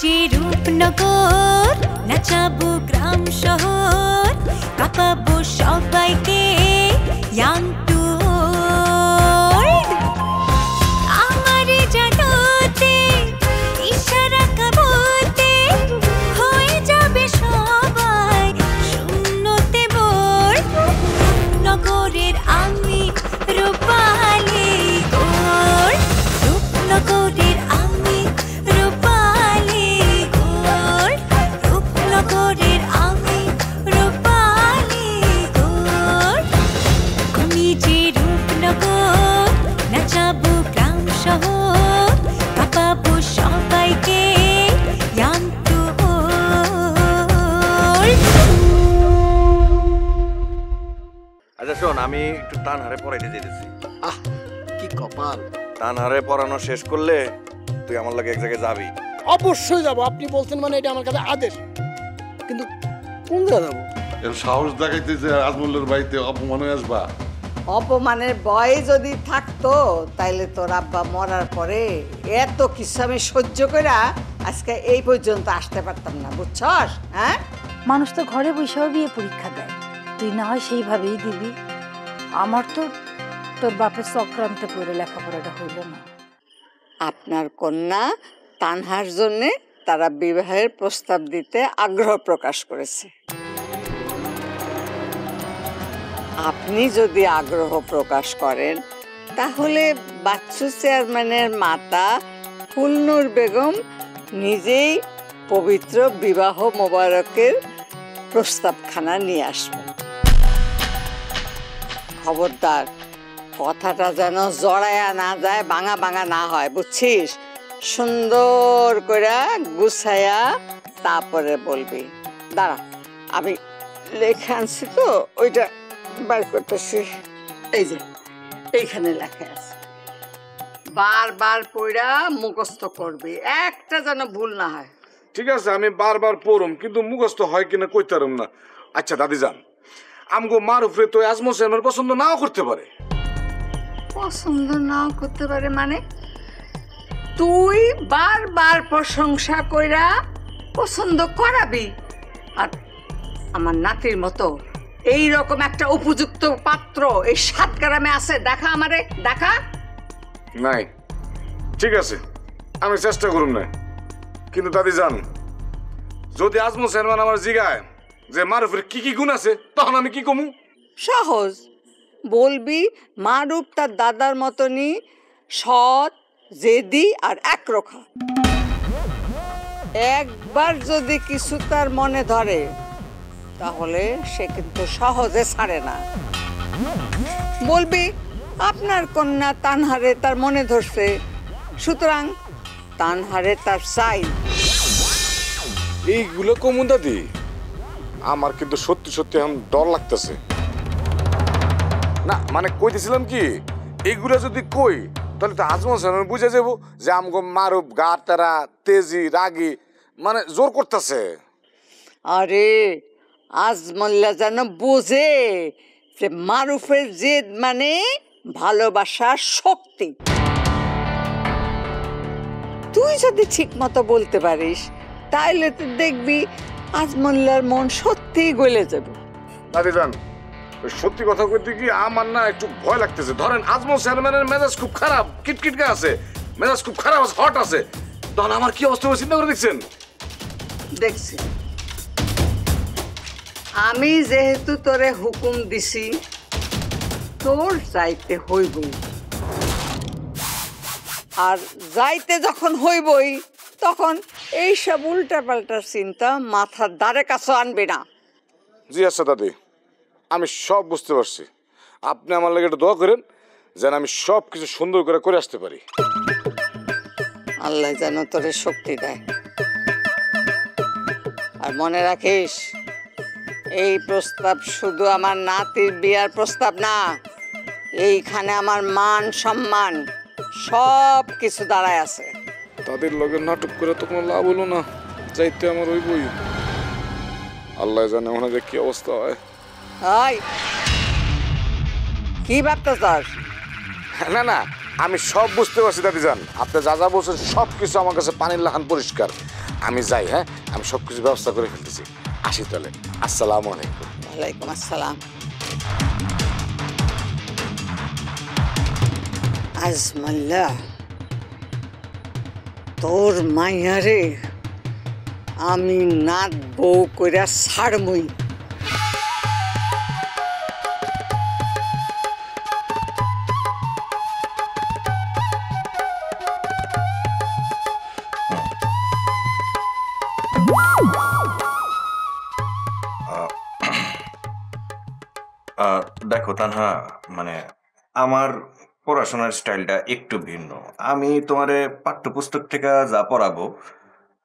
যে রূপনগর নাচাবো গ্রাম শহর কাঁপাবো সবাইকে ইয়াং টু ওল্ড আমারে জানাতে ইশারা কাবতে হয়ে যাবে সবাই শূন্যতে বোর নগরের আমি রূপালী গোর রূপনগরের আমি রূপালী গোর রূপনগরের আমি রূপালী গোর আমি যে রূপনগর নাচাবো গ্রাম শহর কাঁপাবো সবাইকে ইয়াং টু ওল্ড। আচ্ছা শোন, আমি একটু তানহারে পড়াইতে যেতেছি। আহ কি কপাল! তানহারে পড়ানো শেষ করলে তুই আমার লাগে এক জায়গায় যাবি। অবশ্যই যাবো, আপনি বলছেন মানে এটা আমার কাছে আদেশ। কিন্তু কোন জায়গা যাবো? এর সাহস দেখাইতে যে আজমলের বাড়িতে অপমান হয়ে আসবা। অপমানের ভয় যদি থাকতো তাইলে তোর আব্বা মরার পরে এত কিছু আমি সহ্য করে আজকে এই পর্যন্ত আসতে পারতাম না, বুঝছস? হ্যাঁ, মানুষ তো ঘরে বসেও বিয়ে পরীক্ষা দেয়, তুই না হয় সেইভাবেই দিবি। আমার তো তোর বাপের চক্রান্তে পড়ে লেখাপড়াটা হইল না। আপনার কন্যা তানহার জন্যে তারা বিবাহের প্রস্তাব দিতে আগ্রহ প্রকাশ করেছে। আপনি যদি আগ্রহ প্রকাশ করেন তাহলে বাচ্চু চেয়ারম্যানের মাতা ফুলনুর বেগম নিজেই পবিত্র বিবাহ মোবারকের প্রস্তাবখানা নিয়ে আসবেন। খবরদার কথাটা যেন জড়ায়া না যায়, ভাঙা ভাঙা না হয়, বুঝছিস? সুন্দর করে গুছায়া তারপরে বলবি। দাঁড়া, আমি লেখা আনছি তো, ওইটা বার করতেছি। এই যে এইখানে লেখা আছে, বারবার পড়া মুখস্থ করবি, একটা যেন ভুল না হয়। ঠিক আছে, আমি বারবার পড়ুম, কিন্তু মুখস্থ হয় কিনা কইতে পারুম না। আচ্ছা দাদি যান, আমগো মারুফরে তো আজমল চেয়ারম্যান পছন্দ নাও করতে পারে। পছন্দ নাও করতে পারে মানে? তুই বারবার প্রশংসা কইরা পছন্দ করাবি, আর আমার নাতির মতো এই রকম একটা উপযুক্ত পাত্র এই 7 গ্রামে আছে? দেখা আমারে, দেখা। নাই, ঠিক আছে, আমি চেষ্টা করুম না। কিন্তু দাদি যান, যদি আজমল চেয়ারম্যান আমার জিগায় যে মারুফের কি কি গুণ আছে, তখন আমি কি কমু? সহজ, বলবি মারুফ তার দাদার মতনই সৎ, জেদি আর একরোখা। একবার যদি কিছু তার মনে ধরে তাহলে সে কিন্তু সহজে ছাড়ে না। বলবি আপনার কন্যা তানহারে তার মনে ধরছে, সুতরাং তানহারে তার চাই। এইগুলো কমু দাদি, আমার কিন্তু সত্যি সত্যি এখন ডর লাগতেছে। না মানে কইতেছিলাম কি, এইগুলা যদি কই তাহলে তো আজমল চেয়ারম্যান বুঝে যাবো যে আমগো মারুফ গা তারা তেজি রাগি, মানে জোর করতেছে। আরে আজমল্লা যেন বোঝে যে মারুফের জেদ মানে ভালোবাসার শক্তি। তুই যদি ঠিক মতো বলতে পারিস তাইলে তো দেখবি আজমল্লার মন সত্যিই গলে যাবে। দাদি যান, সত্যি কথা কইতে কি আমার না একটু ভয় লাগতেছে। ধরেন আজমল চেয়ারম্যানের মেজাজ খুব খারাপ, কিটকিটকা আছে, মেজাজ খুব খারাপ আছে, হট আছে, তখন আমার কি অবস্থা হবে চিন্তা করে দেখছেন? দেখছি, আমি যেহেতু তোরে হুকুম দিছি তোর যাইতে হইবই, আর যাইতে যখন হইবই তখন এইসব উল্টাপাল্টা চিন্তা মাথার দ্বারে কাছে আনবি না। জি আচ্ছা দাদি, আমি সব বুঝতে পারছি। আপনি আমার লাগে একটু দোয়া করেন যেন আমি সব কিছু সুন্দর করে করে আসতে পারি। আল্লাহ যেন তোরে শক্তি দেয়। আর মনে রাখিস, এই প্রস্তাব শুধু আমার নাতির বিয়ার প্রস্তাব না, এইখানে আমার মান সম্মান সব কিছু দাঁড়ায় আছে। তাদের লগে নাটক করে তো কোনো লাভ হলো না, যাইতে আমার ওই বই। আল্লাহ জানে ওনাদের কি অবস্থা হয়। হাই, কি ভাবতে চাস? না না, আমি সব বুঝতে পারছি দাদি যান, আপনি যা যা বলছেন সব কিছু আমার কাছে পানির লাহান পরিষ্কার। আমি যাই, হ্যাঁ আমি সব কিছু ব্যবস্থা করে ফেলতেছি। আসি তাহলে, আসসালামু আলাইকুম। ওয়ালাইকুম আসসালাম। আজমাল্লা, তোর মাইয়ারে আমি নাত বউ কইরা ছাড়মুই। দেখো তানহা, মানে আমার পড়াশোনার স্টাইলটা একটু ভিন্ন। আমি তোমারে পাঠ্যপুস্তক থেকে যা পড়াবো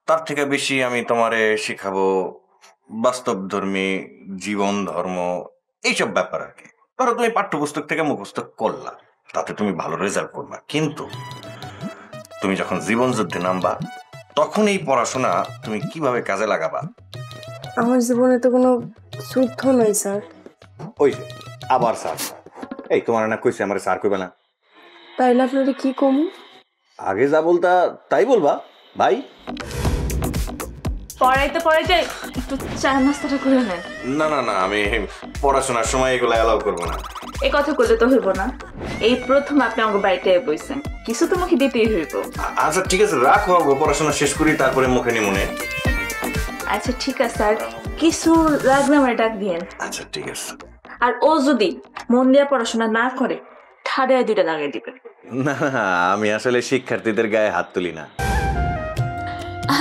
তার থেকে বেশি আমি তোমারে শিখাবো বাস্তবধর্মী জীবন ধর্ম এইসব ব্যাপার আর কি। ধরো তুমি পাঠ্যপুস্তক থেকে মুখস্থ করলা, তাতে তুমি ভালো রেজাল্ট করবা, কিন্তু তুমি যখন জীবন যুদ্ধে নামবা তখন এই পড়াশোনা তুমি কিভাবে কাজে লাগাবা। আমার জীবনে তো কোনো যুদ্ধ নাই স্যার। ওই যে আবার স্যার, এই তোমার না কইছে আমার স্যার কইবে না। তাইলে আপনারা কি কমু? আগে যা বলতা তাই বলবা ভাই। পড়াইতে পড়াইতে একটু চা নাস্তাটা করে নেন। না না না, আমি পড়াশোনার সময় এগুলো অ্যালাউ করবো না। এই কথা করলে তো হইব না। এই প্রথম আপনি আমাকে বাড়িতে বইছেন, কিছু তো মুখে দিতেই হইব। আচ্ছা ঠিক আছে, রাখো, পড়াশোনা শেষ করি তারপরে মুখে নিমুনে। আচ্ছা ঠিক আছে, আর কিছু লাগলে আমার ডাক দিয়েন। আচ্ছা ঠিক আছে। আর ও যদি মন দিয়ে পড়াশোনা না করে ঠাড়ায় দুইটা লাগাই দিবেন। না না, আমি আসলে শিক্ষার্থীদের গায়ে হাত তুলি না।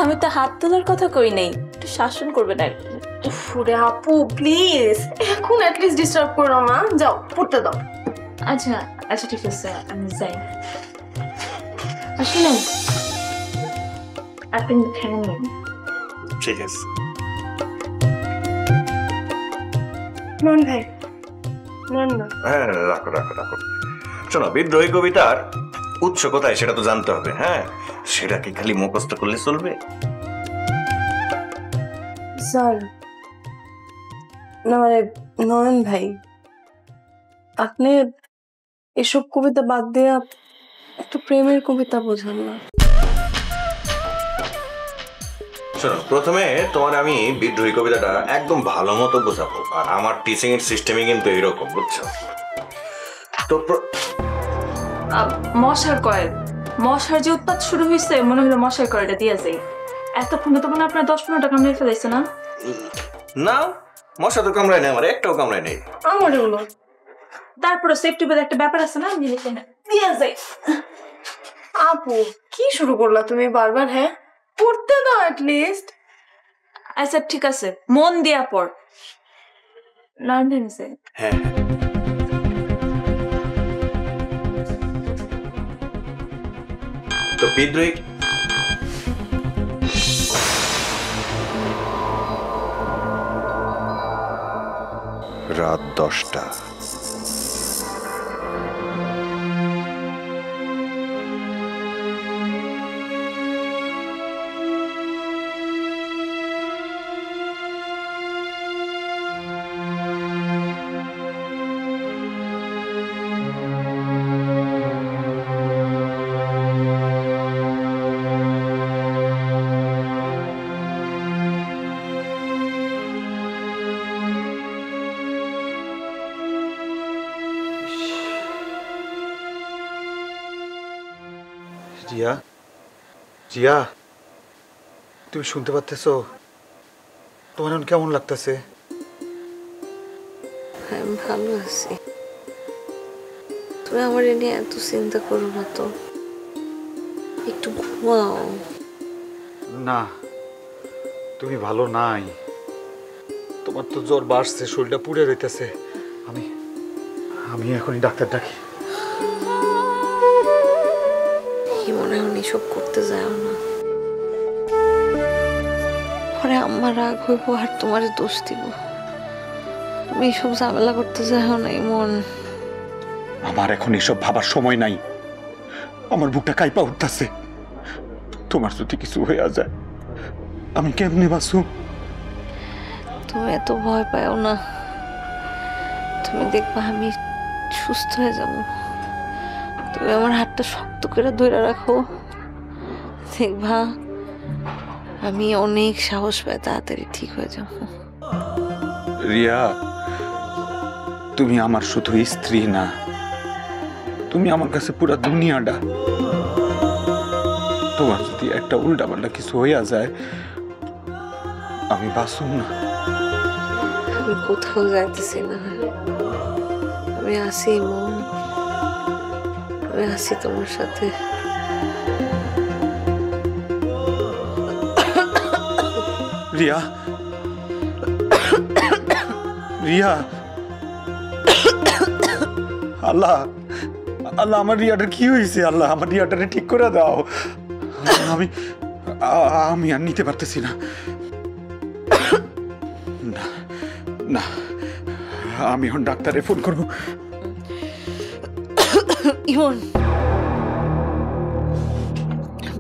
আমি তো হাত তোলার কথা কই নাই, একটু শাসন করবেন আর কি। ফুরে আপু প্লিজ, এখন অ্যাটলিস্ট ডিস্টার্ব করো না, যাও পড়তে দাও। আচ্ছা আচ্ছা ঠিক আছে, আমি যাই। আসলে আপনি খেয়ে নিন। ঠিক আছে। নন ভাই, নন না। হ্যাঁ রাখো রাখো রাখো। শোনো, বিদ্রোহী কবিতার উৎস কোথায় সেটা তো জানতে হবে। হ্যাঁ, সেটা কি খালি মুখস্থ করলে চলবে? স্যার না, মানে নয়ন ভাই, আপনি এসব কবিতা বাদ দিয়ে একটু প্রেমের কবিতা বোঝান না। শোনো, প্রথমে তোমার আমি বিদ্রোহী কবিতাটা একদম ভালো মতো বোঝাবো, আর আমার টিচিং এর সিস্টেমই কিন্তু এরকম, বুঝছো তো। মশার কয়েল, মশার যে উৎপাত শুরু হয়েছে, মনে হলো মশার কয়েলটা দিয়ে যাই। এতক্ষণে তো মনে আপনার 10-15 টাকা মেরে ফেলাইছে না? না, মশা তো কামড়ায় নেই, আমার একটাও কামড়ায় নেই। আমার এগুলো তারপরে সেফটি বলে একটা ব্যাপার আছে না, দিয়ে যাই। আপু কি শুরু করলা তুমি বারবার? হ্যাঁ পড়তে দাও অ্যাটলিস্ট। আচ্ছা ঠিক আছে, মন দিয়া পড়। লার্নিং আছে। হ্যাঁ তো বিদ্রোহী রাত 10টা। জিয়া, জিয়া, তুমি শুনতে পাচ্তেছো? তোমার এখন কেমন লাগতেছে? আমি ভালো আছি, তুমি আমার নিয়ে এত চিন্তা করো না তো, একটু ঘুমাও। না, তুমি ভালো নাই, তোমার তো জ্বর বাড়ছে, শরীরটা পুড়ে রইতেছে। আমি এখনই ডাক্তার ডাকি। কি মনে হয় এসব করতে যাও না, পরে আমার রাগ হইব আর তোমার দোষ দিব। তুমি এসব ঝামেলা করতে যাও না মন। আমার এখন এসব ভাবার সময় নাই, আমার বুকটা কাইপা উঠতেছে। তোমার যদি কিছু হয়ে যায় আমি কেমনে বাঁচব? তুমি এত ভয় পাও না, তুমি দেখবা আমি সুস্থ হয়ে যাব। তুমি আমার হাতটা শক্ত করে ধরে রাখো, দেখবা আমি অনেক সাহস পাই তাড়াতাড়ি ঠিক হয়ে যাব। রিয়া, তুমি আমার শুধু স্ত্রী না, তুমি আমার কাছে পুরো দুনিয়াটা। তোমার যদি একটা উল্টাপাল্টা কিছু হইয়া যায়, আমি বাঁচুম না। আমি কোথাও যাইতেছি না, আমি আছি মন, আমি আছি তোমার সাথে। রিয়া, রিয়া, আল্লাহ আল্লাহ, আমার রিয়াটার কি হয়েছে? আল্লাহ, আমার রিয়াটারে ঠিক করে দাও। আমি আমি আর নিতে পারতেছি না। না না, আমি এখন ডাক্তারে ফোন করবো। ইমন,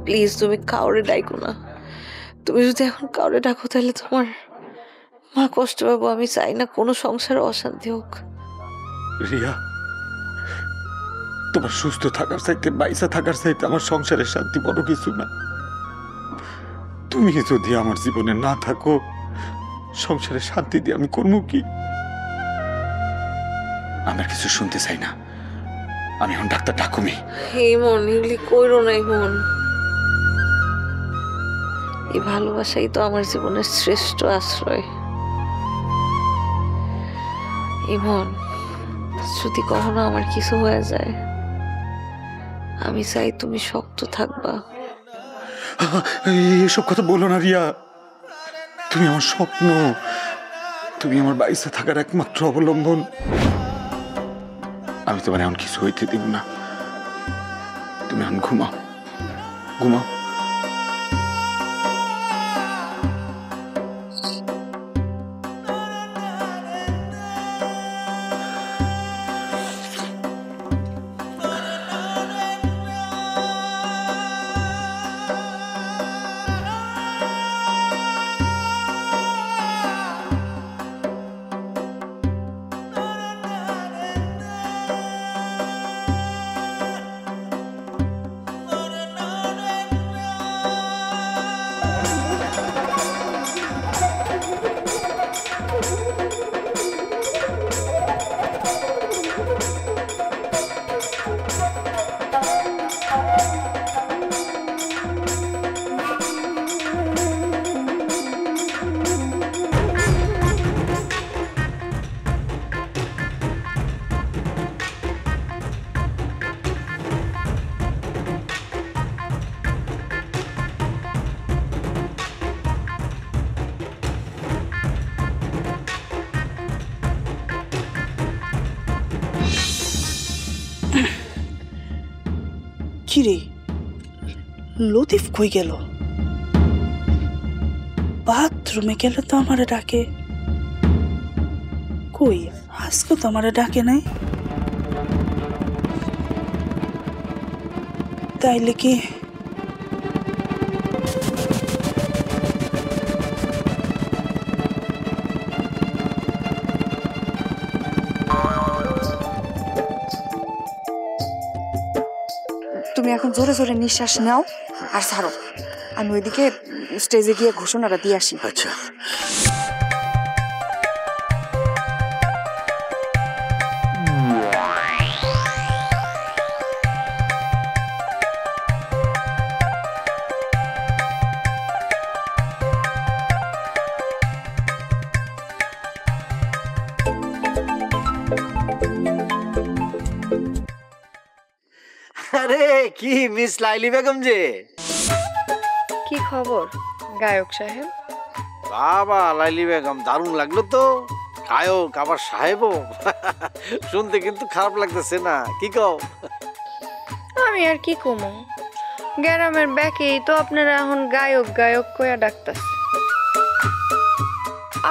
প্লিজ তুমি কাউরে ডাকো না। তুমি যদি এখন কাউরে ডাকো তাহলে তোমার মা কষ্ট পাবো। আমি চাই না কোনো সংসারে অশান্তি হোক। রিয়া, তোমার সুস্থ থাকার চাইতে, বাইসা থাকার চাইতে আমার সংসারের শান্তি বড় কিছু না। তুমি যদি আমার জীবনে না থাকো, সংসারের শান্তি দিয়ে আমি করবো কি? আমার কিছু শুনতে চাই না, আমি এখন ডাক্তার ডাকুমি। এই মন, এগুলি কইরো না মন। এই ভালোবাসাই তো আমার জীবনের শ্রেষ্ঠ আশ্রয়। ইমন, যদি কখনো আমার কিছু হয়ে যায়, আমি চাই তুমি শক্ত থাকবা। এসব কথা বলো না রিয়া, তুমি আমার স্বপ্ন, তুমি আমার বাইসে থাকার একমাত্র অবলম্বন। আমি তোমার এমন কিছু হইতে দিব না। তুমি এখন ঘুমাও, ঘুমাও। কিরে, লতিফ কই গেল? বাথরুমে গেল তো আমারে ডাকে। কই, আজকে তো আমারে ডাকে নাই। তাইলে কি তুমি এখন জোরে জোরে নিঃশ্বাস নাও আর ছাড়ো। আমি ওইদিকে স্টেজে গিয়ে ঘোষণাটা দিয়ে আসি। আচ্ছা। আরে কি মিস লাইলি বেগম যে, কি খবর গায়ক সাহেব? বাবা লাইলি বেগম, দারুণ লাগলো তো। গায়ক আবার সাহেবও, শুনতে কিন্তু খারাপ লাগতেছে না, কি কও? আমি আর কি কমো, গ্রামের ব্যাকেই তো আপনারা এখন গায়ক গায়ক কয়া ডাকতাছে।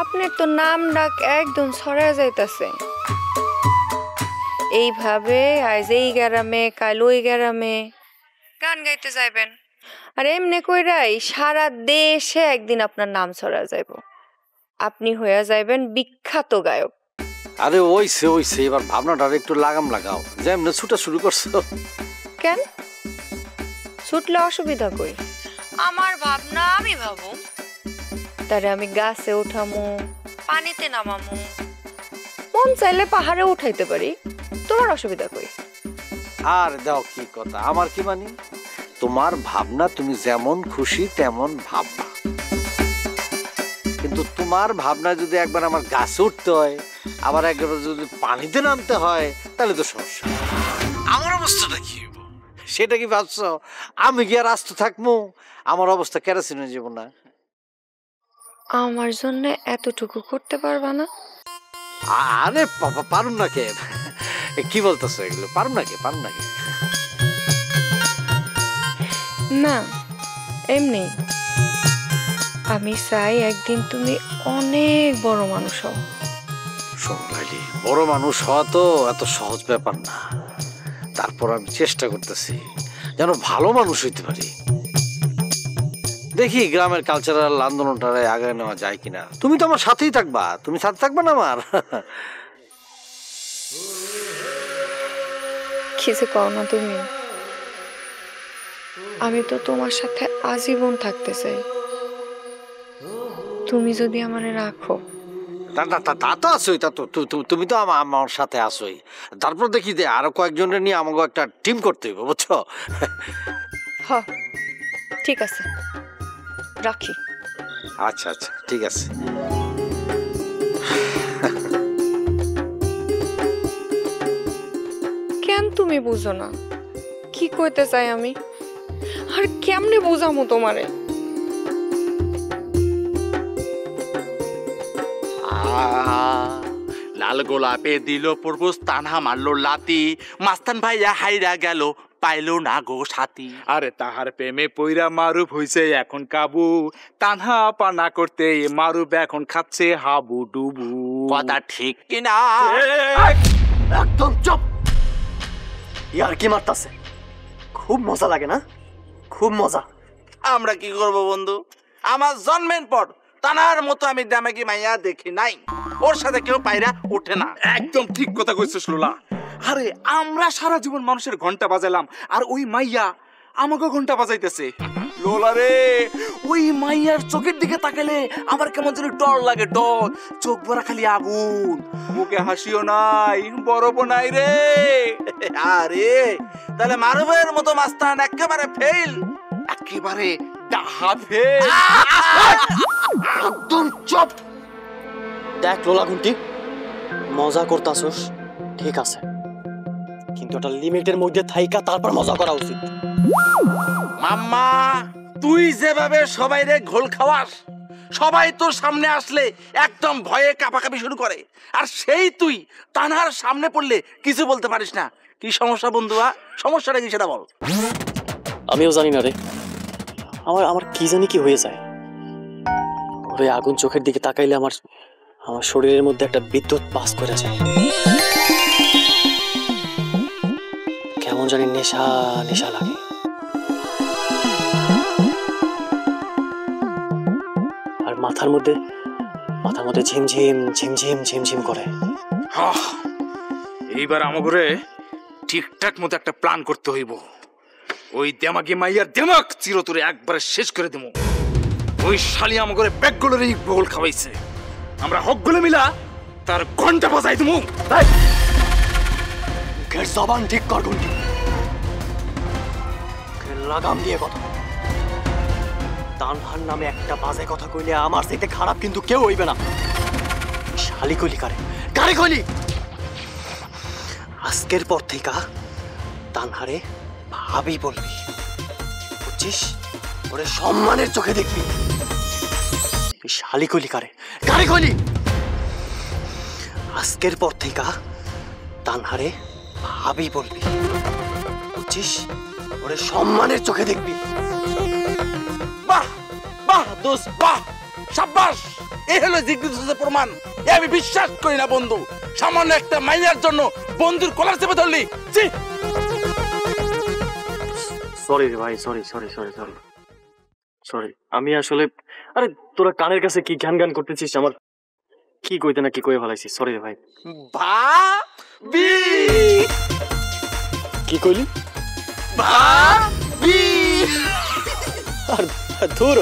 আপনার তো নাম ডাক একদম ছড়ায় যাইতাছে। এইভাবে আজ এই গ্রামে কাল ওই গ্রামে গান গাইতে যাইবেন, আর এমনি কইরাই সারা দেশে একদিন আপনার নাম ছড়া যাইব। আপনি হইয়া যাইবেন বিখ্যাত গায়ক। আরে ওইছে ওইছে, এবার ভাবনাটা একটু লাগাম লাগাও। যেমন ছুটা শুরু করছো। কেন ছুটলে অসুবিধা কই? আমার ভাবনা আমি ভাবো, তারে আমি গাছে উঠামু, পানিতে নামামু, মন চাইলে পাহাড়ে উঠাইতে পারি। তোমার অসুবিধা কই? আর দাও কি কথা, আমার কি মানি? তোমার ভাবনা তুমি যেমন খুশি তেমন ভাবনা, কিন্তু তোমার ভাবনা যদি একবার আমার গাছে উঠতে হয়, আবার একবার যদি পানিতে নামতে হয়, তাহলে তো সমস্যা। আমার অবস্থাটা কি হইব সেটা কি ভাবছো? আমি কি আর আস্ত থাকবো? আমার অবস্থা কেরাসিন হয়ে যাব না? আমার জন্য এতটুকু করতে পারবা না? আরে পারুম না কে? কি বলতেছো এগুলো? পারুম না কে? পারুম না কে? না এমনি, আমি চাই একদিন তুমি অনেক বড় মানুষ হও। সোনালি, বড় মানুষ হওয়া তো এত সহজ ব্যাপার না। তারপর আমি চেষ্টা করতেছি যেন ভালো মানুষ হইতে পারি। দেখি গ্রামের কালচারাল আন্দোলনটারে আগে নেওয়া যায় কিনা। তুমি তো আমার সাথেই থাকবা, তুমি সাথে থাকবা না আমার? কি যে কও না তুমি, আমি তো তোমার সাথে আজীবন থাকতে চাই। তুমি যদি আমারে রাখো। তা তো আসোই, তা তো তুমি তো আমার সাথে আসোই। তারপর দেখি যে আরো কয়েকজনের নিয়ে আমাকে একটা টিম করতে হবে, বুঝছো? হ ঠিক আছে, রাখি। আচ্ছা আচ্ছা ঠিক আছে। কেন তুমি বুঝো না কি কইতে চাই আমি? আর কেমনে বুঝামু তোমারে? লাল গোলাপে দিল প্রপোজ, তানহা মারলো লাতি, মাস্তান ভাইয়া হাইরা গেল, পাইলো না গো সাথী। আরে তাহার প্রেমে পইরা মারুফ হইছে এখন কাবু, তানহা পানা করতে মারুফ এখন খাচ্ছে হাবু ডুবু। কথা ঠিক কিনা? একদম চুপ! ইয়ার কি মারতাছে? খুব মজা লাগে না? খুব মজা। আমরা কি করব বন্ধু? আমার জন্মের পর তানার মতো আমি দামাকি মাইয়া দেখি নাই, ওর সাথে কেউ পায়রা ওঠে না। একদম ঠিক কথা কইছিস লোলা। আরে আমরা সারা জীবন মানুষের ঘন্টা বাজালাম, আর ওই মাইয়া আমাকে ঘন্টা বাজাইতেছে। লোলা রে, ওই মাইয়ার চোখের দিকে তাকালে আমার কেমন যেন ডর লাগে, ডর। চোখ ভরা খালি আগুন, মুখে হাসিও নাই, বরফও নাই রে। আরে তাহলে মারুফের মতো মাস্তান একেবারে ফেল, একেবারে ডাহা ফেল। একদম চুপ! দেখ লোলা ঘুন্টি, মজা করতাছস ঠিক আছে, কিন্তু ওটা লিমিটের মধ্যে থাইকা তারপর মজা করা উচিত। মাম্মা, তুই যেভাবে সবাই রে ঘোল খাওয়াস, সবাই তোর সামনে আসলে একদম ভয়ে কাঁপাকাঁপি শুরু করে, আর সেই তুই তানহার সামনে পড়লে কিছু বলতে পারিস না। কি সমস্যা বন্ধুয়া? সমস্যাটা কি সেটা বল। আমিও জানি না রে, আমার কি জানি কি হয়ে যায়। ওই আগুন চোখের দিকে তাকাইলে আমার শরীরের মধ্যে একটা বিদ্যুৎ পাস করে যায়, কেমন জানি নেশা নেশা লাগে। আর মাথার মধ্যে ঝিমঝিম ঝিমঝিম ঝিমঝিম করে। এইবার আমাকে ঠিকঠাক মতো একটা প্ল্যান করতে হইব। ওই দেমাগে মাইয়ার দেমাগ চিরতরে একবারে শেষ করে দেবো। ওই শালি আমাকে ব্যাগগুলোর এই গোল খাওয়াইছে, আমরা হকগুলো মিলা তার ঘন্টা বাজাই দেবো। জবান ঠিক কর ঘন্টি, লাগাম দিয়ে কথা। তানহার নামে একটা বাজে কথা কইলে আমার চাইতে খারাপ কিন্তু কেউ হইবে না। শালি কইলি কারে কইলি? আজকের পর থেকে তানহারে ভাবি বলবি, বুঝছিস? ওরে সম্মানের চোখে দেখবি। শালি কইলি কারে কইলি? আজকের পর থেকে তানহারে ভাবি বলবি, বুঝছিস? ওরে সম্মানের চোখে দেখবি। বাহ বাহ দোস্ত, বাহ, সাব্বাস! এই হলো জিজ্ঞাসার প্রমাণ। আমি বিশ্বাস করি না বন্ধু, সামান্য একটা মাইয়ার জন্য বন্ধুর কলার চেপে ধরলি। সরি রে ভাই, সরি। আমি আসলে, আরে তোরা কানের কাছে কি গান করতেছিস, আমার কি কইতে না কি কয়ে ফেলাইছিস। সরি রে ভাই। কি কইলি? ভাবি। আর ধুর,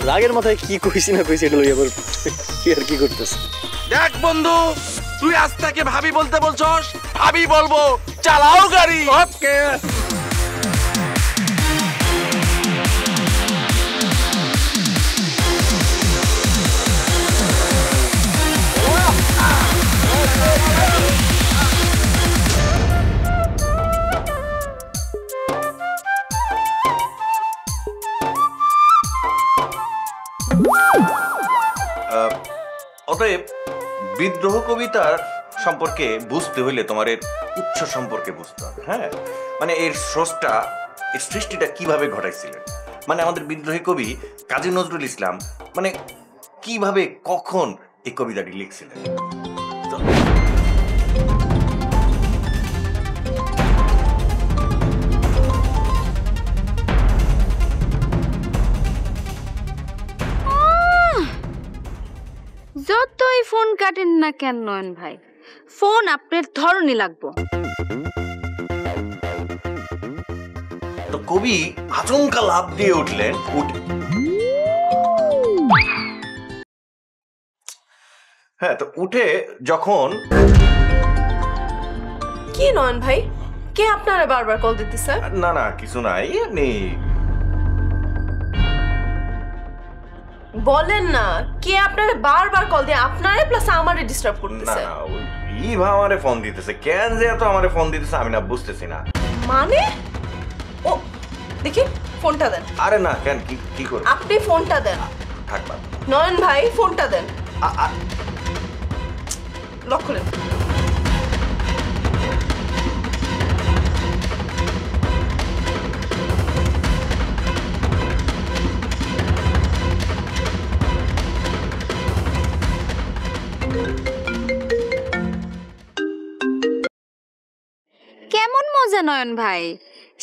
রাগের মাথায় কি কইছি না কইছি এটা লইয়া কি আর কি করতেছ। দেখ বন্ধু, তুই আজ থেকে ভাবি বলতে বলছস, ভাবি বলবো, চালাও গাড়ি। ওকে। অতএব বিদ্রোহ কবিতার সম্পর্কে বুঝতে হইলে তোমার এর উৎস সম্পর্কে বুঝতে হবে। হ্যাঁ, মানে এর স্রষ্টা, এর সৃষ্টিটা কিভাবে ঘটাইছিলেন, মানে আমাদের বিদ্রোহী কবি কাজী নজরুল ইসলাম মানে কিভাবে কখন এই কবিতাটি লিখছিলেন। যতই ফোন কাটেন না কেন নয়ন ভাই, ফোন আপনার ধরনই লাগবো। তো কবি আচমকা লাফ দিয়ে উঠলেন। হ্যাঁ, তো উঠে যখন কি নয়ন ভাই, কে আপনারা বারবার কল দিতেছে? না না কিছু নাই, এমনি বলেন না, কে আপনারা বারবার কল দিয়ে আপনারে প্লাস আমারে ডিস্টার্ব না করতেছে? না ওই ইভা আমারে ফোন দিতেছে। কেন যে এত আমারে ফোন দিতেছে আমি না বুঝতেছি না। মানে ও দেখি ফোনটা দেন। আরে না, কেন কি করে? আপনি ফোনটা দেন। থাক না নয়ন ভাই ফোনটা দেন। লক করেন। কেমন মজা নয়ন ভাই,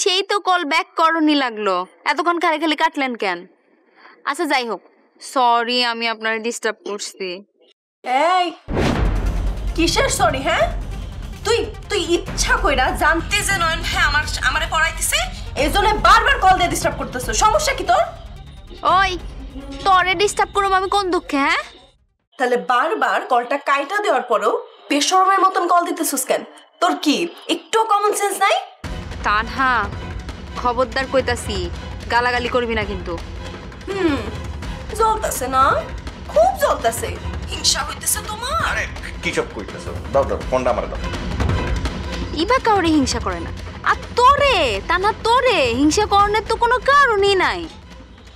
সেই তো কল ব্যাক করনি লাগলো, এতক্ষণ খালি খালি কাটলেন কেন? আচ্ছা যাই হোক, সরি আমি আপনার ডিস্টার্ব করছি। এই কিসের সরি? হ্যাঁ, তুই তুই ইচ্ছা কইরা জানতে যে নয়ন ভাই আমারে পড়াইতেছে এইজন্য বারবার কল দিয়ে ডিস্টার্ব করতেছ। সমস্যা কি তোর? ওই তোরে ডিস্টার্ব করব আমি কোন দুঃখে? হ্যাঁ, তাহলে বারবার কলটা কাইটা দেওয়ার পরেও বেশরমের মতন কল দিতেছিস কেন? তোর কি একটু কমন সেন্স নাই? তানহা খবরদার কইতাছি, গালাগালি করবি না কিন্তু। জ্বলতাছে না, খুব জ্বলতাছে, হিংসা হইতেছে তোমার। আরে কি সব কইতেছো? দাও দাও ফোনটা আমারে দাও। ইবা কাউরে হিংসা করে না, আর তোরে তানহা তোরে হিংসা করার তো কোনো কারণই নাই।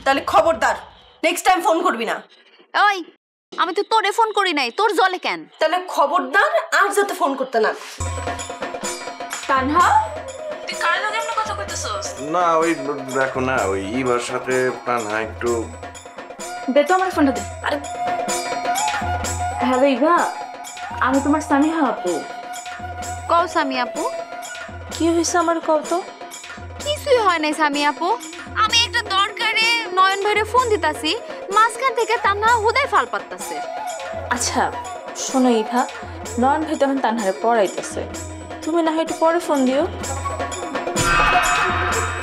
তাহলে খবরদার নেক্সট টাইম ফোন করবি না। ওই আমি তো তোরে ফোন করি নাই, তোর জলে কেন? তাহলে খবরদার আর যাতে ফোন করতে না। তানহা তুই কার লগে এমন কথা কইতেছস? না ওই দেখো না, ওই ইভার সাথে প্রাণহা একটু। দে তো আমার ফোনটা দে। আরে হ্যালো ইভা, আমি তোমার সামিহা আপু। কও সামি আপু। কি হইছে আমার কও তো? কিছুই হয় নাই সামি আপু, আমি একটা দরকারে নয়ন ভাইরে ফোন দিতাছি, মাঝখান থেকে তানহা হুদাই ফাল পাত্তাছে। আচ্ছা শোনো ইভা, নয়ন ভাই তখন তানহারে পড়াইতেছে, তুমি না হয় একটু পরে ফোন দিও।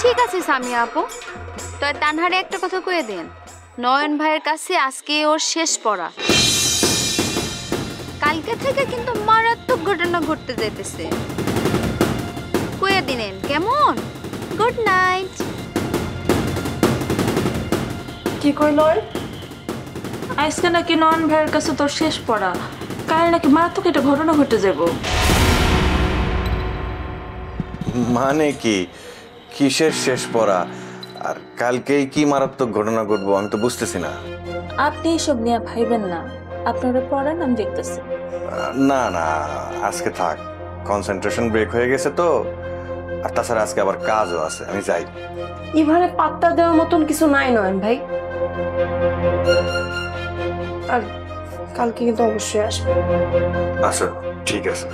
ঠিক আছে সামি আপু, তো তানহারে একটা কথা কয়ে দেন, নয়ন ভাইয়ের কাছে আজকে ওর শেষ পড়া। কালকে থেকে কিন্তু মারাত্মক ঘটনা ঘটতে যাইতেছে, কয়ে দিলেন কেমন? Good night. কি কইল? আজকে নাকি নয়ন ভাইয়ের কাছে তোর শেষ পড়া, কাল নাকি মারাত্মক একটা ঘটনা ঘটে যাব। মানে কি, কিসের শেষ পড়া? আর কালকেই কি মারাত্মক ঘটনা ঘটবো আমি তো বুঝতেছি না। আপনি এসব নিয়ে ভাইবেন না, আপনারা পড়ান আমি দেখতেছি। না না আজকে থাক, কনসেন্ট্রেশন ব্রেক হয়ে গেছে তো, আর তাছাড়া আজকে আবার কাজও আছে, আমি যাই। ইভারে পাত্তা দেওয়ার মতন কিছু নাই নয়ন ভাই, আর কালকে কিন্তু অবশ্যই আসবে। আচ্ছা ঠিক আছে,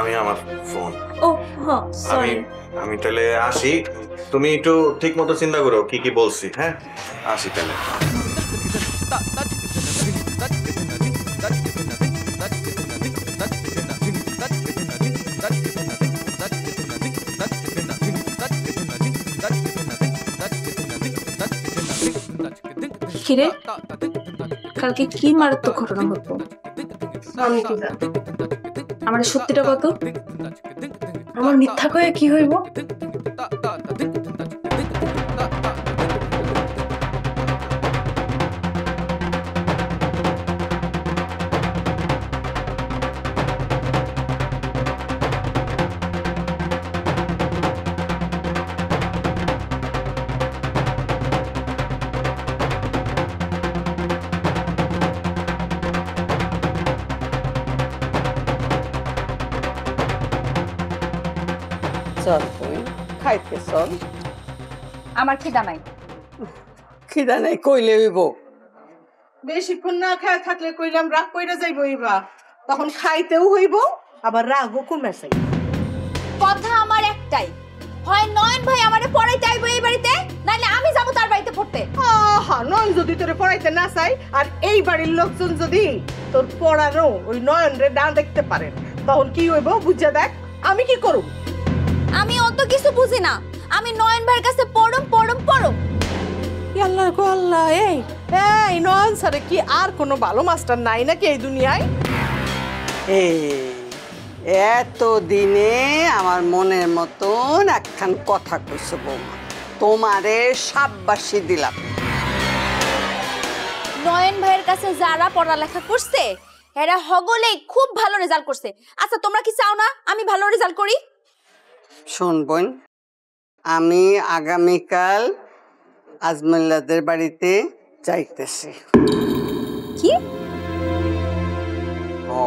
আমি আমার ফোন। ও হ্যাঁ সরি। আমি তাহলে আসি, তুমি একটু ঠিক মতো চিন্তা করো কি কি বলছি। হ্যাঁ আসি তাহলে। কিরে কালকে কি মারাত্মক ঘটনা ঘটবো আমি কি জানি আমার সত্যিটা কত আমার মিথ্যা কয়ে কি হইব চল তুই খাইতে চল। আমার খিদা নাই। খিদা নাই কইলে হইব? বেশিক্ষণ না খায় থাকলে কইলাম রাগ কইরা যাইব ইবা তখন খাইতেও হইব আবার রাগও কমে যাইব। কথা আমার একটাই, হয় নয়ন ভাই আমারে পড়াইতে আইবো এই বাড়িতে, নাইলে আমি যাব তার বাড়িতে পড়তে। আহা নয়ন যদি তোরে পড়াইতে না চাই আর এই বাড়ির লোকজন যদি তোর পড়ানো ওই নয়ন রে না দেখতে পারে তখন কি হইব বুঝা দেখ। আমি কি করব? আমি অত কিছু বুঝি না, আমি নয়ন ভাইয়ের কাছে পড়ম পড়ম পড়ম। আল্লাহ গো আল্লাহ, এই এই নয়ন স্যারে কি আর কোনো ভালো মাস্টার নাই নাকি এই দুনিয়ায়? এত দিনে আমার মনের মতন একখান কথা কইছো বৌমা, তোমারে সাববাসী দিলাম। নয়ন ভাইয়ের কাছে যারা পড়ালেখা করছে এরা হগলেই খুব ভালো রেজাল্ট করছে। আচ্ছা তোমরা কি চাও না আমি ভালো রেজাল্ট করি? শোন বোন, আমি আগামীকাল আজমুল্লাদের বাড়িতে যাইতেছি। কি? ও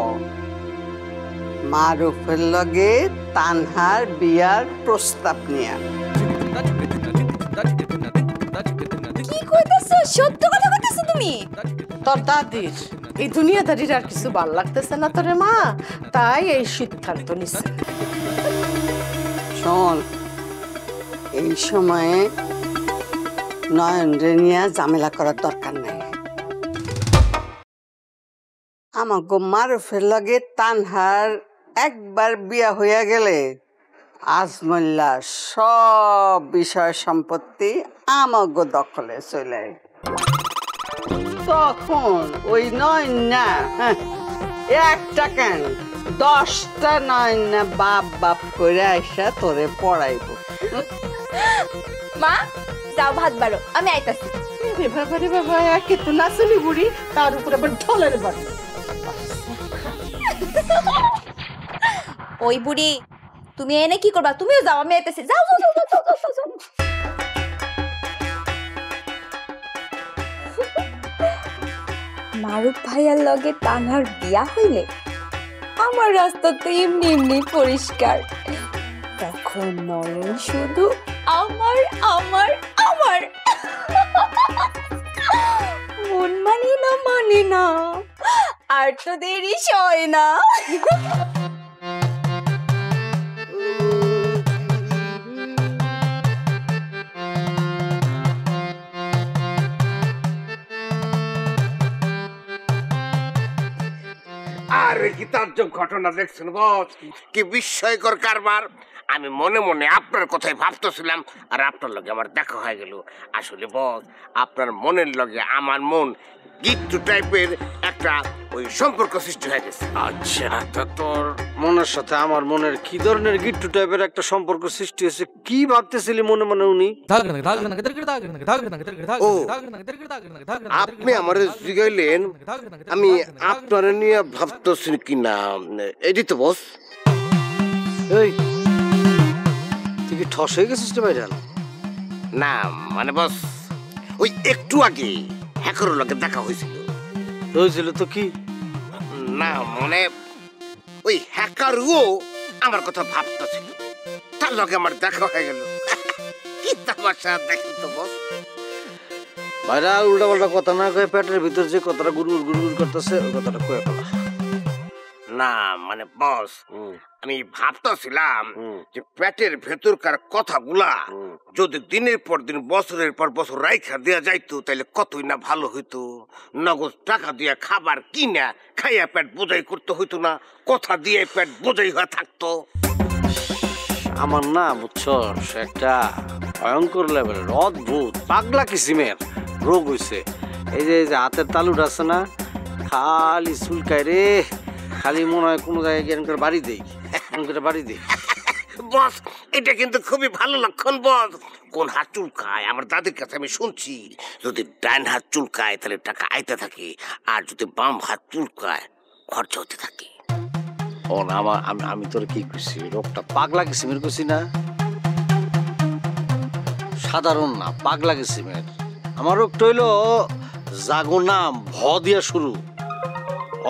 মারুফের লগে তানহার বিয়ার প্রস্তাব নিয়া। কি কইতাছো? সত্য কথা কইতাছো তুমি? তোর দাদির এই দুনিয়াদারির আর কিছু ভাল লাগতেছে না তোরে মা, তাই এই সিদ্ধান্ত নিছে। শোন, এই সময়ে নয়নরে নিয়ে ঝামেলা করার দরকার নাই। আমাগো মারুফের লগে তানহার একবার বিয়া হইয়া গেলে আজমুল্লা সব বিষয় সম্পত্তি আমাগো দখলে চলে। তখন ওই নয়ন না একটা কেন 10টা নয়ন না বাপ বাপ করে আইসা তোরে পড়াইব। মা যাও ভাত বাড়ো, আমি আইতাছি। বাবা রে বাবা, একে তো নাচনি বুড়ি, তার উপর আবার ঢোলের বাড়ি। ওই বুড়ি তুমি এনে কি করবা? তুমিও যাও, আমি আইতাছি। যাও যাও যাও যাও যাও যাও। মারুফ ভাইয়ার লগে তানহার বিয়া হইলে আমার রাস্তা তো এমনি এমনি পরিষ্কার। তখন নয়ন শুধু আমার আমার আমার। মন মানে না আর তো দেরি সয় না। আরে কি তাজ্জব ঘটনা দেখছেন বস, কি বিস্ময়কর কারবার। আমি মনে মনে আপনার কথাই ভাবতেছিলাম আর আপনার লগে আমার দেখা হয়ে গেল। আসলে বস, আপনার মনের লগে আমার মন গিট্টু টাইপের একটা ওই সম্পর্ক সৃষ্টি হয়ে গেছে। আচ্ছা, তা তোর মনের সাথে আমার মনের কি ধরনের গিট্টু টাইপের একটা সম্পর্ক সৃষ্টি হয়েছে? কি ভাবতেছিলি মনে মনে উনি? ও, আপনি আমার জিগাইলেন আমি আপনার নিয়ে ভাবতেছি কিনা, এটি তো বস। এই তুই কি ঠস হয়ে গেছিস রে ভাইজান? না মানে বস, ওই একটু আগে হ্যাকারের লগে দেখা হয়েছিল। হয়েছিল তো কি? না মানে ওই হ্যাকারও আমার কথা ভাবতেছিল, তার লগে আমার দেখা হয়ে গেল। কি তামাশা দেখেন তো বস। ভাইরা উল্টা পাল্টা কথা না কয়ে পেটের ভিতর যে কথাটা গুড়গুড় গুড়গুড় করতেছে ওই কথাটা কয়ে ফেলা। না মানে বস, আমি ভাবতেছিলাম যে পেটের ভেতরকার কথাগুলা যদি দিনের পর দিন বছরের পর বছর রাইখা দেয়া যাইতো তাহলে কতই না ভালো হইতো। নগদ টাকা দিয়ে খাবার কিনা খাইয়া পেট বোঝাই করতে হইতো না, কথা দিয়ে পেট বোঝাই হয়ে থাকতো। আমার না বুঝছস একটা ভয়ঙ্কর লেভেলের অদ্ভুত পাগলা কিসিমের রোগ হইছে। এই যে হাতের তালুটা আছে না, খালি চুলকায় রে, খালি মনে হয় কোনো জায়গায় গিয়ে করে বাড়ি দেই, বাড়ি দেই। বস, এটা কিন্তু খুবই ভালো লক্ষণ বস। কোন হাত চুলকায় আমার দাদির কাছে আমি শুনছি, যদি ডান হাত চুলকায় তাহলে টাকা আইতে থাকে, আর যদি বাম হাত চুলকায় খরচা হতে থাকে। ও না, আমি তোর কি করছি, রোগটা পাগলা কিসিমের করছি না, সাধারণ না, পাগলা কিসিমের। আমার রোগটা হইলো জাগো নাম ভ দিয়া শুরু,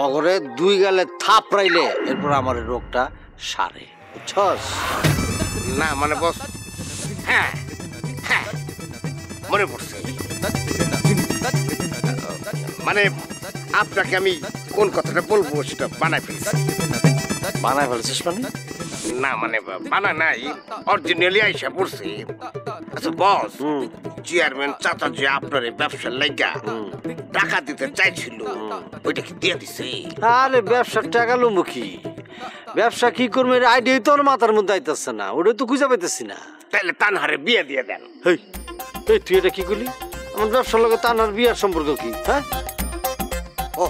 অগরে 2 গালে থাপ রাইলে এরপর আমার রোগটা সারে, বুঝছস? না মানে বস, হ্যাঁ হ্যাঁ মনে পড়ছে, মানে আপনাকে আমি কোন কথাটা বলবো সেটা বানায় ফেলছি। বানায় ফেলছিস মানে? না মানে বানা নাই, অরিজিনালি আইসা পড়ছে। আচ্ছা বস, চেয়ারম্যান চাচা যে আপনার এই ব্যবসার লাইগা টাকা দিতে চাইছিল, ওইটা কি দিয়ে দিছে? আরে ব্যবসার টাকা লুমু কি, ব্যবসা কি করবো আইডিয়া তো আমার মাথার মধ্যে আইতেছে না, ওটা তো খুঁজে পাইতেছি না। তাহলে তানহারে বিয়ে দিয়ে দেন। এই তুই এটা কি করলি? আমার ব্যবসার লগে তানহার বিয়ের সম্পর্ক কি? হ্যাঁ, ও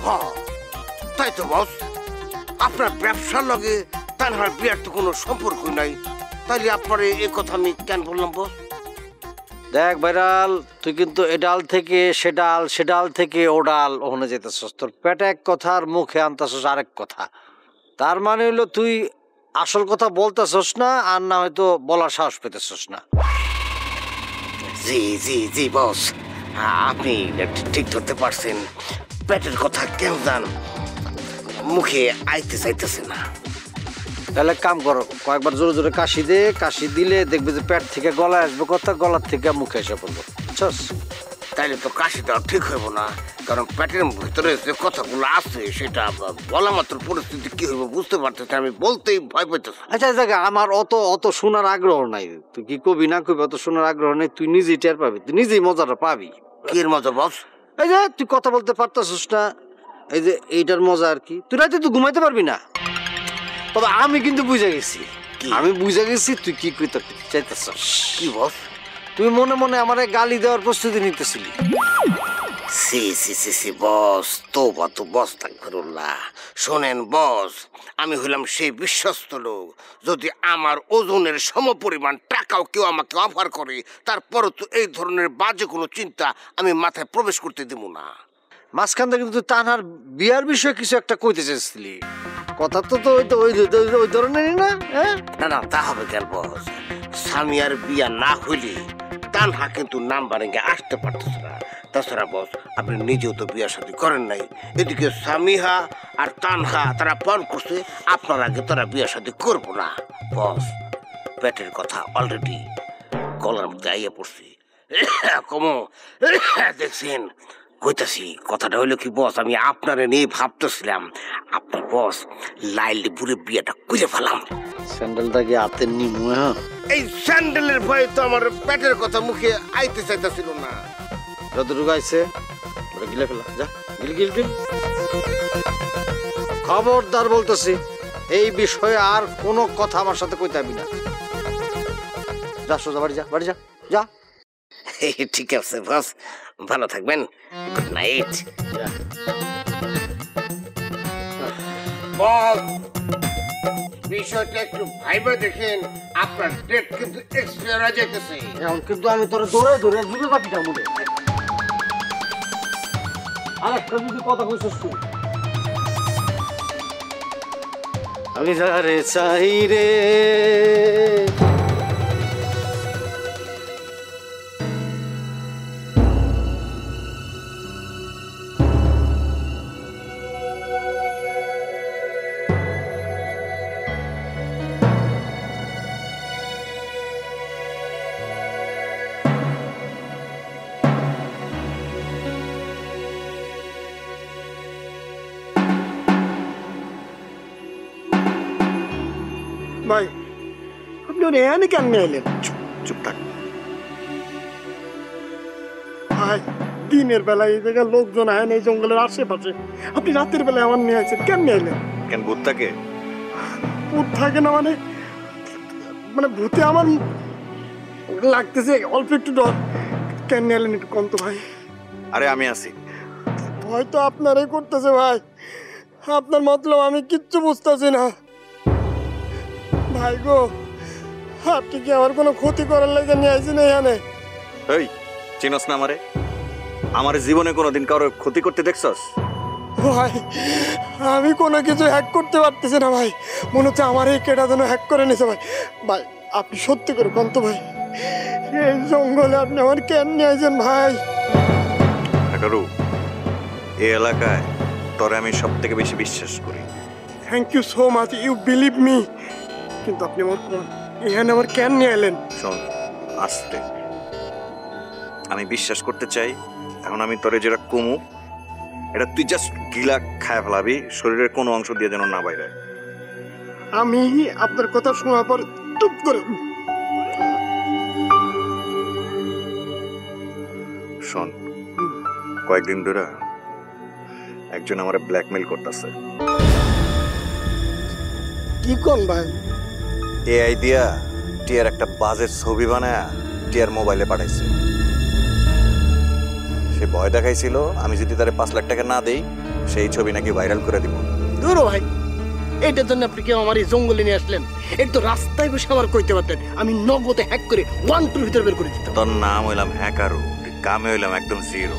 তাই তো বস, আপনার ব্যবসার লগে তানহার বিয়ের তো কোনো সম্পর্ক নাই, তাইলে আপনারে এই কথা আমি কেন বললাম বস? দেখ ভাইরাল, তুই কিন্তু এডাল থেকে সেডাল, সেডাল থেকে ওডাল ওখানে যেতেছস, তোর পেটে এক কথা আর মুখে আনতেছস আরেক কথা। তার মানে হইলো তুই আসল কথা বলতেছস না, আর না হয়তো বলার সাহস পেতেছস না। জি জি জি বস, আপনি ঠিক ধরতে পারছেন, পেটের কথা কেন জান মুখে আইতে চাইতেছে না। তাহলে কাম করো, কয়েকবার জোরে জোরে কাশি দে, কাশি দিলে দেখবে যে পেট থেকে গলায় আসবে কথা, গলার থেকে মুখে এসে পড়বো, বুঝছস? তাইলে তো কাশি দেওয়া ঠিক হইব না, কারণ পেটের ভিতরে যে কথাগুলো আছে সেটা বলা মাত্র পরিস্থিতি কি হইব বুঝতে পারতেছি, আমি বলতেই ভয় পাইতেছি। আচ্ছা দেখ, আমার অত শোনার আগ্রহ নাই, তুই কি কবি না কবি অত শোনার আগ্রহ নেই, তুই নিজেই টের পাবি, তুই নিজেই মজাটা পাবি। কি এর মজা বস? এই যে তুই কথা বলতে পারতাছিস না, এই যে এইটার মজা আর কি, তুই রাতে তুই ঘুমাইতে পারবি না। তবে আমি কিন্তু বুঝে গেছি, আমি বুঝে গেছি তুই কি কইতে চাইতেছস। কি বস? তুই মনে মনে আমারে গালি দেওয়ার প্রস্তুতি নিতেছিলি। সি সি সি সি বস, তোবা তো বস তাকফিরুল্লাহ। শোনেন বস, আমি হইলাম সেই বিশ্বস্ত লোক, যদি আমার ওজনের সমপরিমাণ টাকাও কেউ আমাকে অফার করে, তারপরও তো এই ধরনের বাজে কোনো চিন্তা আমি মাথায় প্রবেশ করতে দেব না। মাঝখান থেকে কিন্তু তানহার বিয়ার বিষয়ে কিছু একটা কইতে চাইছিলি, কথা তো ওই ধরনেরই না? না না, তা হবে কেন বস, সামিয়ার বিয়া না হইলে তানহা কিন্তু নাম বানিয়ে আসতে পারতেছে না। তাছাড়া বস, আপনি নিজেও তো বিয়া শাদী করেন নাই, এদিকে সামিহা আর তানহা তারা পণ করছে, আপনার আগে তারা বিয়া শাদী করবো না। বস, পেটের কথা অলরেডি গলার মধ্যে আইয়া পড়ছে, কমো দেখছেন কইতাছি। কথাটা হইলো কি বস, আমি আপনারে নিয়ে ভাবতেছিলাম, আপনার বস লাইলি বুড়ে বিয়েটা করে ফেলাম। স্যান্ডেলটা কি হাতে নিমু? এই স্যান্ডেলের ভয়ে তো আমার পেটের কথা মুখে আইতে চাইতেছিল না। যতটুকু আইছে ওটা গিলে ফেলা, যা গিল গিল গিল। খবরদার বলতেছি, এই বিষয়ে আর কোনো কথা আমার সাথে কইতে হবি না। যা সোজা বাড়ি যা, বাড়ি যা যা। ঠিক আছে বস, ভালো থাকবেন, গুড নাইট। বস, বিষয়টা একটু ভাইবা দেখেন, আপনার ডেট কিন্তু এক্সপায়ার হয়ে যাইতেছে। এখন কিন্তু আমি তোর দৌড়ে দৌড়ে জুড়ে পাঠিটা মুড়ে আরেকটা যদি কথা কইছিস তুই। আমি যারে চাই রে ভাই, আপনি ওর এখানে কেমনে এলেন? চুপ থাক ভাই, দিনের বেলায় এই জায়গায় লোকজন আয় না, এই জঙ্গলের আশেপাশে, আপনি রাতের বেলায় আমার নিয়ে আসছেন, কেমনে এলেন? কেন ভূত থাকে? ভূত থাকে না মানে, মানে ভূতে আমার লাগতেছে অল্প একটু ডর। কেমনে এলেন একটু কম তো ভাই। আরে আমি আছি, ভয় তো আপনারাই করতেছে ভাই। আপনার মতলব আমি কিচ্ছু বুঝতেছি না ভাই গো। আপনি কি আমার কোনো ক্ষতি করার লেগে নিয়ে আইছেন এখানে? এই চিনস না আমারে? আমার জীবনে কোনোদিন কারো ক্ষতি করতে দেখছস? ভাই আমি কোনো কিছু হ্যাক করতে পারতেছি না ভাই, মনে হচ্ছে আমার এই কেটা যেন হ্যাক করে নিছে ভাই। ভাই আপনি সত্যি করে কোন তো ভাই, এই জঙ্গলে আপনি আমার কেন নিয়ে আইছেন ভাই? কারু এই এলাকায় তোরে আমি সব থেকে বেশি বিশ্বাস করি। Thank you so much, you believe me. কিন্তু আপনি আমার কোন এখানে আমার কেন নিয়ে এলেন? শোন আস্তে, আমি বিশ্বাস করতে চাই। এখন আমি তোরে যেটা কমু এটা তুই জাস্ট গিলা খায় ফেলাবি, শরীরের কোনো অংশ দিয়ে যেন না বাইরে। আমি আপনার কথা শোনার পর চুপ করে শোন, কয়েকদিন ধরে একজন আমার ব্ল্যাকমেল করতেছে। কি কোন ভাই? এআই দিয়া টিয়ার একটা বাজের ছবি বানায় টিয়ার মোবাইলে পাঠাইছে। সে ভয় দেখাইছিল আমি যদি তারে 5 লাখ টাকা না দেই সেই ছবি নাকি ভাইরাল করে দিব। দূর ভাই, এটার জন্য আপনি কেউ আমার এই জঙ্গলে নিয়ে আসলেন? এটা তো রাস্তায় বসে আমার কইতে পারতেন, আমি নগদে হ্যাক করে 1-2 ভিতরে বের করে দিতাম। তোর নাম হইলাম হ্যাকারু, কামে হইলাম একদম জিরো।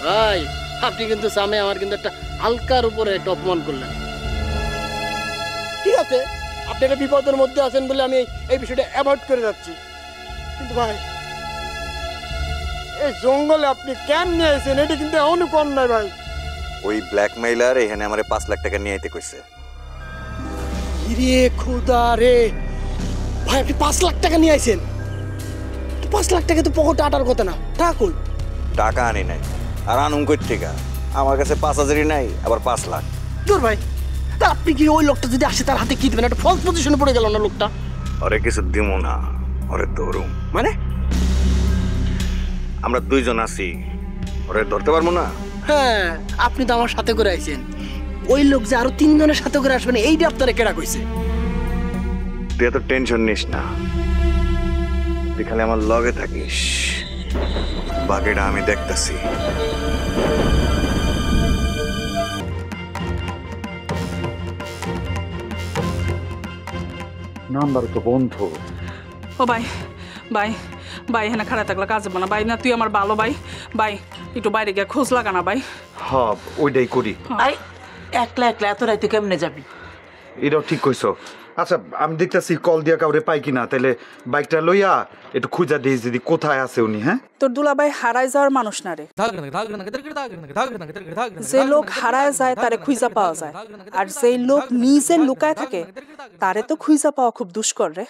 ভাই আপনি কিন্তু সামনে আমার কিন্তু একটা হালকার উপরে একটা অপমান করলেন। ঠিক আছে, আপনি একটা বিপদের মধ্যে আছেন বলে আমি এই বিষয়টা অ্যাভয়েড করে যাচ্ছি, কিন্তু ভাই এই জঙ্গলে আপনি কেন নিয়ে আসেন এটা কিন্তু এমনই কম নাই ভাই। ওই ব্ল্যাকমেইলার এখানে আমারে 5 লাখ টাকা নিয়ে আইতে কইছে। রে খোদা রে ভাই, আপনি 5 লাখ টাকা নিয়ে আইছেন? 5 লাখ টাকা তো পকেটে আটার কথা না, টাকা কই? টাকা আনি নাই, আর আনুম কই থেকে? আমার কাছে 5,000ই নাই, আবার 5 লাখ। দূর ভাই, তা আপনি কি ওই লোকটা যদি আসে তার হাতে কি দিবেন? একটা ফলস পজিশনে পড়ে গেল না লোকটা। ওরে কিছু দিমু না, ওরে ধরুম। মানে আমরা 2 জন আছি, ওরে ধরতে পারবো না? হ্যাঁ, আপনি তো আমার সাথে করে আইছেন, ওই লোক যে আরো 3 জনের সাথে করে আসবেন এইটা আপনারা কেডা কইছে? তুই এত টেনশন নিস না, তুই খালি আমার লগে থাকিস, বাকিটা আমি দেখতাছি। নাম্বার তো বন্ধ। ও ভাই ভাই ভাই, এখানে খারাপ থাকলে কাজ হবে না ভাই। না তুই আমার ভালো ভাই, ভাই একটু বাইরে গিয়ে খোঁজ লাগানা ভাই। হ্যাঁ ওইটাই করি। আই একলা একলা এত রাইতে কেমনে যাবি? এটাও ঠিক কইছো। আচ্ছা আমি দেখতেছি কল দিয়া কাউরে পাই কিনা, তাহলে বাইকটা লইয়া একটু খুঁজা দিই যদি কোথায় আছে উনি। হ্যাঁ, তোর দুলাভাই হারায় যাওয়ার মানুষ না রে। যে লোক হারায় যায় তারে খুঁজা পাওয়া যায়, আর যে লোক নিজে লুকায় থাকে তারে তো খুঁজা পাওয়া খুব দুষ্কর রে।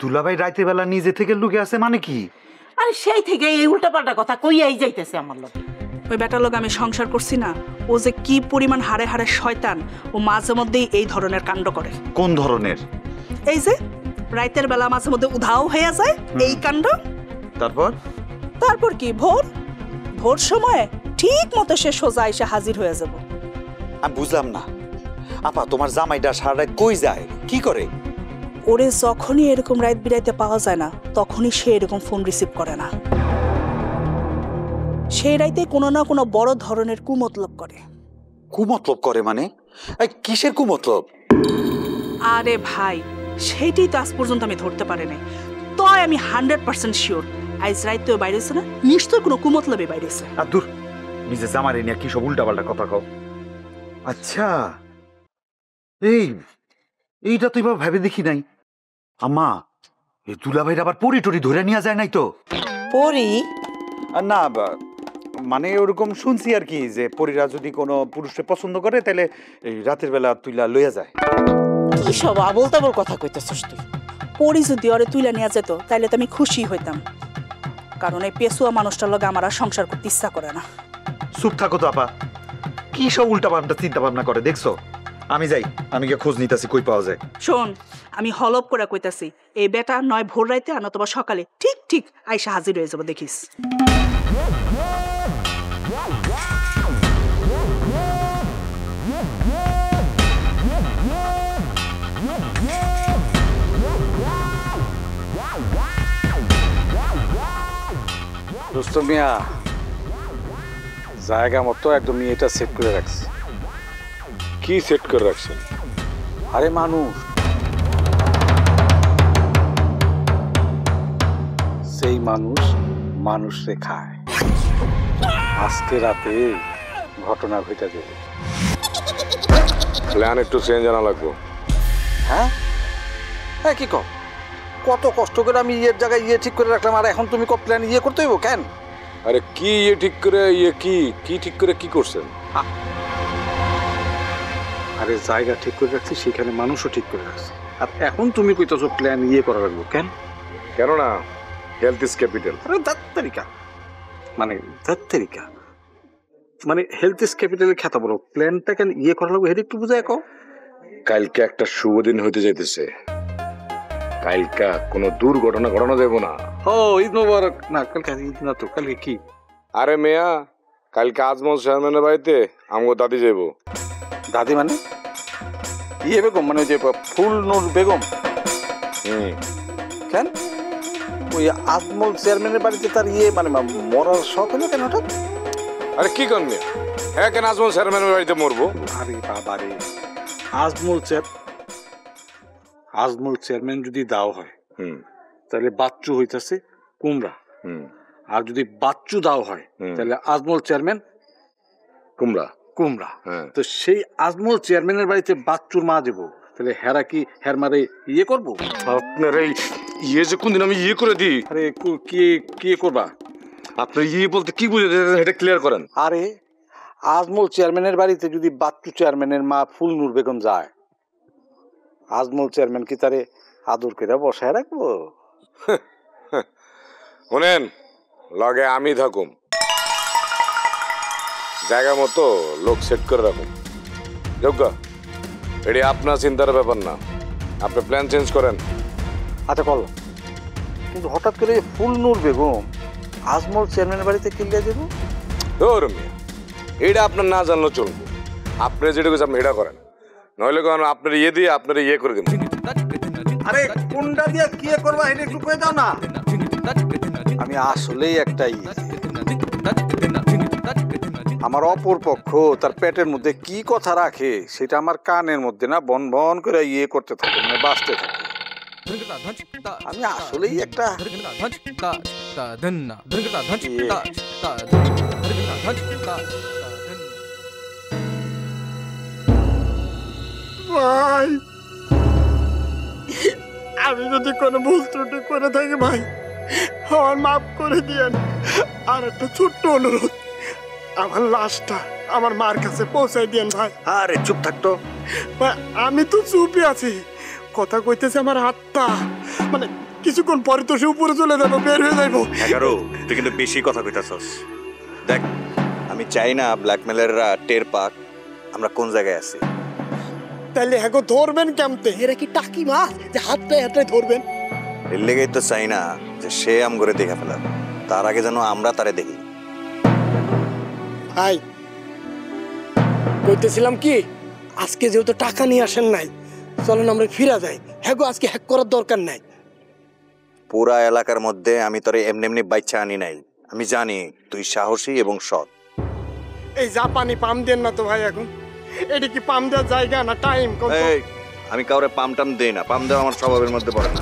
দুলাভাই রাইতে বেলা নিজে থেকে লুকে আছে মানে কি? আরে সেই থেকে এই উল্টাপাল্টা কথা কইয়াই যাইতেছে আমার লোক। ওই বেটার লোক আমি সংসার করছি না, ও যে কি পরিমাণ হারে হারে শয়তান, ও মাঝে মধ্যেই এই ধরনের কাণ্ড করে। কোন ধরনের? এই যে রাতের বেলা মাঝে মধ্যে উধাও হয়ে যায় এই কাণ্ড। তারপর কি ভোর সময় ঠিক মতো সে সোজা এসে হাজির হয়ে যাব। আমি বুঝলাম না আপা, তোমার জামাইটা সারা রাত কই যায়, কি করে? ওরে যখনই এরকম রাত বিরাইতে পাওয়া যায় না তখনই সে এরকম ফোন রিসিভ করে না। সেই রাইতে কোনো না কোনো বড় ধরনের কুমতলব করে। কুমতলব করে মানে? কিসের কুমতলব? আরে ভাই, সেইটাই তো আজ পর্যন্ত আমি ধরতে পারি নাই। তাই আমি 100% শিওর আজ রাইতেও বাইরেছে না, নিশ্চয় কোনো কুমতলবে বাইরেছে। আর দূর, নিজে জামারে নিয়ে কি সব উল্টাপাল্টা কথা কও। আচ্ছা এইটা তো এবার ভেবে দেখি নাই। আম্মা, এই দুলাভাইর আবার পরি টরি ধরে নিয়ে যায় নাই তো? পরি না, মানে ওরকম শুনছি আর কি, যে পরীরা যদি কোনো পুরুষকে পছন্দ করে তাহলে এই রাতের বেলা তুইলা লইয়া যায়। কি সব আবল তাবল কথা কইতেছস তুই? পরি যদি ওরে তুইলা নিয়ে যেত তাইলে তো আমি খুশি হইতাম, কারণ এই পেশুয়া মানুষটার লগে আমার আর সংসার করতে ইচ্ছা করে না। চুপ থাকো তো আপা, কি সব উল্টাপাল্টা চিন্তা ভাবনা করে দেখছো? আমি যাই, আমি গিয়ে খোঁজ নিতেছি কই পাওয়া যায়। শোন, আমি হলপ করে কইতাছি, এই বেটা নয় ভোর রাইতে আর নতুবা সকালে ঠিক ঠিক আইসা হাজির হয়ে যাবো, দেখিস। রুস্তম মিয়া, জায়গা মতো একদম এটা সেট করে রাখছি। কি সেট করে রাখছেন? আরে মানুষ, সেই মানুষ মানুষে খায়। আজকে রাতে ঘটনা ঘটে যাবে। প্ল্যান একটু চেঞ্জ আনা লাগবো। হ্যাঁ হ্যাঁ, কি কম কত কষ্ট করে আমি ইয়ের জায়গায় ইয়ে ঠিক করে রাখলাম, আর এখন তুমি প্ল্যান ইয়ে করতে হইব কেন? আরে কি ইয়ে ঠিক করে ইয়ে কি ঠিক করে কি করছেন? আরে জায়গা ঠিক করে রাখছি, সেখানে মানুষও ঠিক করে রাখছি, আর এখন তুমি কইতেছো প্ল্যান ইয়ে করা লাগবো কেন? কেন না, হেলথ ইজ ক্যাপিটাল। আরে দাত্তারিকা মানে হেলথ ইজ ক্যাপিটালের খ্যাত বলো, প্ল্যানটা কেন ইয়ে করা লাগবে এটা একটু বুঝায় কও। কালকে একটা শুভ দিন হইতে যাইতেছে, কালকা কোনো দুর্ঘটনা ঘটানো যাবে না। ও ঈদ মোবারক। না কালকে ঈদ না তো, কালকে কি? আরে মেয়া, কালকে আজমল চেয়ারম্যানের বাড়িতে আমগো দাদি যাইব। দাদি মানে ইয়ে বেগম, মানে ওই যে ফুল নূর বেগম? কেন ওই আজমল চেয়ারম্যানের বাড়িতে তার ইয়ে মানে মরার শখ হলো কেন হঠাৎ? আরে কি কর মেয়া, হ্যাঁ কেন আজমল চেয়ারম্যানের বাড়িতে মরবো? আরে বাবা রে, আজমল চেয়ারম্যান যদি দাও হয় তাহলে বাচ্চু হইতাছে কুমড়া, আর যদি বাচ্চু দাও হয় তাহলে আজমল চেয়ারম্যান কুমড়া। তো সেই আজমল চেয়ারম্যানের বাড়িতে বাচ্চুর মা দেবো, তাহলে হেরা কি হের মারে ইয়ে করবো? আপনার এই ইয়ে যে কোনদিন আমি ইয়ে করে দিই। আরে কি করবা? আপনার ইয়ে বলতে কি বুঝে এটা ক্লিয়ার করেন। আরে আজমল চেয়ারম্যানের বাড়িতে যদি বাচ্চু চেয়ারম্যানের মা ফুলনুর বেগম যায়, আজমল চেয়ারম্যান কি তারে আদর করে বসায় রাখবো? শোনেন, লগে আমি থাকুম, জায়গা মতো লোক সেট করে রাখুন। যোগ্য এটি আপনার চিন্তার ব্যাপার না, আপনি প্ল্যান চেঞ্জ করেন। আচ্ছা করলাম, কিন্তু হঠাৎ করে ফুলনুর বেগম আজমল চেয়ারম্যানের বাড়িতে কিলিয়ে দেবো? এইটা আপনার না জানলেও চলবো, আপনি যেটা করছেন আপনি এটা করেন, নইলে কারণ আপনার ইয়ে দিয়ে আপনার ইয়ে করে দেবেন। আরে কোনটা দিয়ে কি করবা এটা একটু কয়ে দাও না। আমি আসলেই একটাই, আমার অপর পক্ষ তার পেটের মধ্যে কি কথা রাখে সেটা আমার কানের মধ্যে না বন বন করে ইয়ে করতে থাকে, মানে বাঁচতে থাকে। আমি আসলেই একটা ভাই, আমি যদি কোনো ভুল ত্রুটি করে থাকি ভাই আমার মাফ করে দিয়েন। আর একটা ছোট্ট অনুরোধ, আমার লাশটা আমার মার কাছে পৌঁছাই দিয়েন ভাই। আরে চুপ থাকতো। আমি তো চুপই আছি, কথা কইতেছে আমার আত্মা, মানে কিছুক্ষণ পরে তো সে উপরে চলে যাবো, বের হয়ে যাইবো। 11 তুই কিন্তু বেশি কথা কইতাছস। দেখ, আমি চাই না ব্ল্যাকমেলাররা টের পাক আমরা কোন জায়গায় আছি। তাহলে হ্যাঁ ধরবেন কেমতে? এরা কি টাকি মাছ যে হাতটায় হাতটায় ধরবেন? এর লেগেই তো চাই না যে সে আম করে দেখে ফেলা, তার আগে যেন আমরা তারে দেখি। ভাই কইতেছিলাম কি, আজকে যেহেতু টাকা নিয়ে আসেন নাই, চলেন আমরা ফিরা যাই। হ্যাঁ গো, আজকে হ্যাক করার দরকার নাই। পুরা এলাকার মধ্যে আমি তোরে এমনি এমনি বাইচ্চা আনি নাই, আমি জানি তুই সাহসী এবং সৎ। এই জাপানি পাম দেন না তো ভাই, এখন এটা কি পাম দেওয়ার জায়গা না টাইম? আমি কাউরে পাম টাম দেই না, পাম দেওয়া আমার স্বভাবের মধ্যে পড়ে না।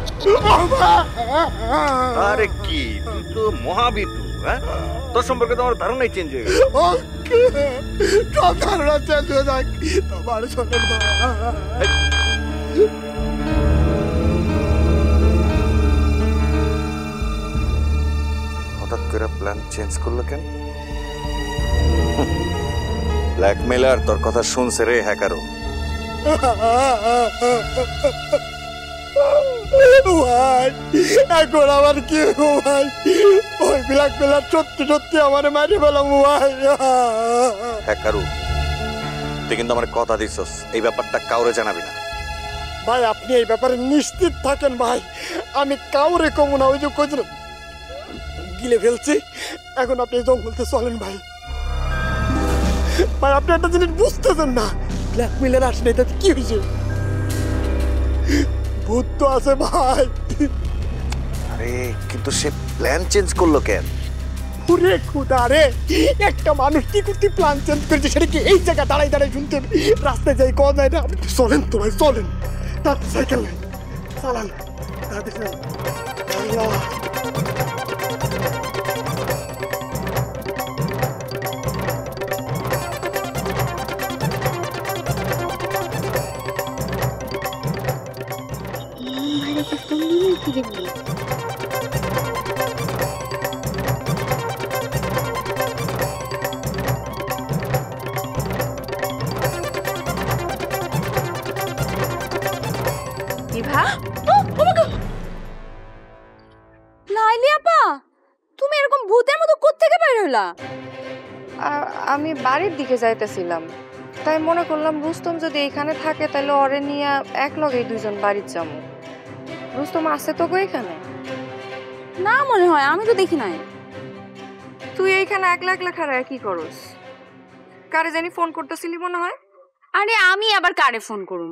আরে কি, তুই তো মহাবিতু, হ্যাঁ? তোর সম্পর্কে তো আমার ধারণাই চেঞ্জ হয়ে গেছে। ধারণা চেঞ্জ হয়ে যাক, তোমার শোনেন হঠাৎ করে প্ল্যান চেঞ্জ করলো কেন? ব্ল্যাকমেলার তোর কথা শুনছে রে হ্যাকারও। ভাই এখন আমার কি ভাই, ওই ব্ল্যাকমেলার সত্যি সত্যি আমার মারি ফেলাম ভাই। হ্যাকারও তুই কিন্তু আমার কথা দিছস, এই ব্যাপারটা কাউরে জানাবি না। ভাই আপনি এই ব্যাপারে নিশ্চিত থাকেন ভাই, আমি কাউরে কমু না। ওই যে কইছিল গিলে ফেলছি, এখন আপনি জঙ্গলতে চলেন ভাই। ভাই আপনি একটা জিনিস বুঝতেছেন না, ব্ল্যাকমেলার আসলে এটাতে কি হয়েছে? ভূত তো আছে ভাই। আরে কিন্তু সে প্ল্যান চেঞ্জ করলো কেন? ওরে খুদা রে, একটা মানুষ কি করতে প্ল্যান চেঞ্জ করেছে সেটা কি এই জায়গা দাঁড়াই দাঁড়াই শুনতে হবে? রাস্তায় যাই কল যায় না। চলেন তো ভাই চলেন, তার সাইকেল নেই, চালান আল্লাহ। লাইলি আপা, তুমি এরকম ভূতের মতো কোত্থেকে বের হইলা? আমি বাড়ির দিকে যাইতেছিলাম, তাই মনে করলাম রুস্তম যদি এখানে থাকে তাহলে ওরে নিয়ে এক লগেই দুইজন বাড়ির যাবো। রুস্তম আছে তো এখানে? না মনে হয়, আমি তো দেখি নাই। তুই এইখানে একলা একলা খাড়ায় কি করস? কারে জানি ফোন করতেছিলি মনে হয়। আরে আমি আবার কারে ফোন করুম?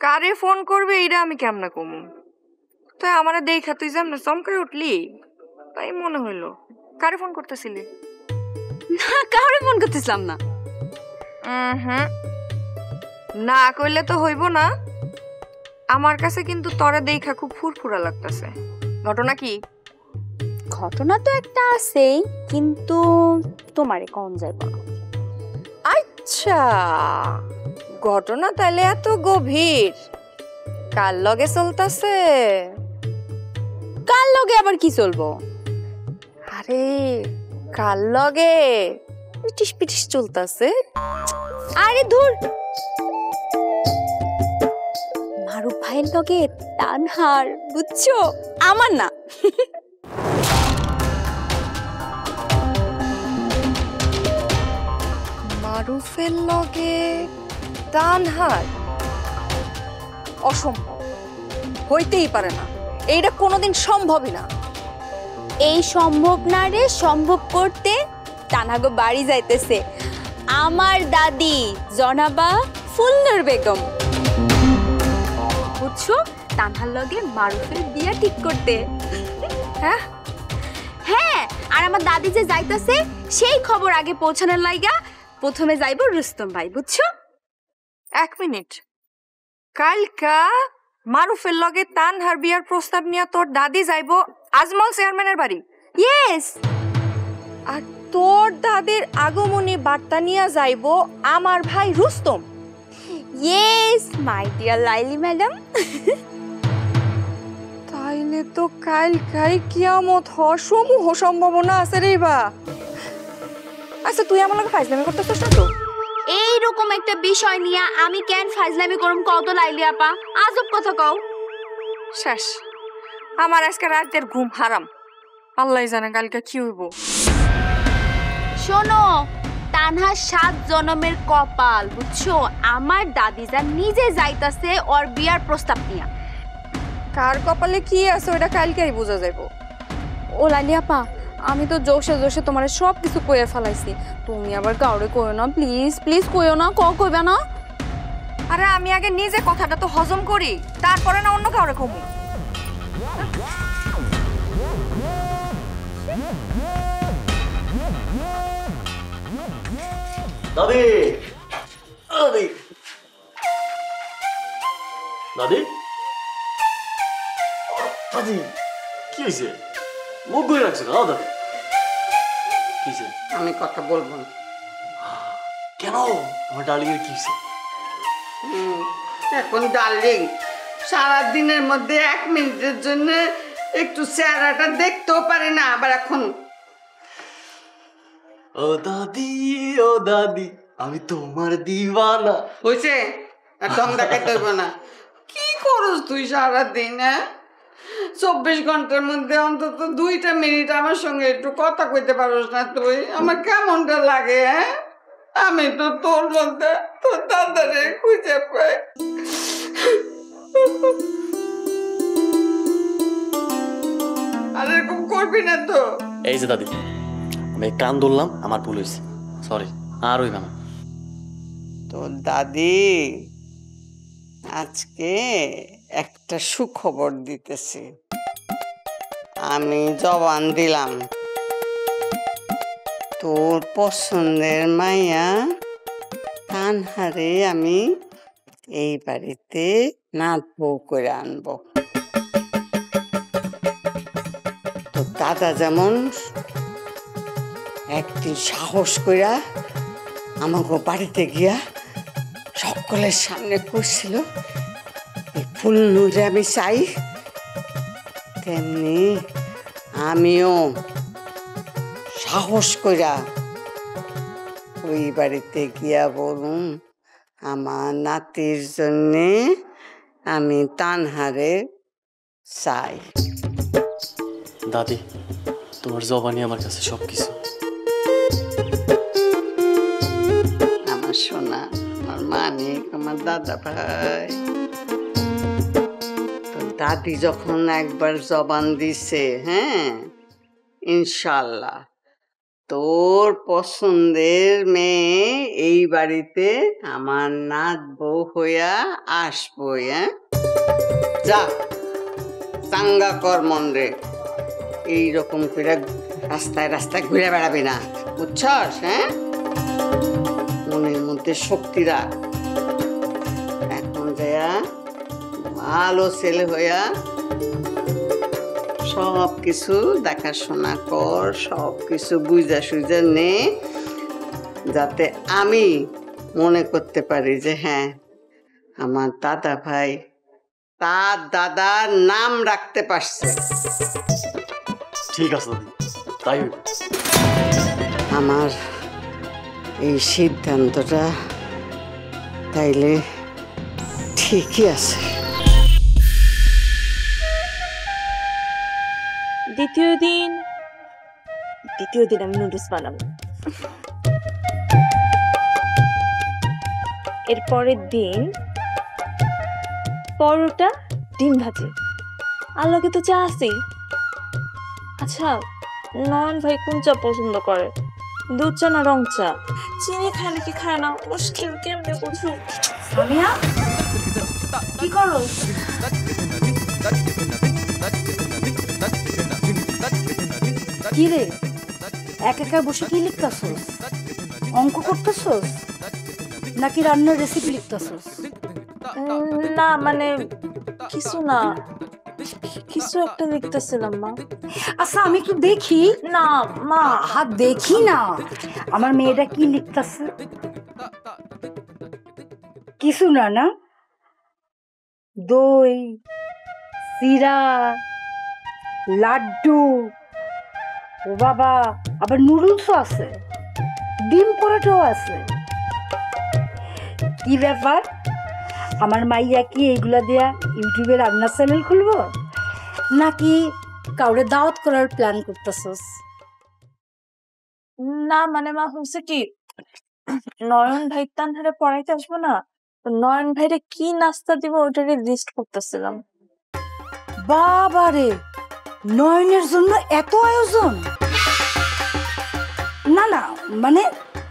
কারে ফোন করবে এটা আমি কেমনে কমু? তাই আমারে দেখা তুই যেমন চমকে উঠলি তাই মনে হইলো। কারে ফোন করতেছিলি? না, কারে ফোন করতেছিলাম না। না কইলে তো হইব না। আমার কাছে কিন্তু তরে দেখা খুব ফুরফুরা লাগতেছে। ঘটনা কি? ঘটনা তো একটা আছেই, কিন্তু তোমারে কোন যাইব না। আচ্ছা, ঘটনা তাহলে এত গভীর। কার লগে চলতেছে? কার লগে আবার কি চলবো? আরে কার লগে পিটিস পিটিস চলতেছে? আরে ধুর, মারুফ ভাইয়ের লগে তানহার, বুঝছো? আমার না। মারুফের লগে তানহার? অসম্ভব, হইতেই পারে না। এইটা কোনোদিন সম্ভবই না। এই সম্ভব না রে সম্ভব করতে তানহাগো বাড়ি যাইতেছে আমার দাদি জনাবা ফুলনুর বেগম, বুঝছো? তানহার লগে মারুফের বিয়া ঠিক করতে। হ্যাঁ হ্যাঁ, আর আমার দাদি যে যাইতেছে সেই খবর আগে পৌঁছানোর লাইগা প্রথমে যাইব রুস্তম ভাই, বুঝছো? এক মিনিট, কালকা মারুফের লগে তানহার বিয়ার প্রস্তাব নিয়ে তোর দাদি যাইব আজমল চেয়ারম্যানের বাড়ি? ইয়েস। আর তোর দাদির আগমনী বার্তা নিয়ে যাইব আমার ভাই Rustam? Yes my dear Laili madam. তাইলে তো কালকাই কিয়ামত হওয়ার সমূহ সম্ভাবনা আছে রে বা। আচ্ছা তুই আমার লগে ফাইজলামি করতেছিস না তো? এইরকম একটা বিষয় নিয়ে আমি কেন ফাইজলামি করুম কত লাইলি আপা? আজব কথা কও। শেষ, আমার আজকে রাতের ঘুম হারাম। আল্লাহ জানে কালকে কি হইব। শোনো, তানহার 7 জনমের কপাল, বুঝছো? আমার দাদি যা নিজে যাইতাছে ওর বিয়ার প্রস্তাব নিয়া। কার কপালে কি আছে ওটা কালকেই বোঝা যাইব। ও লাইলি আপা, আমি তো জোশে জোশে তোমার সব কিছু কইয়া ফেলাইছি, তুমি আবার কাউরে কইও না প্লিজ। প্লিজ কইও না, কইবে না। আরে আমি আগে নিজে কথাটা তো হজম করি, তারপরে না অন্য কাউরে কমু। দাদি, দাদি, দাদি, দাদি, কি হয়েছে? মুখ ঘুরে রাখছে না দাদি? কি হয়েছে? আমি কথা বলবো না। কেন? আমার ডার্লিং এর কি হয়েছে? এখন ডার্লিং সারাদিনের মধ্যে 1 মিনিটের জন্য একটু চেহারাটা দেখতেও পারে না, আবার এখন ও দাদি, ও দাদি, আমি তোমার দিওয়ানা। হয়েছে, আর দম দেখাতে হইব না। কি করস তুই সারাদিন? 24 ঘন্টার মধ্যে অন্তত 2টা মিনিট আমার সঙ্গে একটু কথা কইতে পারস না তুই? আমার কেমনটা লাগে? আমি তো তোর মধ্যে তোর দাদারে খুঁজে পাই। আর এরকম করবি না তো। এই যে দাদি, আমি কান ধরলাম, আমার ভুল হয়েছে, সরি, আর হইবে না। তোর দাদি আজকে একটা সুখবর দিতেছে। আমি জবান দিলাম তোর পছন্দের মাইয়া তানহারে আমি এই বাড়িতে নাত বউ করে আনবো। তোর দাদা যেমন একদিন সাহস কইরা আমাকে বাড়িতে গিয়া সকলের সামনে করছিল এই ফুল নুরে আমি চাই, তেমনি আমিও সাহস কইরা ওই বাড়িতে গিয়া বলুন আমার নাতির জন্যে আমি তানহারে চাই। দাদি, তোমার জবানি আমার কাছে সবকিছু। আমার সোনা, আমার মানিক, আমার দাদা ভাই, তোর দাদি যখন একবার জবান দিছে, হ্যাঁ ইনশাল্লাহ তোর পছন্দের মেয়ে এই বাড়িতে আমার নাত বউ হইয়া আসবই। হ্যাঁ, যা চাঙ্গা কর মন রে, এইরকম করে রাস্তায় রাস্তায় ঘুরে বেড়াবি না, বুঝছস? হ্যাঁ, মনের মধ্যে শক্তি রাখ। এখন যায়া ভালো ছেলে হইয়া সব কিছু দেখাশোনা কর, সব কিছু বুঝা সুঝা নে, যাতে আমি মনে করতে পারি যে হ্যাঁ আমার দাদা ভাই তার দাদার নাম রাখতে পারছে। ঠিক আছে, তাই আমার এই সিদ্ধান্তটা তাইলে ঠিকই আছে। দ্বিতীয় দিন আমি নুডলস বানাবো। এর পরের দিন পরোটা ডিম ভাজি, আর লগে তো চা আছে। আচ্ছা, নয়ন ভাই কোন চা পছন্দ করে, দুধ চা না রং চা? চিনি খায় নাকি খায় না, মুশকিল, কেমনে বুঝবো? সামিয়া কি করো? কি রে, একা বসে কি লিখতেছস? অঙ্ক করতেছস নাকি রান্নার রেসিপি লিখতেছস? না মানে কিছু না, কিছু একটা লিখতেছিলাম মা। আচ্ছা আমি একটু দেখি। না মা, হাত দেখি না আমার মেয়েটা কি লিখতেছে। কিছু না না, দই, চিরা, লাড্ডু, ও বাবা আবার নুডলসও আছে, ডিম পরোটাও আছে। কি ব্যাপার, আমার মাইয়া কি এইগুলা দিয়া ইউটিউবে রান্নার চ্যানেল খুলবো নাকি কাউরে দাওয়াত করার প্ল্যান করতেছস? না মানে মা হচ্ছে কি, নয়ন ভাই তানহারে পড়াইতে আসবো না, নয়ন ভাইরে কি নাস্তা দিব ওটাকে লিস্ট করতেছিলাম। বাবারে, নয়নের জন্য এত আয়োজন? না না মানে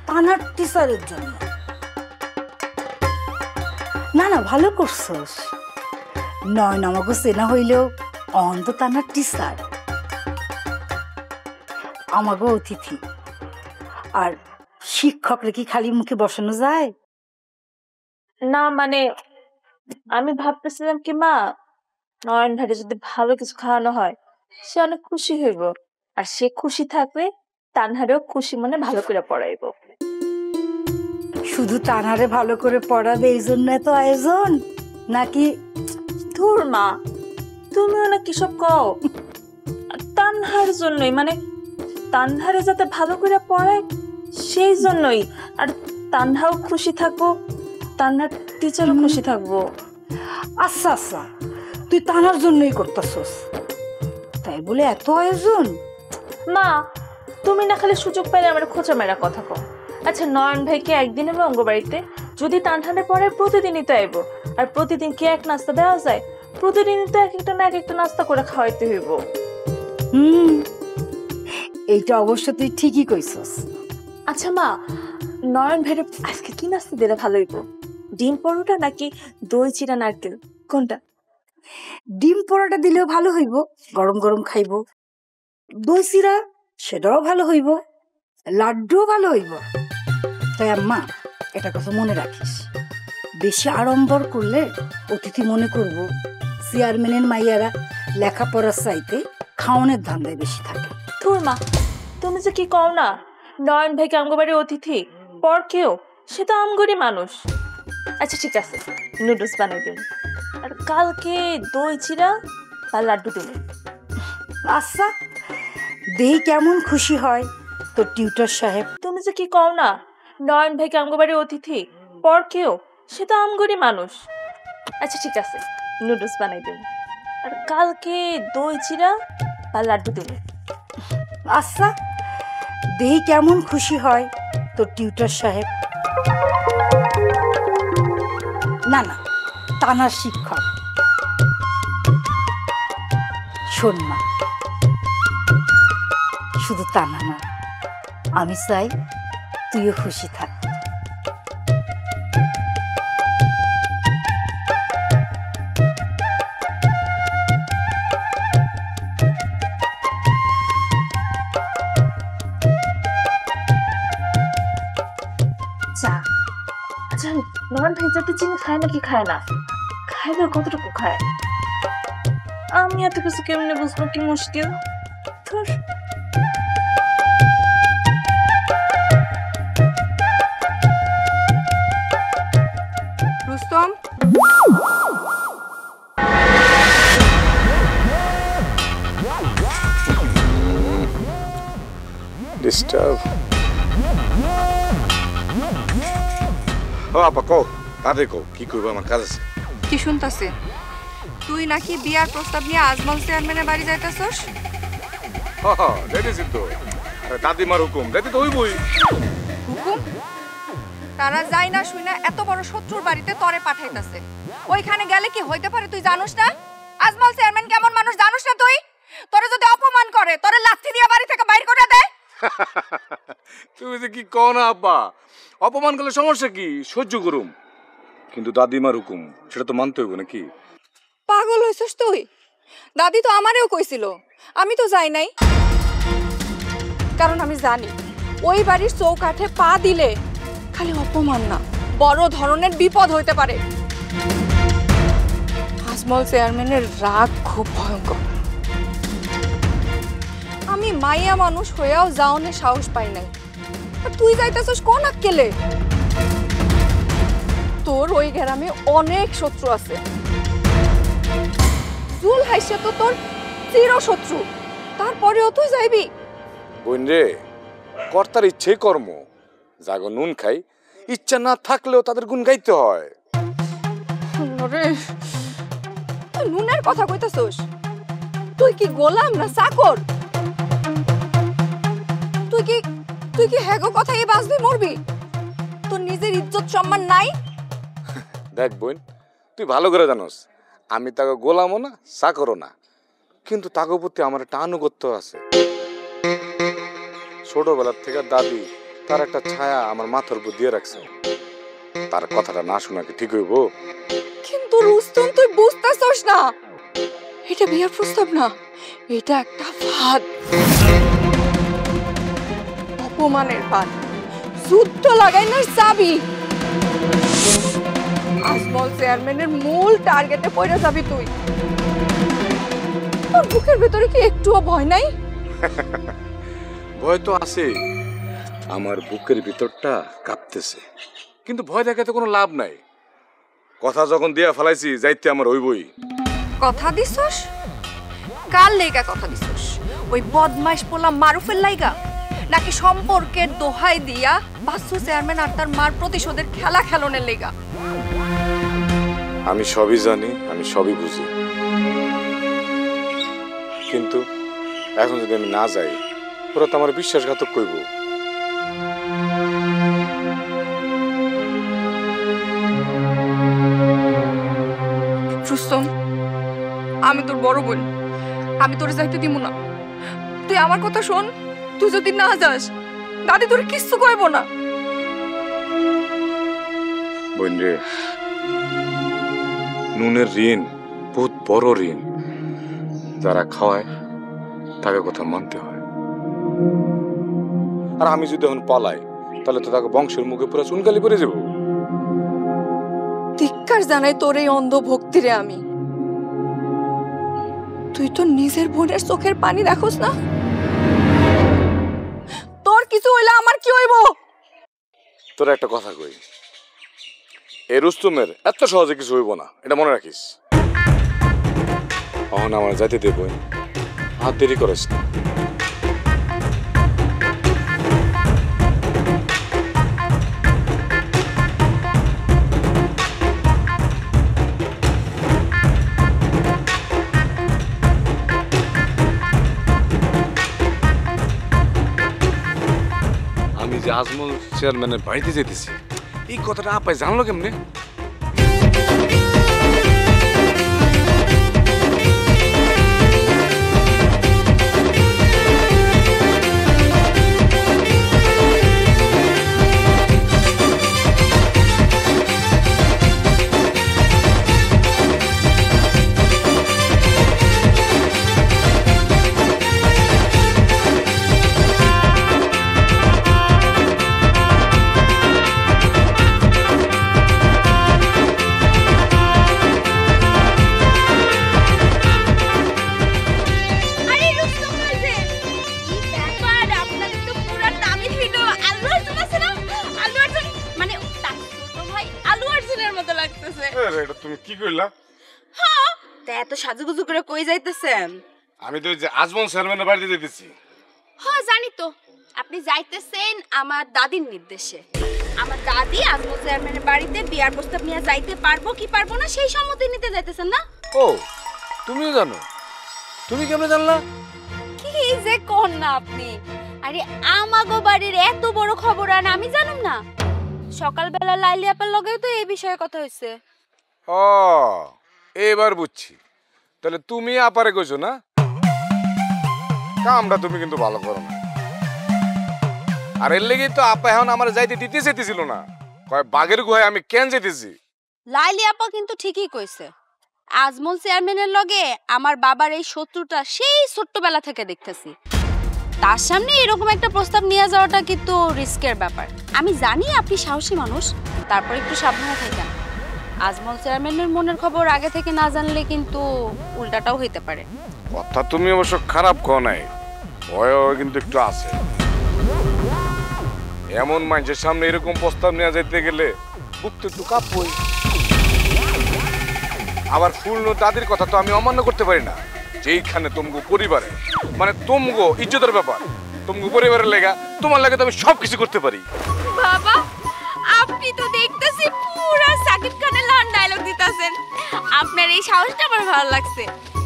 তানার টিচারের জন্য। না না ভালো করছস, নয়ন আমাকে চেনা হইলেও অন্ত তানার টিচার, আমাকে অতিথি। আর শিক্ষকরা কি খালি মুখে বসানো যায়? না মানে আমি ভাবতেছিলাম কি মা, নয়ন ভাইরে যদি ভালো কিছু খাওয়ানো হয় সে অনেক খুশি হইব, আর সে খুশি থাকলে তানহারেও খুশি মনে ভালো করে পড়াইব। শুধু তানহারে ভালো করে পড়াবে এই জন্য এত আয়োজন নাকি? ধুর মা, তুমিও না কি সব কও। তানহার জন্যই, মানে তানহারে যাতে ভালো করে পড়ায় সেই জন্যই, আর তানহাও খুশি থাকবো, তানহার টিচারও খুশি থাকবো। আচ্ছা আচ্ছা, তুই তানার জন্যই করতেছস, তাই বলে এত আয়োজন? মা তুমি না খালি সুযোগ পাইলে আমার খোঁচা মেরা কথা কও। আচ্ছা নয়ন ভাইকে একদিন আমি অঙ্গবাড়িতে যদি টানটানে পড়ে প্রতিদিনই তো আইব, আর প্রতিদিন কি এক নাস্তা দেওয়া যায়? প্রতিদিনই তো এক একটা না এক একটা নাস্তা করে খাওয়াইতে হইব। এইটা অবশ্য তুই ঠিকই কইছস। আচ্ছা মা, নয়ন ভাইরে আজকে কি নাস্তা দিলে ভালো হইব? ডিম পরোটা নাকি দই চিরা নারকেল, কোনটা? ডিম পরোটা দিলেও ভালো হইব, গরম গরম খাইব। দই চিরা সেটাও ভালো হইব। লাড্ডুও ভালো হইব। তাই আম্মা এটা কথা মনে রাখিস, বেশি আড়ম্বর করলে অতিথি মনে করব চেয়ারম্যানের মাইয়ারা লেখাপড়ার চাইতে খাওয়ানোর ধান্দায় বেশি থাকে। তোর মা, তুমি যে কি কও না, নয়ন ভাইকে আমগো অতিথি পর কেউ, সে তো আমগরি মানুষ। আচ্ছা ঠিক আছে, নুডলস বানাই দিন, আর কালকে দই চিরা আর লাড্ডু দিন। আচ্ছা, দেই কেমন খুশি হয় তোর টিউটর সাহেব। তুমি যে কি কও না, নয়ন ভাইকে আমগো অতিথি পর কেউ, সে তো আমগরি মানুষ। আচ্ছা ঠিক আছে, নুডলস বানাই দিন, আর কালকে দই চিরা আর লাড্ডু দিন। আচ্ছা, দেই কেমন খুশি হয় তোর টিউটর সাহেব। না না, তানার শিক্ষক। শোন মা, শুধু তানা না, আমি চাই তুইও খুশি থাক। চা, আচ্ছা নয়ন ভাই যাতে চিনি খায় নাকি খায় না, খাইলে কতটুকু খায়? আমি এত কিছু কেমনে বুঝবো, কি মুশকিল। রুস্তম, ডিস্টার্ব। ও আপা কও, তাড়াতাড়ি কও, কি করবো, আমার কাজ আছে। কি শুনতাছে? তুই নাকি বিয়ার প্রস্তাব নিয়ে আজমল চেয়ারম্যানের বাড়ি যাইতাছস? যাইতেছি তো, দাদিমার হুকুম, যাইতে তো হইবই। হুকুম? তারা যাই না শুই না এত বড় শত্রুর বাড়িতে তরে পাঠাইতাছে, ওইখানে গেলে কি হইতে পারে তুই জানোস না? আজমল চেয়ারম্যান কেমন মানুষ জানোস না তুই? তোরে যদি অপমান করে তোরে লাথি দিয়ে বাড়ি থেকে বাইর করে দে। তুমি যে কি কও না আব্বা, অপমান করলে সমস্যা কি, সহ্য করুম, কিন্তু দাদিমার হুকুম সেটা তো মানতে হইব নাকি? পাগল হইছস তুই? দাদি তো আমারেও কইছিল, আমি তো যাই নাই, কারণ আমি জানি ওই বাড়ির চৌকাঠে পা দিলে খালি অপমান না, বড় ধরনের বিপদ হইতে পারে। আজমল চেয়ারম্যানের রাগ খুব ভয়ঙ্কর। আমি মাইয়া মানুষ হইয়াও যাওনের সাহস পাই নাই, আর তুই যাইতাছস কোন আক্কেলে? তোর ওই গ্রামে অনেক শত্রু আছে, জুল হাইসা তো তোর চির শত্রু, তারপরেও তুই যাইবি? বোন রে, কর্তার ইচ্ছেই কর্ম, জাগো নুন খাই, ইচ্ছা না থাকলেও তাদের গুণ গাইতে হয়। আরে তুই নুনের কথা কইতাছস? তুই কি গোলাম না চাকর? তুই কি হেগো কথাই বাঁচবি মরবি? তোর নিজের ইজ্জত সম্মান নাই? দেখ বোন, তুই ভালো করে জানোস আমি তাকে গোলামও না চাকরও না, কিন্তু তাকে প্রতি আমার একটা আনুগত্য আছে। ছোটবেলার থেকে দাদি তার একটা ছায়া আমার মাথার উপর দিয়ে রাখছে, তার কথাটা না শোনা কি ঠিক হইব? কিন্তু রুস্তম, তুই বুঝতেছস না, এটা বিয়ার প্রস্তাব না, এটা একটা ফাঁদ, অপমানের ফাঁদ, যুদ্ধ লাগাইনার চাবি। আজমল চেয়ারম্যানের মূল টার্গেটে পড়ে যাবি তুই। তোর বুকের ভেতরে কি একটুও ভয় নাই? ভয় তো আছে, আমার বুকের ভিতরটা কাঁপতেছে, কিন্তু ভয় দেখাতে কোনো লাভ নাই। কথা যখন দিয়া ফেলাইছি যাইতে আমার হইবই। কথা দিছস? কার লাইগা কথা দিছস? ওই বদমাইশ পোলা মারুফের লাইগা, নাকি সম্পর্কের দোহাই দিয়া বাসু চেয়ারম্যান আর তার মার প্রতিশোধের খেলা খেলনের লাইগা? আমি সবই জানি, আমি সবই বুঝি, কিন্তু এখন যদি আমি না যাই ওরা তো আমার বিশ্বাসঘাতক কইব। রুস্তম, আমি তোর বড় বোন, আমি তোরে যাইতে দিব না। তুই আমার কথা শোন, তুই যদি না যাস দাদি তোরে কিচ্ছু কইব না। বোন রে, নুনের ঋণ বহুত বড় ঋণ, যারা খাওয়ায় তাকে কথা মানতে হয়। আর আমি যদি এখন পালাই তাহলে তো তাকে বংশের মুখে পুরো চুনকালি পড়ে যাবো। ধিক্কার জানাই তোর এই অন্ধ ভক্তিরে আমি। তুই তো নিজের বোনের চোখের পানি রাখোস না। তোর কিছু হইলে আমার কি হইব? তোর একটা কথা কই, এই রুস্তমের এত সহজে কিছু হইব না, এটা মনে রাখিস। অহন আমার যাইতে দেব, হাত দেরি করিস না। আমি যে আজমল চেয়ারম্যানের বাড়িতে যেতেছি এই কথাটা আপাই জানলো কেমনে? তুমি কি কইলা? তা এত সাজুগুজু করে কই যাইতেছেন? আমি তো যে আজমল চেয়ারম্যানের বাড়িতে যেতেছি। হ্যাঁ জানি তো, আপনি যাইতেছেন আমার দাদির নির্দেশে। আমার দাদি আজমল চেয়ারম্যানের বাড়িতে বিয়ার প্রস্তাব নিয়ে যাইতে পারবো কি পারবো না সেই সম্মতি নিতে যাইতেছেন না? ও তুমিও জানো? তুমি কেমনে জানলা? কি যে কোন না আপনি! আরে আমাগো বাড়ির এত বড় খবর আর আমি জানুম না? সকালবেলা লাইলি আপার লগেও তো এই বিষয়ে কথা হইছে। ও এবার বুঝছি, তাহলে তুমি আপারে কইছো না? কামটা তুমি কিন্তু ভালো করো না। আর এর লেগেই তো আপা এখন আমার যাইতে দিতে যেতেছিল না, কয় বাঘের গুহায় আমি কেন যেতেছি। লাইলি আপা কিন্তু ঠিকই কইছে, আজমল চেয়ারম্যানের লগে আমার বাবার এই শত্রুতা সেই ছোট্টবেলা থেকে দেখতেছি। তার সামনে এরকম একটা প্রস্তাব নিয়ে যাওয়াটা কিন্তু রিস্কের ব্যাপার। আমি জানি আপনি সাহসী মানুষ, তারপর একটু সাবধানে থাকেন। আজমল চেয়ারম্যানের মনের খবর আগে থেকে না জানলে কিন্তু উল্টাটাও হইতে পারে। কথা তুমি অবশ্য খারাপ কও নাই, ভয় কিন্তু একটু আছে। এমন মানুষের সামনে এরকম প্রস্তাব নিয়ে যেতে গেলে বুক তো একটু কাঁপবই। আবার ফুলনো দাদির কথা তো আমি অমান্য করতে পারি না, যেইখানে তুমগো পরিবারে মানে তুমগো ইজ্জতের ব্যাপার, তুমগো পরিবারের লেগা তোমার লাগে তো আমি সবকিছু করতে পারি। বাবা আপনি তো দেখতেছি পুরো সাকিব খানের লান ডায়লগ দিতেছেন। আপনার এই সাহসটা আমার ভালো লাগছে।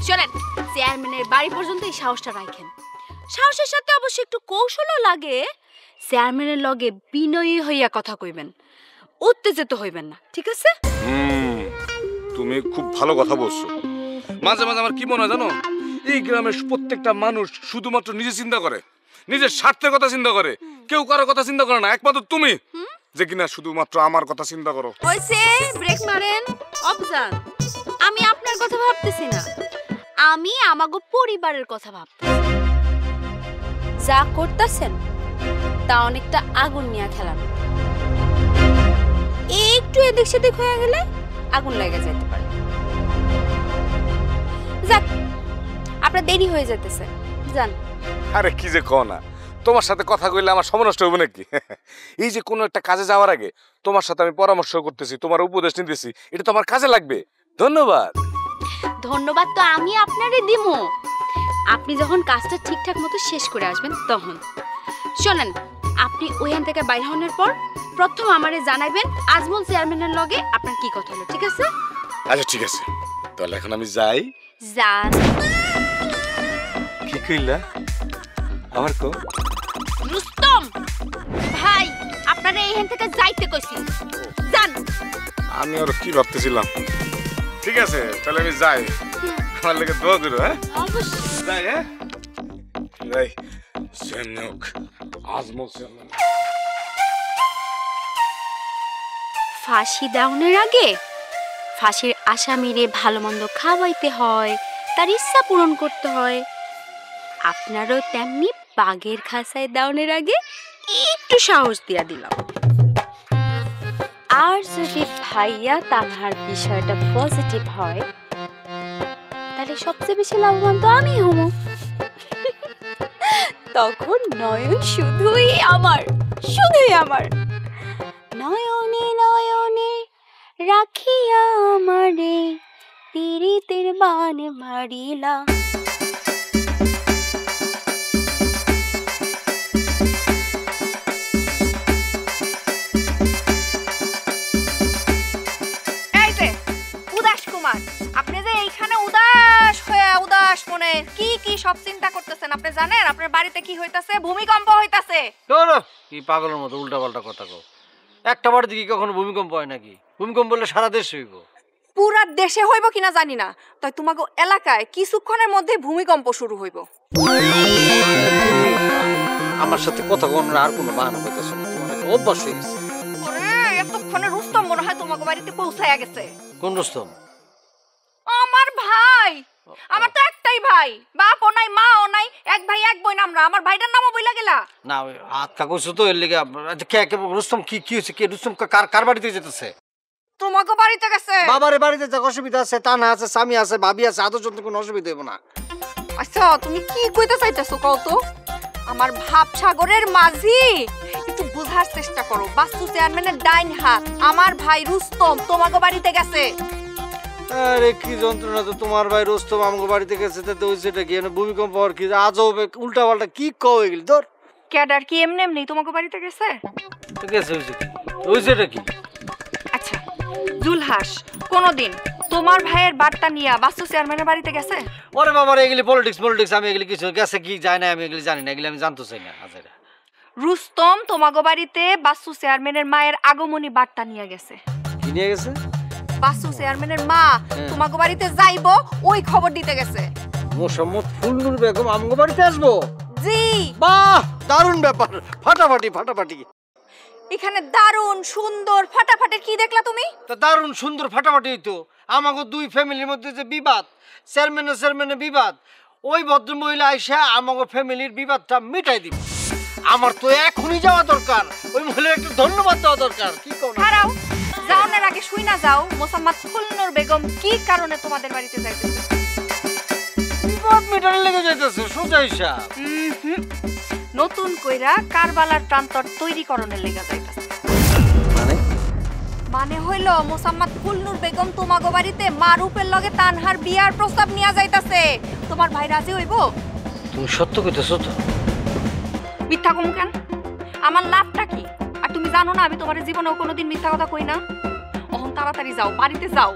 শুনেন, চেয়ারম্যানের বাড়ি পর্যন্ত এই সাহসটা রাখেন। সাহসের সাথে অবশ্য একটু কৌশলও লাগে। চেয়ারম্যানের লগে বিনয়ী হইয়া কথা কইবেন, উত্তেজিত হইবেন না, ঠিক আছে? তুমি খুব ভালো কথা বলছো। মাঝে মাঝে আমার কি মনে হয় জানো, এই গ্রামের প্রত্যেকটা মানুষ শুধুমাত্র নিজে চিন্তা করে, নিজের স্বার্থের কথা চিন্তা করে, কেউ কারোর কথা চিন্তা করে না, একমাত্র তুমি যে কিনা শুধুমাত্র আমার কথা চিন্তা করো। ওইসে ব্রেক মারেন অবজান, আমি আপনার কথা ভাবতেছি না, আমি আমাগো পরিবারের কথা ভাবতেছি। যা করতেছেন তা অনেকটা আগুন নিয়ে খেলানো, একটু এদিক সেদিক হয়ে গেলে আগুন লেগে যেতে পারে। যাক, আপনার দেরি হয়ে যেতেছে, যান। আরে কি যে কও না, তোমার সাথে কথা কইলে আমার সময় নষ্ট হবে নাকি? এই যে কোনো একটা কাজে যাওয়ার আগে তোমার সাথে আমি পরামর্শ করতেছি, তোমার উপদেশ নিতেছি, এটা তো আমার কাজে লাগবে। ধন্যবাদ। ধন্যবাদ তো আমি আপনারে দিমু আপনি যখন কাজটা ঠিকঠাক মতো শেষ করে আসবেন তখন। শোনেন, আপনি ওইখান থেকে বাইরে হওয়ার পর প্রথম আমারে জানাইবেন আজমল চেয়ারম্যানের লগে আপনার কি কথা হলো, ঠিক আছে? আচ্ছা ঠিক আছে, তাহলে এখন আমি যাই। যান। কি কইলা আমার কো? রুস্তম ভাই, আপনারা এইখান থেকে যাইতে কইছি, যান। আমি আর কি ভাবতেছিলাম। ঠিক আছে, তাহলে আমি যাই। আমার লাগে দোয়া করো। হ্যাঁ অবশ্যই যাই। হ্যাঁ যাই। সেনক আজমল চেয়ারম্যান ফাঁসি দেওয়ার আগে ফাঁসির আসামিরে ভালো মন্দ খাওয়াইতে হয়, তার ইচ্ছা পূরণ করতে হয়। আপনারও তেমনি বাঘের খাঁচায় দেওয়ার আগে একটু সাহস দিয়া দিলাম। আর যদি ভাইয়া তানহার বিষয়টা পজিটিভ হয় তাহলে সবচেয়ে বেশি লাভবান তো আমি হব। তখন নয়ন শুধুই আমার, শুধুই আমার। নয়নে নয়নে রাখিয়া আমারে পীড়িতের বান মারিলা। আপনি যে এইখানে উদাস হয়ে উদাস মনে কি কি সব চিন্তা করতেছেন আপনি জানেন? আপনার বাড়িতে কি হইতাছে? ভূমিকম্প হইতাছে। কি পাগলের মতো উল্টা পাল্টা কথা কও। একটা বাড়িতে কি কখনো ভূমিকম্প হয় নাকি? ভূমিকম্প হলে সারা দেশ হইব। পুরা দেশে হইব কিনা জানি না, তাই তোমাকে এলাকায় কিছুক্ষণের মধ্যে ভূমিকম্প শুরু হইব। আমার সাথে কথা কোন আর কোনো বাহানা হইতাছে না, তোমার অভ্যাস হয়ে গেছে। ওরে এতক্ষণে রুস্তম মনে হয় তোমাকে বাড়িতে পৌঁছায়া গেছে। কোন রুস্তম? আমার ভাই। আমার তো একটাই ভাই, বাপও নাই মাও নাই, এক ভাই এক বোন আমরা। আমার ভাইটার নামও বইলা গেলা না? হাত কাগজ তো এর লেগে কে রুস্তম কি কি হইছে? কে রুস্তম কার বাড়িতে যেতেছে? তোমাকে বাড়িতে গেছে। বাবারে বাড়িতে যা অসুবিধা আছে, তানা আছে, স্বামী আছে, ভাবি আছে, আদর জন্য কোনো অসুবিধা হইব না। আচ্ছা তুমি কি কইতে চাইতেছো কও তো? আমার ভাব সাগরের মাঝি, একটু বোঝার চেষ্টা করো। বাস্তু চেয়ারম্যানের ডাইন হাত আমার ভাই রুস্তম তোমাকে বাড়িতে গেছে। আরে কি যন্ত্রণা তো! তোমার ভাই রুস্তম আমগো বাড়িতে গেছে, তাতে হইছেটা কি? ভূমিকম্প হওয়ার কি আজব উল্টা পাল্টা কি কও এগুলি? ধর ক্যাডার কি এমনি এমনি তোমাকে বাড়িতে গেছে? তো গেছে হইছেটা কি? আচ্ছা জুলহাস কোনদিন তোমার ভাইয়ের বার্তা নিয়ে বাস্তু চেয়ারম্যানের বাড়িতে গেছে? ওরে বাবার এগুলি পলিটিক্স আমি এগুলি কিছু গেছে কি যায় না আমি এগুলি জানি না, এগুলি আমি জানতে চাই না। আচ্ছা রুস্তম তোমাগো বাড়িতে বাস্তু চেয়ারম্যানের মায়ের আগমনী বার্তা নিয়ে গেছে। কি নিয়ে গেছে? বাস্তু চেয়ারম্যানের মা তোমাগো বাড়িতে যাইবো ওই খবর দিতে গেছে। মোসাম্মদ ফুলনুর বেগম আমগো বাড়িতে আসবো? জি। বাহ, দারুণ ব্যাপার। ফাটাফাটি। এখানে দারুণ সুন্দর ফাটাফাটি কি দেখলা তুমি? তা দারুণ সুন্দর ফাটাফাটি হইতো। আমাগো দুই ফ্যামিলির মধ্যে যে বিবাদ, চেয়ারম্যানের বিবাদ, ওই ভদ্র মহিলা আইসা আমাগো ফ্যামিলির বিবাদটা মিটাই দিবে। আমার তো এখনই যাওয়া দরকার, ওই মহিলার একটু ধন্যবাদ দেওয়া দরকার। কি কোন হারাও যাওয়ার আগে শুই না যাও মোসাম্মদ ফুলনুর বেগম কি কারণে তোমাদের বাড়িতে যাইতেছে? বিবাদ মিটার লেগে যাইতেছে, সোজা হিসাব। নতুন কইরা কারবালার প্রান্তর তৈরিকরণের লেগে যাইতেছে। মানে হইল মোসাম্মদ ফুলনুর বেগম তোমাগো বাড়িতে মারুফের লগে তানহার বিয়ার প্রস্তাব নিয়ে যাইতাছে। তোমার ভাই রাজি হইব? তুমি সত্য কইতেছো তো? মিথ্যা কম কেন? আমার লাভটা কি? আর তুমি জানো না আমি তোমার জীবনেও কোনোদিন মিথ্যা কথা কই না। এখন তাড়াতাড়ি যাও, বাড়িতে যাও।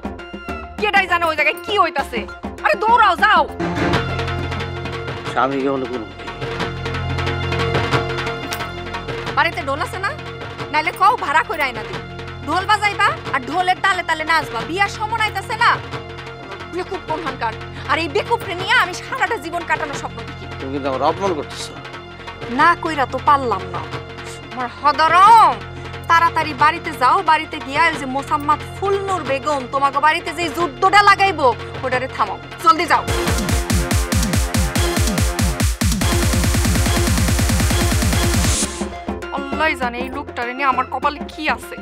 কেডাই জানে ওই জায়গায় কি হইতাছে? আরে দৌড়াও, যাও। স্বামী কেমন কোন বাড়িতে ঢোল আছে না? নাইলে কও ভাড়া কইরা আইনা দিই। ঢোল বাজাইবা আর ঢোলের তালে তালে নাচবা। বিয়ার সময় আইতাছে না? বেকুব কোনখানকার। আর এই বেকুবরে নিয়ে আমি সারাটা জীবন কাটানোর স্বপ্ন দেখি। তুমি কিন্তু আমার অপমান করতেছো। না কইরা তো পারলাম না। আমার হদরম, তাড়াতাড়ি বাড়িতে যাও। বাড়িতে গিয়া ওই যে মোসাম্মদ ফুলনুর বেগম তোমাকে বাড়িতে যে যুদ্ধটা লাগাইবো ওটারে থামাও। জলদি যাও। আল্লাহই জানে এই লোকটারে নিয়ে আমার কপালে কি আছে।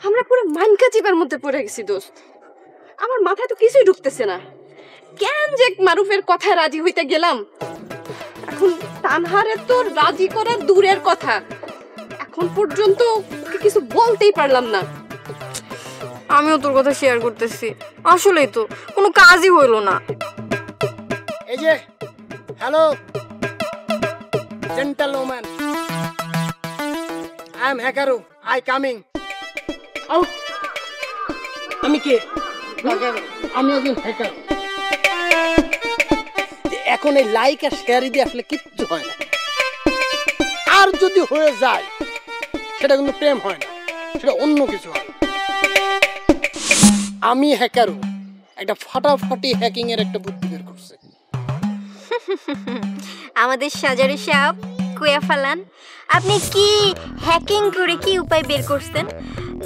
আমরা পুরো মানকা চিপার মধ্যে পড়ে গেছি দোস্ত। আমার মাথায় তো কিছুই ঢুকতেছে না। কেন যে মারুফের কথা রাজি হইতে গেলাম, এখন তানহারে তো রাজি করা দূরের কথা, এখন পর্যন্ত কিছু বলতেই পারলাম না। আমিও তোর কথা শেয়ার করতেছি, আসলেই তো কোনো কাজই হইলো না। এই যে হ্যালো জেন্টলম্যান, আই এম হ্যাকারু, আই কামিং আউট। আমি কে? আমি একজন হ্যাকার। এখন এই লাইক আর শেয়ার দিয়ে আসলে কিচ্ছু হয় না। আর যদি হয়ে যায় সেটা কিন্তু প্রেম হয় না, সেটা অন্য কিছু হয়। আমি হ্যাকারু একটা ফাটাফাটি হ্যাকিং এর একটা বুদ্ধি বের করছে। আমাদের সাজারে সাহেব কইয়া ফেলান, আপনি কি হ্যাকিং করে কি উপায় বের করছেন?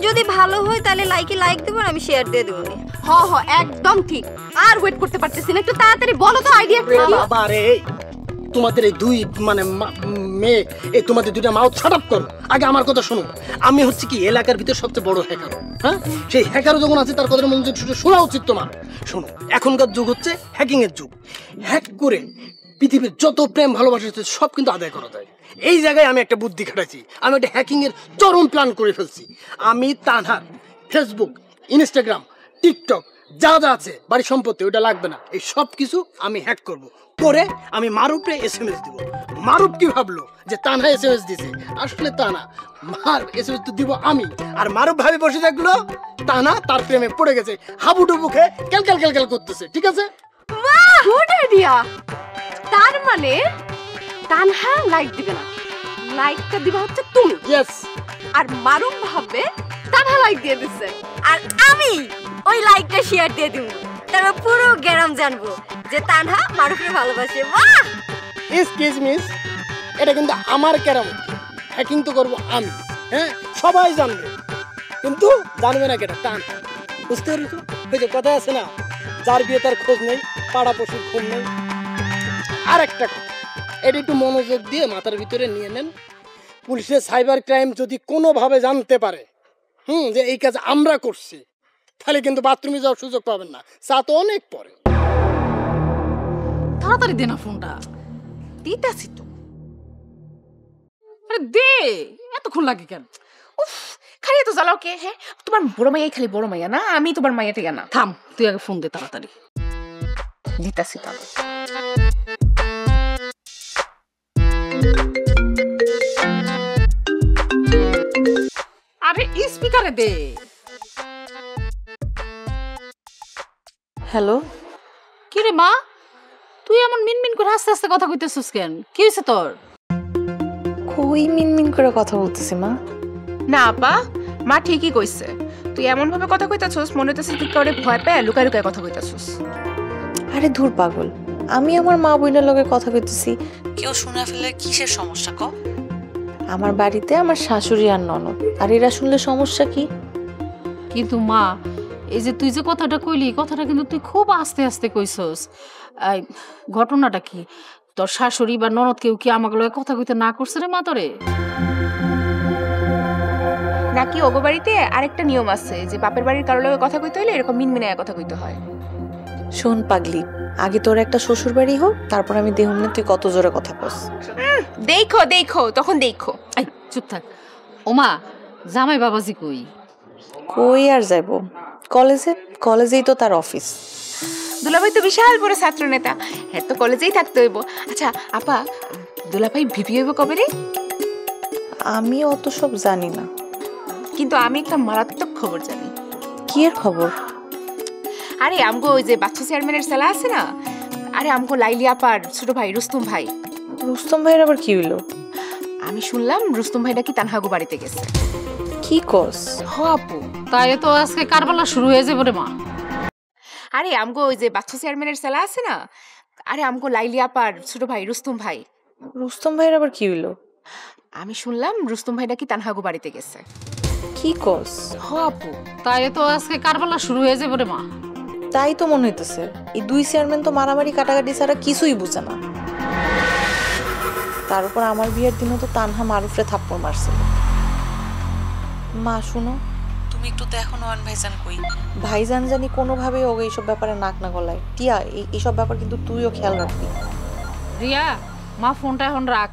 যদি ভালো হয় তাহলে লাইকে লাইক দেবো, আমি শেয়ার দিয়ে দেবো। হ হ একদম ঠিক। আর ওয়েট করতে পারতেছি না, একটু তাড়াতাড়ি বলো তো আইডিয়া কি? বাবা রে, তোমাদের এই দুই মানে মেয়ে, এই তোমাদের দুইটা মাউথ শাট আপ করো। আগে আমার কথা শোনো। আমি হচ্ছে কি এলাকার ভিতর সবচেয়ে বড় হ্যাকার। হ্যাঁ, সেই হ্যাকারও যখন আছে তার কথা মনোযোগ শোনা উচিত তোমার। শোনো, এখনকার যুগ হচ্ছে হ্যাকিং এর যুগ। হ্যাক করে পৃথিবীর যত প্রেম ভালোবাসা আছে সব কিন্তু আদায় করা যায়। এই জায়গায় আমি একটা বুদ্ধি খাটাইছি, আমি একটা হ্যাকিং এর চরম প্ল্যান করে ফেলছি। আমি তানহার ফেসবুক, ইনস্টাগ্রাম, টিকটক যা যা আছে বাড়ির সম্পত্তি, ওটা লাগবে না, এই সব কিছু আমি হ্যাক করব। করে আমি মারুফে SMS দিব। মারুফ কি ভাবলো যে তানহা SMS দিছে, আসলে তা না, মার SMS তো দিব আমি। আর মারুফ ভাবে বসে থাকলো তানা তার প্রেমে পড়ে গেছে, হাবুডুবু খেয়ে ক্যালক্যাল ক্যালক্যাল করতেছে। ঠিক আছে, বাহ, গুড আইডিয়া। তার মানে তানহা লাইক দিবে না, লাইকটা দিবা হচ্ছে তুমি। ইয়েস। আর মারুফ ভাববে তানহা লাইক দিয়ে দিছে, আর আমি ওই লাইকটা শেয়ার দিয়ে দিব। তারপর পুরো গ্রাম জানবো যে তানহা মারুফকে ভালোবাসে। বাহ! এক্সকিউজ মিস, এটা কিন্তু আমার কেরামত। হ্যাকিং তো করবো আমি, হ্যাঁ সবাই জানবে, কিন্তু জানবে না কেটা তানহা। বুঝতে পারছো? ওই যে কথা আছে না, যার বিয়ে তার খোঁজ নেই, পাড়া পশুর ঘুম নেই। আর একটা কথা, এটা একটু মনোযোগ দিয়ে মাথার ভিতরে নিয়ে নেন। পুলিশের সাইবার ক্রাইম যদি কোনোভাবে জানতে পারে যে এই কাজ আমরা করছি, তাহলে কিন্তু বাথরুমে যাওয়ার সুযোগ পাবেন না, চা তো অনেক পরে। তাড়াতাড়ি দে না ফোনটা। দিতাছি তো। আরে দে, এতক্ষণ লাগে কেন? উফ, খালি তো জ্বালাও কে? হ্যাঁ, তোমার বড় মাইয়াই খালি বড় মাইয়া না, আমি তোমার মাইয়া টিকা না। থাম, তুই আগে ফোন দে তাড়াতাড়ি। দিতাছি তো। আরে স্পিকারে দে। হ্যালো, কি রে মা, তুই এমন মিনমিন করে আস্তে আস্তে কথা কইতেছিস কেন? কি হইছে তোর? কই মিনমিন করে কথা বলতেছি মা? না আপা, মা ঠিকই কইছে। তুই এমন ভাবে কথা কইতাছস মনে হইতাছে তুই কাউরে ভয় পেয়ে লুকায় লুকায় কথা কইতাছস। আরে ধুর পাগল, আমি আমার মা বোনের লগে কথা কইতেছি, কেউ শুনে ফেলে কিসের সমস্যা ক? আমার বাড়িতে আমার শাশুড়ি আর ননদ, আর এরা শুনলে সমস্যা কি? কিন্তু মা, এই যে তুই যে কথাটা কইলি, কথাটা কিন্তু তুই খুব আস্তে আস্তে কইছস। ঘটনাটা কি? তোর শাশুড়ি বা ননদ কেউ কি আমাকে লগে কথা কইতে না করছে রে মা তোরে? নাকি ওগো বাড়িতে আরেকটা নিয়ম আছে যে বাপের বাড়ির কারোর লগে কথা কইতে হইলে এরকম মিনমিনায় কথা কইতে হয়। শোন পাগলি, আগে তোর একটা শ্বশুর বাড়ি হোক, তারপর আমি দেখুন না তুই কত জোরে কথা কস। দেখো দেখো, তখন দেখো। এই চুপ থাক। ওমা, জামাই বাবাজি কই? কই আর যাইব, কলেজেই তো তার অফিস। দুলাভাই তো বিশাল বড় ছাত্র নেতা, হ্যাঁ তো কলেজেই থাকতে হইব। আচ্ছা আপা, দুলাভাই ভিপি হইব কবে রে? আমি অত সব জানি না, কিন্তু আমি একটা মারাত্মক খবর জানি। কি এর খবর? আরে আমগো ওই যে বাচ্চা চেয়ারম্যানের ছেলে আছে না, আরে আমগো লাইলি আপার ছোট ভাই রুস্তম ভাই। রুস্তম ভাইয়ের আবার কি হইলো? আমি শুনলাম রুস্তম ভাই নাকি তানহাগো বাড়িতে গেছে। কি কস? হ আপু, তাই তো আজকে কারবালা শুরু হয়ে যাবে রে মা। আরে আমগো ওই যে বাচ্চা চেয়ারম্যানের ছেলে আছে না, আরে আমগো লাইলি আপার ছোট ভাই রুস্তম ভাই। রুস্তম ভাইয়ের আবার কি হইলো? আমি শুনলাম রুস্তম ভাই নাকি তানহাগো বাড়িতে গেছে। কি কস? হ আপু, তাই তো আজকে কারবালা শুরু হয়ে যাবে রে মা। তাই তো মনে হইতেছে, এই দুই চেয়ারম্যান তো মারামারি কাটাকাটি ছাড়া কিছুই বুঝে না। তার উপর আমার বিয়ের দিনও তো তানহা মারুফরে থাপ্পড় মারছিল। মা শুনো, তুমি একটু দেখো নয়ন ভাইজান কই। ভাইজান জানি কোনোভাবে ওকে এইসব ব্যাপারে নাক না গলায়। টিয়া, এইসব ব্যাপার কিন্তু তুইও খেয়াল রাখবি। রিয়া, মা ফোনটা এখন রাখ,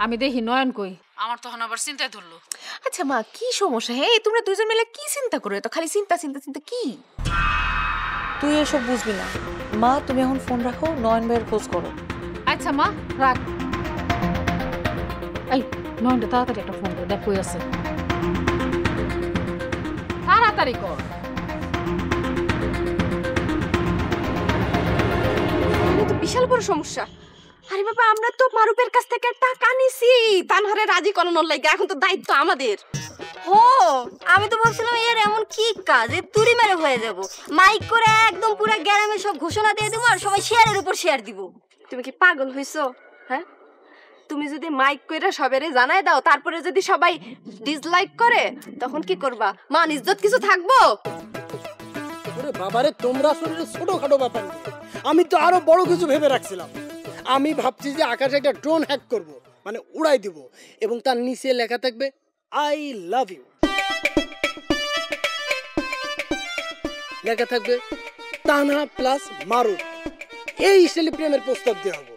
আমি দেখি নয়ন কই। আমার তখন আবার চিন্তায় ধরলো। আচ্ছা মা, কি সমস্যা? হ্যাঁ, তোমরা দুজন মিলে কি চিন্তা করো? তো খালি চিন্তা চিন্তা চিন্তা কি? তুই এসব বুঝবি না। মা তুমি এখন ফোন রাখো, নয়ন ভাইয়ের খোঁজ করো। আচ্ছা মা, রাখ। এই নয়নটা তাড়াতাড়ি একটা ফোন দে, দেখ কই আছে। তাড়াতাড়ি কর। তো বিশাল বড় সমস্যা। আরে বাবা, আমরা তো মারুফের কাছ থেকে টাকা নিছি তানহারে রাজি করানোর লাগি, এখন তো দায়িত্ব আমাদের। ও, আমি তো ভাবছিলাম এর এমন কি কাজ যে তুড়ি মেরে হয়ে যাব, মাইক করে একদম পুরো গ্রামে সব ঘোষণা দিয়ে দেবো আর সবাই শেয়ারের উপর শেয়ার দিব। তুমি কি পাগল হইছো? হ্যাঁ, তুমি যদি মাইক কইরা সবারে জানাই দাও তারপরে যদি সবাই ডিসলাইক করে তখন কি করবা? মান ইজ্জত কিছু থাকবো? ওরে বাবারে, তোমরা আসলে ছোটখাটো ব্যাপার না, আমি তো আরো বড় কিছু ভেবে রাখছিলাম। আমি ভাবছি যে আকাশে একটা ড্রোন হ্যাক করব, মানে উড়াই দিব, এবং তার নিচে লেখা থাকবে আই লাভ ইউ, লেখা থাকবে তানহা প্লাস মারুফ। এই স্টাইলে প্রেমের প্রস্তাব দেওয়া হবো।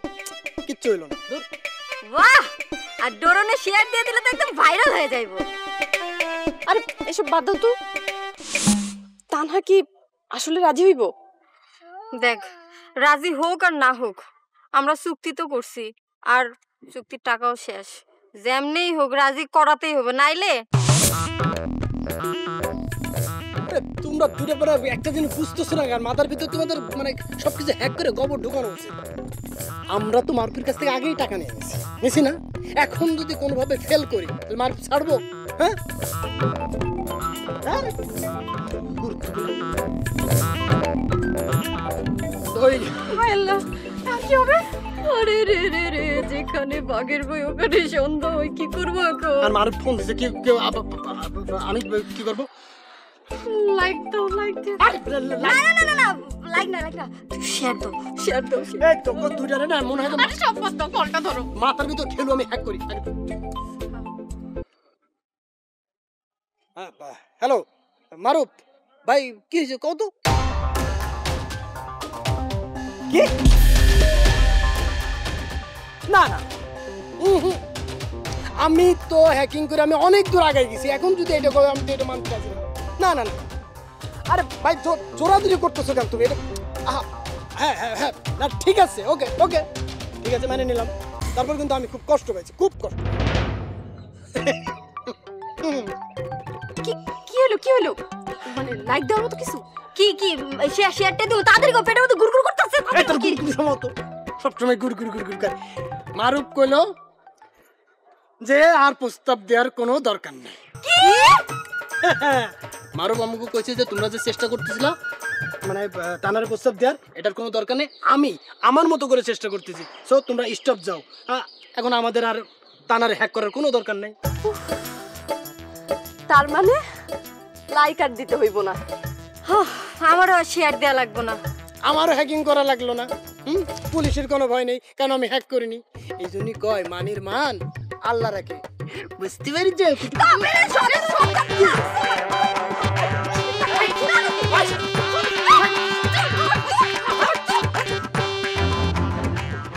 কিচ্ছু হইল না। বাহ! আর ড্রোনে শেয়ার দিয়ে দিলে তো একদম ভাইরাল হয়ে যাইবো। আরে এসব বাদ দাও তো, তানহা কি আসলে রাজি হইব? দেখ, রাজি হোক আর না হোক, আমরা চুক্তি তো করছি, আর চুক্তির টাকাও শেষ। যেমনেই হোক রাজি করাতেই হবে, নাইলে তোমরা দুটো পরে একটা জিনিস বুঝতেছো না, আর মাথার ভিতর তোমাদের মানে সবকিছু হ্যাক করে গোবর ঢোকানো উচিত। আমরা তো মারুফের কাছ থেকে আগেই টাকা নিয়ে নিছি না? এখন যদি কোনোভাবে ফেল করি তাহলে মারুফ ছাড়বো? হ্যাঁ, কি হবে? আরে রে রে রে, যেখানে বাঘের বই ওখানে সন্ধ্যা হয়, কি করবো এখন? আর মারুফ ফোন দিছে, আমি কি করবো? লাইক দাও, লাইক দাও। না না না না, লাইক না, লাইক না, শেয়ার দাও, শেয়ার দাও। এই তোকে দুইটারে না মনে হয় আরে সব বাদ দাও, কলটা ধরো। মাথার ভিতর খেলো, আমি হ্যাক করি। হ্যালো মারুফ ভাই, কি হয়েছে কত? কি? না না, আমি তো হ্যাকিং করে আমি অনেক দূর আগে গেছি। এখন যদি এটা করে আমি তো এটা মানতে পারছি না। না না না, আরে ভাই জোরাজুরি করতেছো কেন তুমি? এটা হ্যাঁ হ্যাঁ হ্যাঁ, না ঠিক আছে, ওকে ওকে ঠিক আছে, মানে নিলাম। তারপর কিন্তু আমি খুব কষ্ট পাইছি, খুব কষ্ট। কি হলো, কি হলো? মানে লাইক দেওয়ার মতো কিছু? কি কি শেয়ারটা দিও তাড়াতাড়ি, গো পেটের মধ্যে গুড়গুড় করতেছে। এটা গুড়গুড় মতো সবসময় গুড়গুড় গুড়গুড় করে। মারুফ কইলো যে আর প্রস্তাব দেওয়ার কোনো দরকার নেই। মারুফ আমাকে কইছে যে তোমরা যে চেষ্টা করতেছিল মানে তানার প্রস্তাব দেওয়ার, এটার কোনো দরকার নেই, আমি আমার মতো করে চেষ্টা করতেছি। সো তোমরা স্টপ যাও। এখন আমাদের আর তানারে হ্যাক করার কোনো দরকার নেই। তার মানে লাইক আর দিতে হইব না, আমারও শেয়ার দেওয়া লাগবে না, আমারও হ্যাকিং করা লাগলো না। পুলিশের কোনো ভয় নেই, কেন আমি হ্যাক করিনি। এই জন্যই কয় মানির মান আল্লাহ রাখে, বুঝতে পারি যে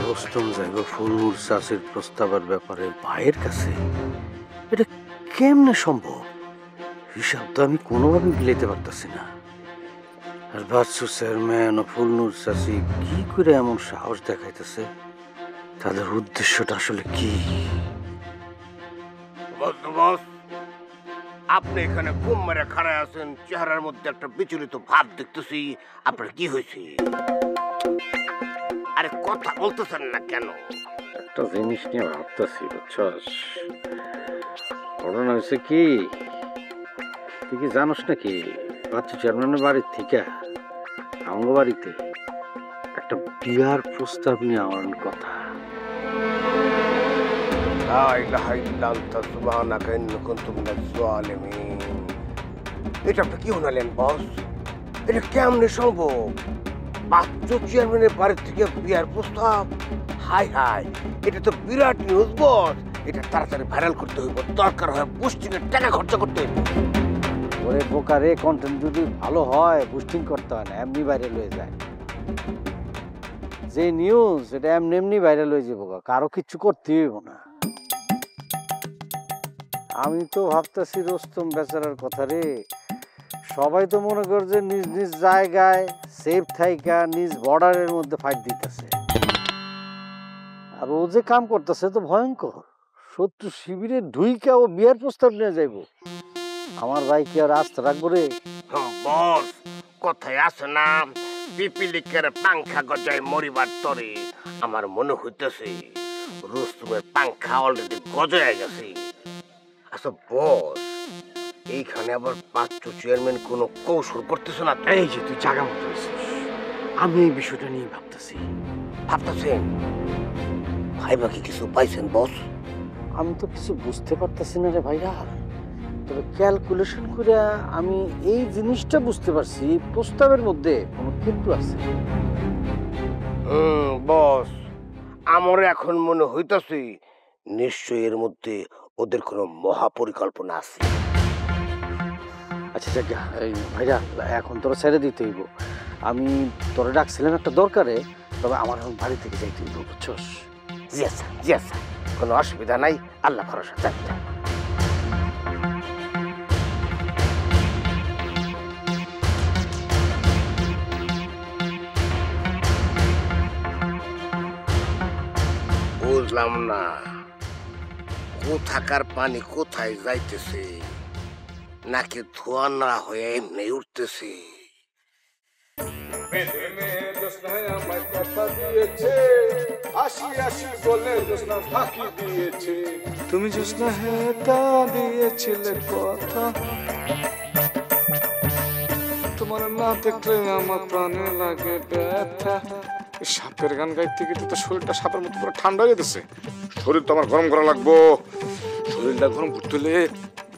রোস্তম যাইব ফুলুর চাষের প্রস্তাবের ব্যাপারে ভাইয়ের কাছে? এটা কেমনে সম্ভব? হিসাব তো আমি কোনোভাবে মিলাইতে পারতেছি না। আর বাচ্চু চেয়ারম্যান ও ফুলনুর চাষি কি করে এমন সাহস দেখাইতেছে? তাদের উদ্দেশ্যটা আসলে কি? আপনি এখানে ঘুম মেরে খাড়ায় আছেন, চেহারার মধ্যে একটা বিচলিত ভাব দেখতেছি। আপনার কি হয়েছে? আরে কথা বলতেছেন না কেন? একটা জিনিস নিয়ে ভাবতেছি, বুঝছস? ঘটনা হয়েছে কি, তুই কি জানোস নাকি বাচ্চু চেয়ারম্যানের বাড়ির থেকে আমার বাড়িতে একটা বিয়ার প্রস্তাব নিয়ে আমার কথা। এটা আপনি কি শোনালেন বস? এটা কেমনে সম্ভব? বাচ্চু চেয়ারম্যানের বাড়ির থেকে বিয়ার প্রস্তাব? হাই হাই, এটা তো বিরাট নিউজ বস। এটা তাড়াতাড়ি ভাইরাল করতে হইব, দরকার হয় বুস্টিং এর টাকা খরচা করতে হইব। ওরে বোকারে, কন্টেন্ট যদি ভালো হয় বুস্টিং করতে হয় না, এমনি ভাইরাল হয়ে যায়। যে নিউজ এটা এমনি এমনি ভাইরাল হয়ে যাবো, কারো কিচ্ছু করতে হইব না। আমি তো ভাবতেছি রোস্তম বেচারার কথা রে, সবাই তো মনে কর যে নিজ নিজ জায়গায় সেফ থাইকা নিজ বর্ডারের মধ্যে ফাইট দিতেছে, আর ও যে কাম করতেছে তো ভয়ঙ্কর। শত্রু শিবিরে ঢুইকা ও বিয়ার প্রস্তাব নিয়ে যাইব। আমার ভাই কি আর আস্থা রাখবো রে? বস, কথায় আছে না, পিপিলিকের পাংখা গজায় মরিবার তরে। আমার মনে হইতেছে রুস্তমের পাংখা অলরেডি গজায় গেছে। আচ্ছা বস, এইখানে আবার বাচ্চু চেয়ারম্যান কোনো কৌশল করতেছে না? এই যে তুই জায়গা মতো হয়েছিস, আমি এই বিষয়টা নিয়ে ভাবতেছি। ভাবতেছেন? ভাইবা কি কিছু পাইছেন বস? আমি তো কিছু বুঝতে পারতেছি না রে ভাইয়া, তবে ক্যালকুলেশন করে আমি এই জিনিসটা বুঝতে পারছি প্রস্তাবের মধ্যে কোনো কিন্তু আছে। বস, আমার এখন মনে হইতাছে নিশ্চয়ই এর মধ্যে ওদের কোনো মহাপরিকল্পনা আছে। আচ্ছা যাক, এই ভাইয়া এখন তোরা ছেড়ে দিতে হইব। আমি তোরা ডাকছিলাম একটা দরকারে, তবে আমার এখন বাড়ি থেকে যাইতে হইব, বুঝছস? জি আচ্ছা, জি আচ্ছা, কোনো অসুবিধা নাই, আল্লাহ ভরসা। যাক যাক। বুঝলাম না কোথাকার পানি কোথায় যাইতেছে, নাকি ধোয়া না হয়ে এমনি উঠতেছে? তুমি জোৎস্না হেতা দিয়েছিলে কথা, তোমার না দেখলে আমার প্রাণে লাগে ব্যথা। সাপের গান গাইতে গেতে তো শরীরটা সাপের মতো পুরো ঠান্ডা হয়ে গেছে। শরীর তো আমার গরম করা লাগবো, শরীরটা গরম করতে হলে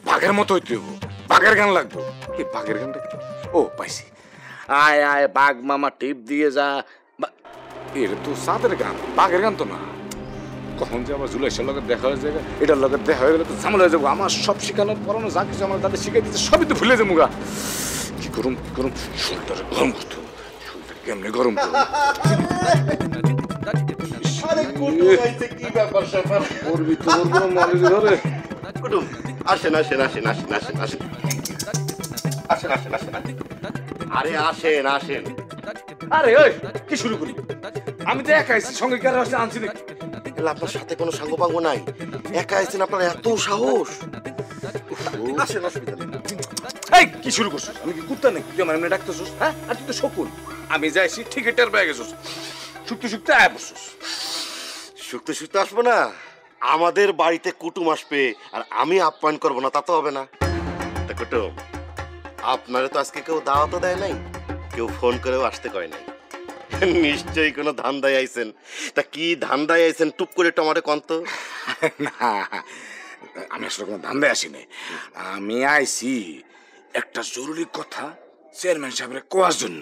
বাঘের মতো হইতে হইব, বাঘের গান লাগবো। এই বাঘের গানটা কি? ও পাইছি, আয় আয় বাঘ মামা টিপ দিয়ে যা। এটা তো সাদের গান, বাঘের গান তো না। কখন যে আমার জুলাইশের লগে দেখা হয়ে যাবে, এটার লগে দেখা হয়ে গেলে তো ঝামেলা হয়ে যাবো। আমার সব শিখানো পড়ানো যা কিছু আমার দাদা শিখাই দিতে সবই তো ভুলে যাবো গা। কি করুম কি করুম, শরীরটা গরম করতে হবে, শরীরটা কেমনি গরম করবো। আসেন আসেন আসেন আসেন আসেন আসেন আসেন আসেন আসেন। আরে আসেন আসেন। আরে ওই কি শুরু করি? আমি তো একা আইছি, সঙ্গে কারো আসলে আনছি নাকি? আপনার সাথে কোনো সাঙ্গ পাঙ্গ নাই, একা আইছেন, আপনার এত সাহস। আসেন, অসুবিধা নেই। এই কি শুরু করছিস? আমি কি কুত্তা নাকি তুই আমার এমনি ডাকতেছিস? হ্যাঁ, আর তুই তো শকুন। আমি যাইছি ঠিক টের পেয়ে গেছিস, শুকতে শুকতে আয় পড়ছিস। শুকতে শুকতে আসবো না, আমাদের বাড়িতে কুটুম আসবে আর আমি আপ্যায়ন করবো না তা তো হবে না। তা কুটুম, আপনারে তো আজকে কেউ দাওয়াতও দেয় নাই, কেউ ফোন করেও আসতে কয় নাই। নিশ্চয়ই কোনো ধান্দায় আইছেন। তা কি ধান্দায় আইছেন টুপ করে টমাটে কন্ত? না, আমি আসলে কোনো ধান্দায় আসিনি। আমি আইছি একটা জরুরি কথা চেয়ারম্যান সাহেবের কোয়ার জন্য।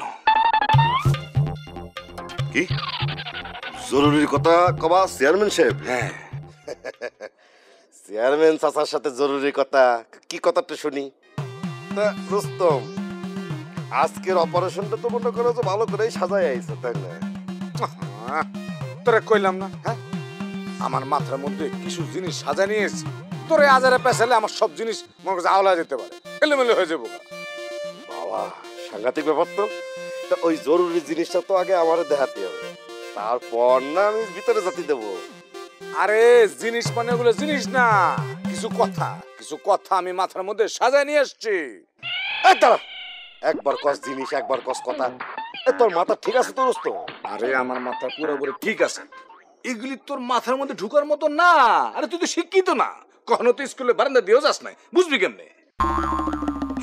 কি জরুরি কথা কবা চেয়ারম্যান সাহেব? হ্যাঁ। চেয়ারম্যান চাচার সাথে জরুরি কথা, কি কথাটা শুনি। তা রুস্তম, আজকের অপারেশনটা তো মনে করো যে ভালো করেই সাজাই আইছে, তাই না? তোরে কইলাম না, হ্যাঁ, আমার মাথার মধ্যে কিছু জিনিস সাজা নিয়েছি, তোরে আজারে পেছালে আমার সব জিনিস মনে করছে আওলা যেতে পারে, এলোমেলো হয়ে যাবো। বাবা, সাংঘাতিক ব্যাপার তো। তা ওই জরুরি জিনিসটা তো আগে আমারে দেখাতে হবে, তারপর না আমি ভিতরে জাতি দেবো। আরে জিনিস মানে ওগুলো জিনিস না, কিছু কথা, কিছু কথা আমি মাথার মধ্যে সাজায় নিয়ে আসছি। একবার কস জিনিস, একবার কস কথা। তোর মাথা ঠিক আছে তো দোস্ত? আরে আমার মাথা পুরোপুরি ঠিক আছে, এগুলি তোর মাথার মধ্যে ঢুকার মতো না। আরে তুই তো শিক্ষিত না, কখনো তো স্কুলে বারান্দা দিয়েও যাস নাই, বুঝবি কেমনে?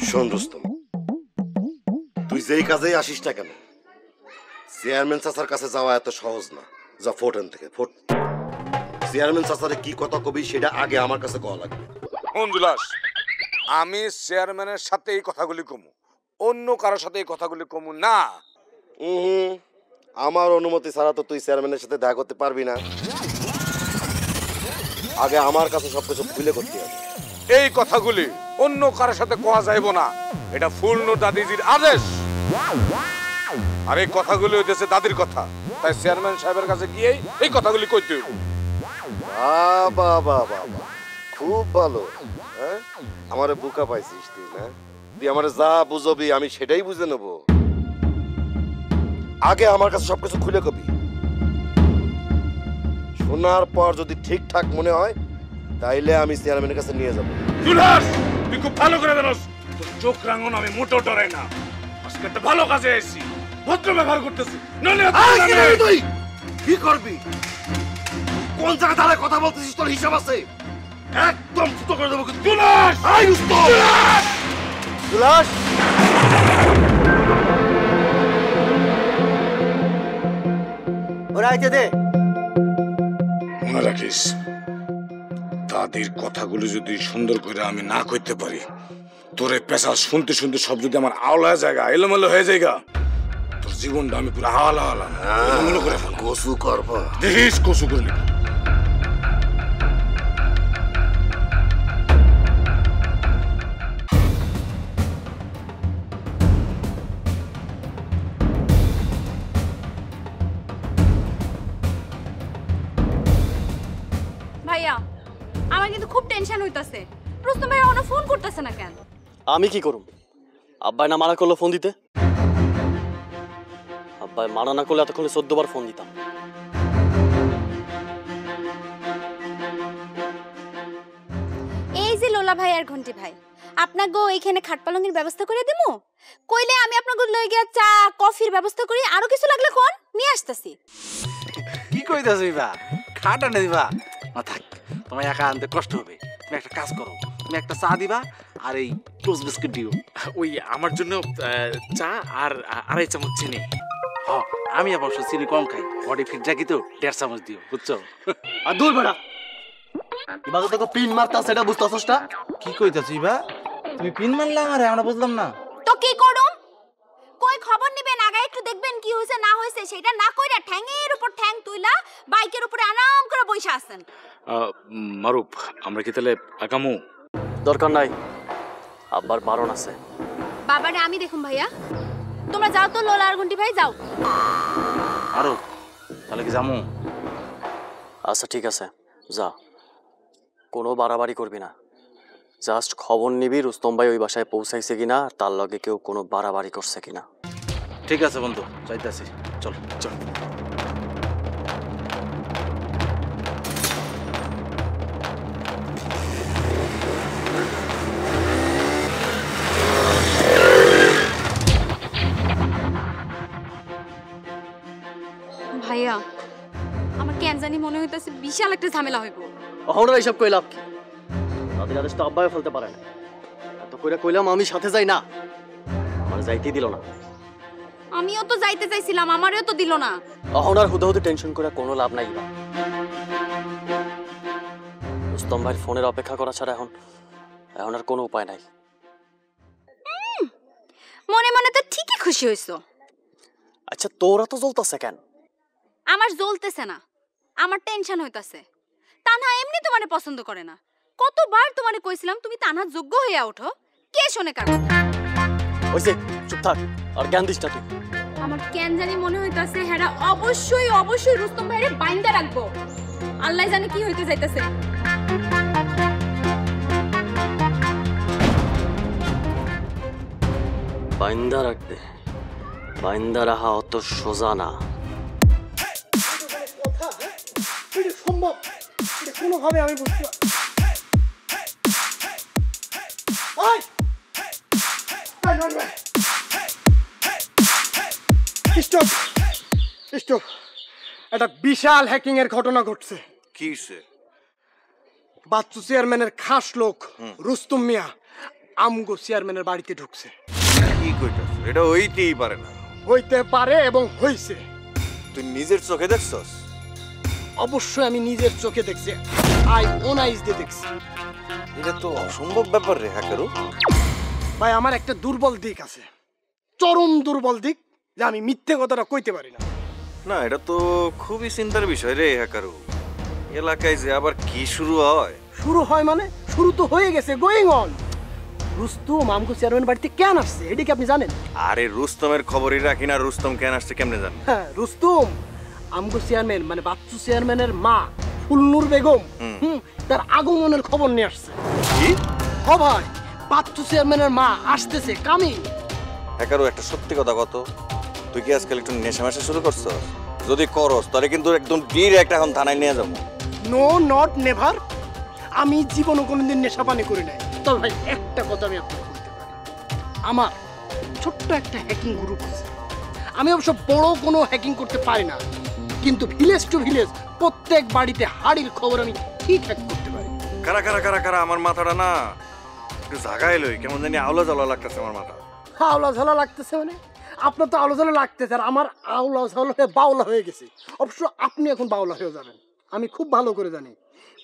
শোন রুস্তম, তুই যেই কাজেই আসিস না কেন, চেয়ারম্যান চাচার কাছে যাওয়া এত সহজ না। যা ফোট এন থেকে ফোট। চেয়ারম্যান চাচারে কি কথা কবি সেটা আগে আমার কাছে কওয়া লাগবে। মঞ্জুলাস, আমি চেয়ারম্যানের সাথে এই কথাগুলি কমু, অন্য কারোর সাথে এই কথাগুলি কমু না। আমার অনুমতি ছাড়া তো তুই চেয়ারম্যানের সাথে দেখা করতে পারবি না। আগে আমার কাছে সবকিছু খুলে করতে হবে। এই কথাগুলি অন্য কারোর সাথে কোয়া যাইব না, এটা ফুলনু দাদিজির আদেশ। আর এই কথাগুলি হইতেছে দাদির কথা, তাই চেয়ারম্যান সাহেবের কাছে গিয়ে এই কথাগুলি কইতে হইব। বাবা বাবা, খুব ভালো। হ্যাঁ, আমারে বুকা পাইছিস তুই না? তুই আমারে যা বুঝবি আমি সেটাই বুঝে নেব। আগে আমার কাছে সবকিছু খুলে কবি, শোনার পর যদি ঠিকঠাক মনে হয় তাইলে আমি চেয়ারম্যানের কাছে নিয়ে যাবো। তুই খুব ভালো করে জানোস, তোর চোখ রাঙন আমি মোটেও ডরাই না। আজকে একটা ভালো কাজে এসেছি, ভদ্র ব্যবহার করতেছি। তুই কি করবি? কোন জায়গা দাঁড়ায় কথা বলতেছিস? তোর হিসাব আছে? একদম ফুটো করে দেবো। ওরা আইতে দে। রাখিস, দাদির কথাগুলো যদি সুন্দর করে আমি না কইতে পারি, তোর এই পেশা শুনতে শুনতে সব যদি আমার আওলা জায়গা এলোমেলো হয়ে যায়গা, তোর জীবনটা আমি পুরো আওলা আওলা এলোমেলো করে ফেলা। কসু করবো, দেখিস কসু করে নিবি। ভাইয়া আমার কিন্তু খুব টেনশন হইতাছে। রুস্তম ভাইয়া ওনা ফোন করতেছে না কেন? আমি কি করুম? আব্বাই না মানা করলো ফোন দিতে? আব্বাই মানা না করলে এতক্ষণে 14 বার ফোন দিতাম। এই যে লোলা ভাই আর ঘন্টি ভাই, আপনাগো এইখানে খাট পালঙ্গের ব্যবস্থা করে দিমু। কইলে আমি আপনাগো লই গিয়া চা কফির ব্যবস্থা করি, আরো কিছু লাগলে কোন নিয়ে আসতাছি। কি কইতাছ দিবা? খাট আনে দিবা? না থাক, তোমার একা আনতে কষ্ট হবে। তুমি একটা কাজ করো, তুমি একটা চা দিবা আর এই টোস্ট বিস্কুট দিও। ওই আমার জন্য চা আর 2.5 চামচ চিনি। হ্যাঁ, আমি অবশ্য চিনি কম খাই, বডি ফিট রাখি তো 1.5 চামচ দিও, বুঝছো? আর দূর বেড়া, এবার তো পিন মারতা সেটা বুঝতাছস না? কি কইতাছ ইবা? তুমি পিন মারলা আমারে, আমরা বুঝলাম না। তো কি করুম? কই খবর নিবেন, আগে একটু দেখবেন কি হইছে না হইছে, সেটা না কইরা ঠ্যাঙের উপর ঠ্যাং তুইলা বাইকের উপরে আরাম করে বইসা আছেন। মারুফ, আমরা কি তাহলে আগামু? দরকার নাই, আব্বার বারণ আছে। বাবারে আমি দেখুন ভাইয়া, তোমরা যাও তো লোলা আর ঘন্টি ভাই যাও। আরো তাহলে কি যামু? আচ্ছা ঠিক আছে, যা, কোনো বাড়াবাড়ি করবি না। জাস্ট খবর নিবি রুস্তম ভাই ওই বাসায় পৌঁছাইছে কিনা, আর তার লগে কেউ কোনো বাড়াবাড়ি করছে কিনা। ঠিক আছে বন্ধু, যাইতাছি, চল চল। ভাইয়া আমার কেন জানি মনে হইতাছে বিশাল একটা ঝামেলা হইব। ওরা এইসব কই লাভ কি? তাদের আদেশ তো আব্বাই ফেলতে পারে না। এত কইরা কইলাম আমি সাথে যাই না, আমার যাইতেই দিল না। আমিও তো যাইতে চাইছিলাম, আমারও তো দিল না। এখন আর হুদাহুদি টেনশন করে কোনো লাভ নাই। রুস্তম ভাইয়ের ফোনের অপেক্ষা করা ছাড়া এখন আর কোনো উপায় নাই। মনে মনে তো ঠিকই খুশি হইছো। আচ্ছা তোরা তো জ্বলতাছে কেন? আমার জ্বলতেছে না, আমার টেনশন হইতাছে। তানহা এমনি তোমারে পছন্দ করে না। কতবার তোমারে কইছিলাম তুমি তানহার যোগ্য হইয়া ওঠো, কে শুনে কার কথা? ওইসে চুপ থাক, আর জ্ঞান দিস না তুই। আমার কেন জানি মনে হইতাছে হেরা অবশ্যই অবশ্যই রুস্তম ভাইরে বাইন্দা রাখবো। আল্লাহ জানে কি হইতে যাইতাছে। বাইন্দা রাখবে, বাইন্দা রাখা অত সোজা না। সম্ভব কোনোভাবে আমি বুঝতে স্টপ স্টপ, একটা বিশাল হ্যাকিং এর ঘটনা ঘটছে। কি? বাচ্চু চেয়ারম্যানের খাস লোক রুস্তম মিয়া আমগো চেয়ারম্যানের বাড়িতে ঢুকছে। কি কইতাছ? এটা হইতেই পারে না। হইতে পারে এবং হইছে। তুই নিজের চোখে দেখছস? অবশ্যই আমি নিজের চোখে দেখছি, আই ওন আইজ দিয়ে দেখছি। এটা তো অসম্ভব ব্যাপার রে হ্যাকারু। ভাই আমার একটা দুর্বল দিক আছে, চরম দুর্বল দিক, যে আমি মিথ্যে কথাটা কইতে পারি না। না, এটা তো খুবই চিন্তার বিষয় রে হ্যাকারু। এলাকায় যে আবার কি শুরু হয়? শুরু হয় মানে শুরু তো হয়ে গেছে, গোয়িং অন। রুস্তম আমগো চেয়ারম্যান বাড়িতে কেন আসছে এটা কি আপনি জানেন? আরে রুস্তমের খবরই রাখি না, রুস্তম কেন আসছে কেমনে জান? হ্যাঁ, রুস্তম আমগো চেয়ারম্যান মানে বাচ্চু চেয়ারম্যানের মা ফুলনুর বেগম তার আগমনের খবর নিয়ে আসছে। কি? ও ভাই, বাচ্চু চেয়ারম্যানের মা আসতেছে কামি। হ্যাকারু একটা সত্যি কথা কত, তুই কি আজকাল একটু নেশা মেশা শুরু করছস? যদি করস তাহলে কিন্তু একদম ডিরেক্ট এখন থানায় নিয়ে যাবো। নো নট নেভার, আমি জীবনে কোনোদিন নেশা পানি করি নাই। তবে ভাই একটা কথা আমি আপনাকে বলতে পারি, আমার ছোট্ট একটা হ্যাকিং গ্রুপ আছে। আমি অবশ্য বড় কোনো হ্যাকিং করতে পারি না, কিন্তু ভিলেজ টু ভিলেজ প্রত্যেক বাড়িতে হাড়ির খবর আমি ঠিক হ্যাক করতে পারি। কারা কারা কারা কারা? আমার মাথাটা না একটু জাগায় লই, কেমন জানি আওলা জ্বালা লাগতেছে আমার মাথা। আওলা ঝালা লাগতেছে মানে? আপনার তো আওলা ঝালা লাগতেছে, আর আমার আওলা ঝালা হয়ে বাউলা হয়ে গেছে। অবশ্য আপনি এখন বাউলা হয়ে যাবেন। আমি খুব ভালো করে জানি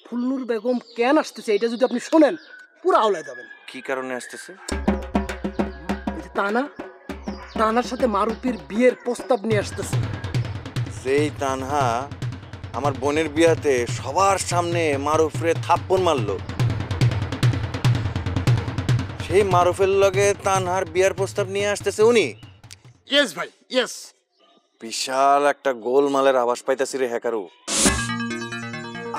ফুলনুর বেগম কেন আসতেছে এটা যদি আপনি শোনেন পুরো আওলায় যাবেন। কি কারণে আসতেছে? তানার সাথে মারুফের বিয়ের প্রস্তাব নিয়ে আসতেছে। যেই তানহা আমার বোনের বিয়াতে সবার সামনে মারুফরে থাপ্পড় মারলো, সেই মারুফের লগে তানহার বিয়ার প্রস্তাব নিয়ে আসতেছে উনি। ইয়েস ভাই, ইয়েস। বিশাল একটা গোলমালের আভাস পাইতাছি রে হ্যাকারু।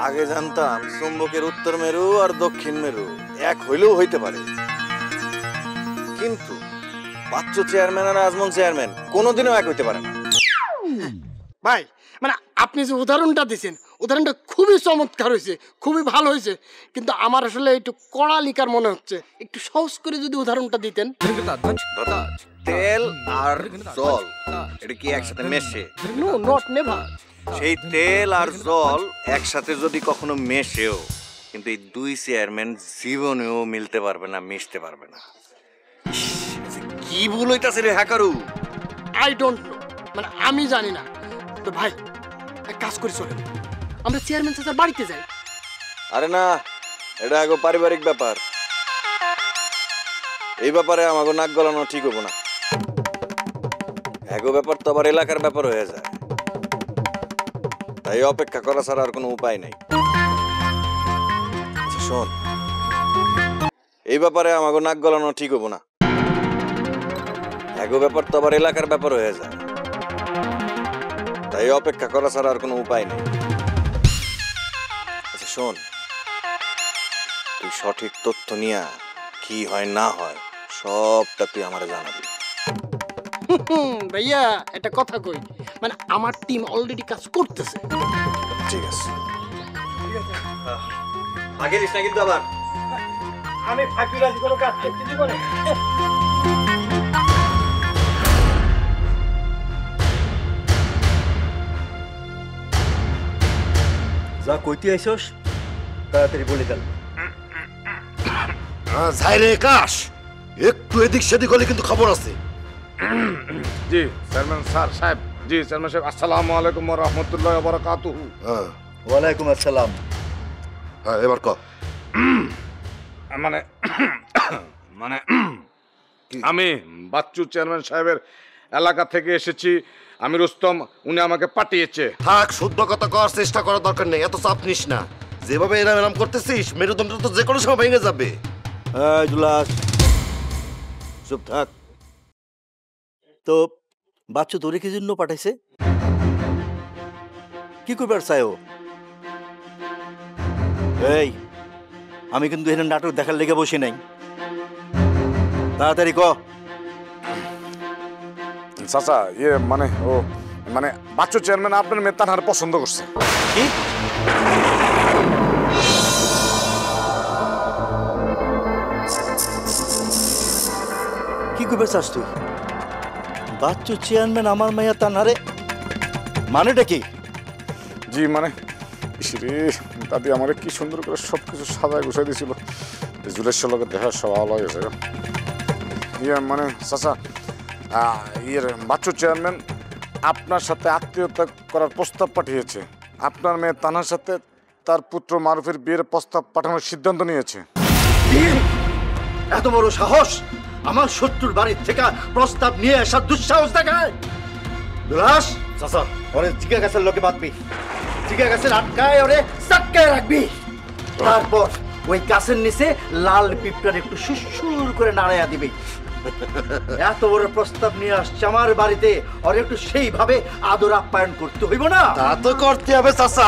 আগে জানতাম চুম্বকের উত্তর মেরু আর দক্ষিণ মেরু এক হইলেও হইতে পারে, কিন্তু বাচ্চু চেয়ারম্যান আর আজমল চেয়ারম্যান কোনোদিনও এক হইতে পারে না ভাই। মানে আপনি যে উদাহরণটা দিয়েছেন উদাহরণটা খুবই চমৎকার হয়েছে, খুবই ভালো হয়েছে, কিন্তু আমার আসলে একটু কড়া লিকার মনে হচ্ছে। একটু সহজ করে যদি উদাহরণটা দিতেন। তেল আর জল এটা কি একসাথে মেশে? No, not never. সেই তেল আর জল একসাথে যদি কখনো মেশেও, কিন্তু এই দুই চেয়ারম্যান জীবনেও মিলতে পারবে না, মিশতে পারবে না। কি ভুল হইতাছে রে হ্যাকারু? আই ডোন্ট নো, মানে আমি জানি না। তো ভাই এক কাজ করি, চলেন আমরা চেয়ারম্যান চাচার বাড়িতে যাই। আরে না, এটা আগে পারিবারিক ব্যাপার, এই ব্যাপারে আমাকে নাক গলানো ঠিক হবো না। এগো ব্যাপার তো আবার এলাকার ব্যাপার হয়ে যায়, তাই অপেক্ষা করা ছাড়া আর কোনো উপায় নেই। আচ্ছা শোন, এই ব্যাপারে আমাকে নাক গলানো ঠিক হবো না। এগো ব্যাপার তো আবার এলাকার ব্যাপার হয়ে যায়, তাই অপেক্ষা করা ছাড়া আর কোনো উপায় নেই। আচ্ছা শোন, তুই সঠিক তথ্য নিয়ে কি হয় না হয় সবটা তুই আমারে জানাবি। ভাইয়া একটা কথা কই, মানে আমার টিম অলরেডি কাজ করতেছে। ঠিক আছে, আগে দিস না কিন্তু আবার। আমি ফাঁকি রাজি কোনো কাজ করতে দিব না। যা কইতে আইছস তাড়াতাড়ি বলে দেন। যাই রে কাশ, একটু এদিক সেদিক হলে কিন্তু খবর আছে। জি চেয়ারম্যান সাহেব, জি চেয়ারম্যান সাহেব, আসসালামু আলাইকুম ওয়া রাহমাতুল্লাহি ওয়া বারাকাতুহু। ওয়ালাইকুম আসসালাম। হ্যাঁ এবার ক। মানে মানে আমি বাচ্চু চেয়ারম্যান সাহেবের এলাকা থেকে এসেছি, আমি রুস্তম, উনি আমাকে পাঠিয়েছে। থাক, শুদ্ধ কথা করার চেষ্টা করার দরকার নেই, এত চাপ নিস না। যেভাবে এরাম এরাম করতেছিস মেরুদণ্ড তো যে কোনো সময় ভেঙে যাবে। জুলাস চুপ থাক। তো বাচ্চু তোরে কি জন্য পাঠাইছে? কি করবার চাই ও? এই আমি কিন্তু এখানে নাটক দেখার লেগে বসে নাই, তাড়াতাড়ি ক। চাচা ইয়ে মানে ও মানে বাচ্চু চেয়ারম্যান আপনার মেয়ে তানহার পছন্দ করছে। কি? কি করবে চাস তুই? বাচ্চু চেয়ারম্যান আমার মাইয়া তানহারে, মানেটা কি? জি মানে রে দাদি আমারে কি সুন্দর করে সবকিছু সাজায় গুছাই দিয়েছিল, জুলেশ্বর লোকের দেখা সব আলো গেছে। ইয়ে মানে চাচা ইয়ের বাচ্চু চেয়ারম্যান আপনার সাথে আত্মীয়তা করার প্রস্তাব পাঠিয়েছে। আপনার মেয়ে তানহার সাথে তার পুত্র মারুফের বিয়ের প্রস্তাব পাঠানোর সিদ্ধান্ত নিয়েছে। এত বড় সাহস আমার শত্রুর বাড়ির থেকে প্রস্তাব নিয়ে আসার দুঃসাহস দেখায়? দুলাস চাচা, ওরে জিগা গাছের লোকে বাঁধবি, জিগা গাছের আটকায় ওরে চাটকায় রাখবি, তারপর ওই গাছের নিচে লাল পিঁপড়ার একটু সুসুর করে নাড়াইয়া দিবি। এত বড় প্রস্তাব নিয়ে আসছে আমার বাড়িতে, ওর একটু সেইভাবে আদর আপ্যায়ন করতে হইব না? তা তো করতে হবে চাচা।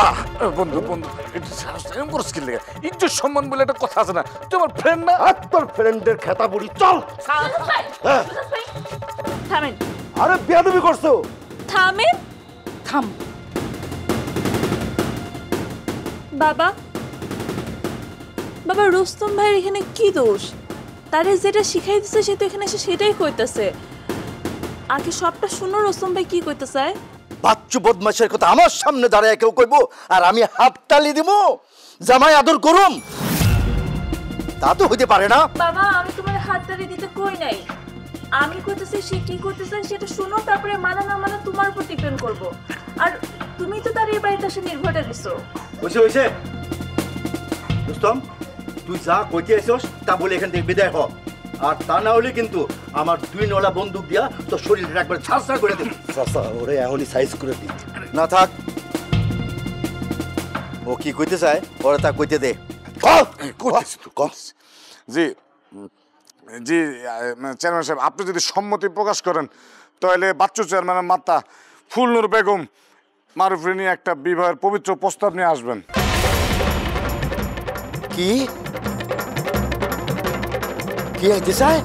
বন্ধু বন্ধু একটু মুশকিল লেগে ইজ্জত সম্মান বলে একটা কথা আছে না, তুই আমার ফ্রেন্ড না? তোর ফ্রেন্ডের খেতা বুড়ি চল। থামেন। আরে বেয়াদবি করছো। থামেন। থাম। বাবা, বাবা রুস্তম ভাইয়ের এখানে কি দোষ? তারে যেটা শিখাই দিচ্ছে সে তো এখানে এসে সেটাই কইতেছে। আগে সবটা শুনো রুস্তম ভাই কি কইতে চায়। বাচ্চু বদমাশের কথা আমার সামনে দাঁড়ায় কেউ কইব আর আমি হাততালি দিব, জামাই আদর করুম? তা তো হইতে পারে না। বাবা আমি তোমার হাততালি দিতে কই নাই, আমি কইতেছি সে কি করতেছে সেটা শুনো, তারপরে মানা না মানা তোমার উপর ডিপেন্ড করবো। আর তুমি তো তার এই বাড়িতে এসে নির্ভরটা দিছো। হয়েছে হয়েছে রুস্তম, তুই যা কইতে আসছস তা বলে এখান থেকে বিদায় হ। আর তা না হলে কিন্তু আমার 2 নলা বন্দুক দিয়া তোর শরীরটা একবার ঝাঁঝরা করে দেব। চাচা ওরে এখনই সাইজ করে দিই। না থাক, ও কি কইতে চায় ওরে তা কইতে দে। জি জি চেয়ারম্যান সাহেব, আপনি যদি সম্মতি প্রকাশ করেন তাহলে বাচ্চু চেয়ারম্যানের মাতা ফুলনুর বেগম মারুফকে নিয়ে একটা বিবাহের পবিত্র প্রস্তাব নিয়ে আসবেন। কি কি আইতে চায়?